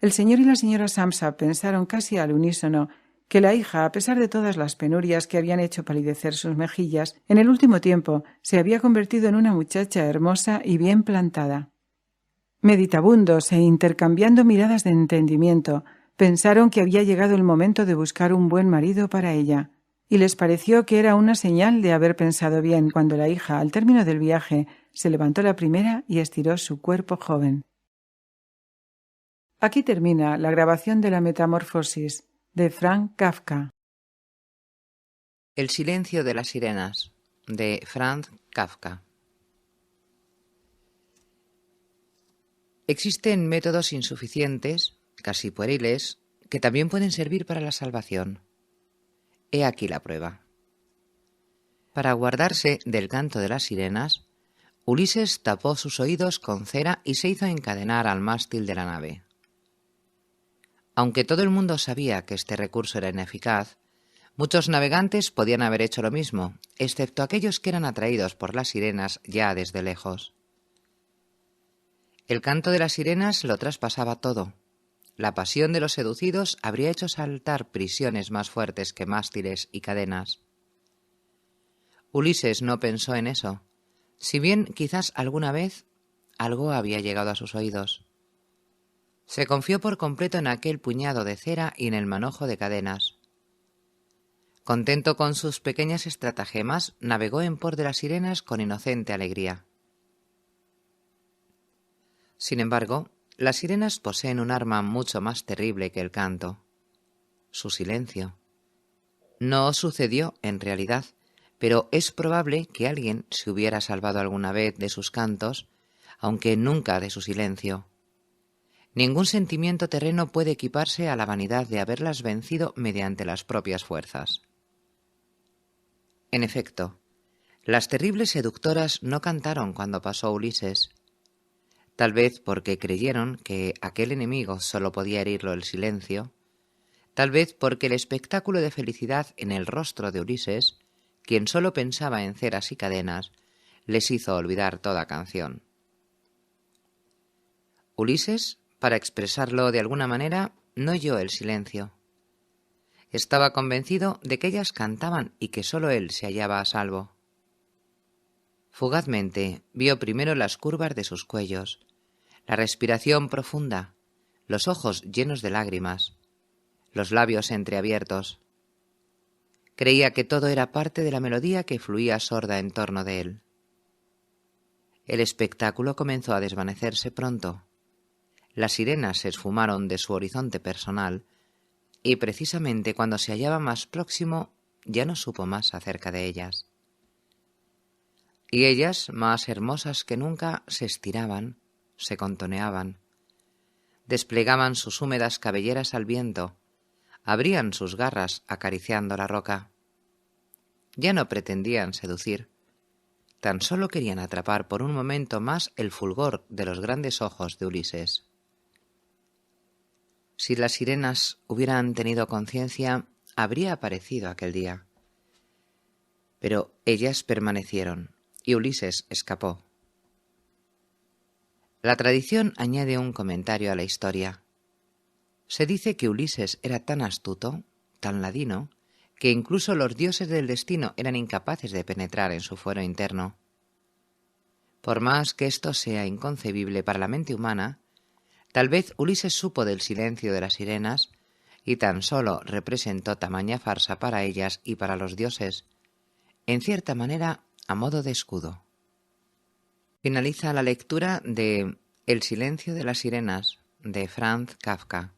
El señor y la señora Samsa pensaron casi al unísono que la hija, a pesar de todas las penurias que habían hecho palidecer sus mejillas, en el último tiempo se había convertido en una muchacha hermosa y bien plantada. Meditabundos e intercambiando miradas de entendimiento, pensaron que había llegado el momento de buscar un buen marido para ella, y les pareció que era una señal de haber pensado bien cuando la hija, al término del viaje, se levantó la primera y estiró su cuerpo joven. Aquí termina la grabación de La Metamorfosis, de Franz Kafka. El silencio de las sirenas, de Franz Kafka. Existen métodos insuficientes, casi pueriles, que también pueden servir para la salvación. He aquí la prueba. Para guardarse del canto de las sirenas, Ulises tapó sus oídos con cera y se hizo encadenar al mástil de la nave. Aunque todo el mundo sabía que este recurso era ineficaz, muchos navegantes podían haber hecho lo mismo, excepto aquellos que eran atraídos por las sirenas ya desde lejos. El canto de las sirenas lo traspasaba todo. La pasión de los seducidos habría hecho saltar prisiones más fuertes que mástiles y cadenas. Ulises no pensó en eso, si bien quizás alguna vez algo había llegado a sus oídos. Se confió por completo en aquel puñado de cera y en el manojo de cadenas. Contento con sus pequeñas estratagemas, navegó en pos de las sirenas con inocente alegría. Sin embargo, las sirenas poseen un arma mucho más terrible que el canto: su silencio. No sucedió en realidad, pero es probable que alguien se hubiera salvado alguna vez de sus cantos, aunque nunca de su silencio. Ningún sentimiento terreno puede equiparse a la vanidad de haberlas vencido mediante las propias fuerzas. En efecto, las terribles seductoras no cantaron cuando pasó Ulises, tal vez porque creyeron que aquel enemigo solo podía herirlo el silencio, tal vez porque el espectáculo de felicidad en el rostro de Ulises, quien solo pensaba en ceras y cadenas, les hizo olvidar toda canción. Ulises, para expresarlo de alguna manera, no oyó el silencio. Estaba convencido de que ellas cantaban y que solo él se hallaba a salvo. Fugazmente vio primero las curvas de sus cuellos, la respiración profunda, los ojos llenos de lágrimas, los labios entreabiertos. Creía que todo era parte de la melodía que fluía sorda en torno de él. El espectáculo comenzó a desvanecerse pronto. Las sirenas se esfumaron de su horizonte personal y precisamente cuando se hallaba más próximo ya no supo más acerca de ellas. Y ellas, más hermosas que nunca, se estiraban, se contoneaban, desplegaban sus húmedas cabelleras al viento, abrían sus garras acariciando la roca. Ya no pretendían seducir, tan solo querían atrapar por un momento más el fulgor de los grandes ojos de Ulises. Si las sirenas hubieran tenido conciencia, habría aparecido aquel día. Pero ellas permanecieron, y Ulises escapó. La tradición añade un comentario a la historia. Se dice que Ulises era tan astuto, tan ladino, que incluso los dioses del destino eran incapaces de penetrar en su fuero interno. Por más que esto sea inconcebible para la mente humana, tal vez Ulises supo del silencio de las sirenas y tan solo representó tamaña farsa para ellas y para los dioses, en cierta manera a modo de escudo. Finaliza la lectura de El silencio de las sirenas, de Franz Kafka.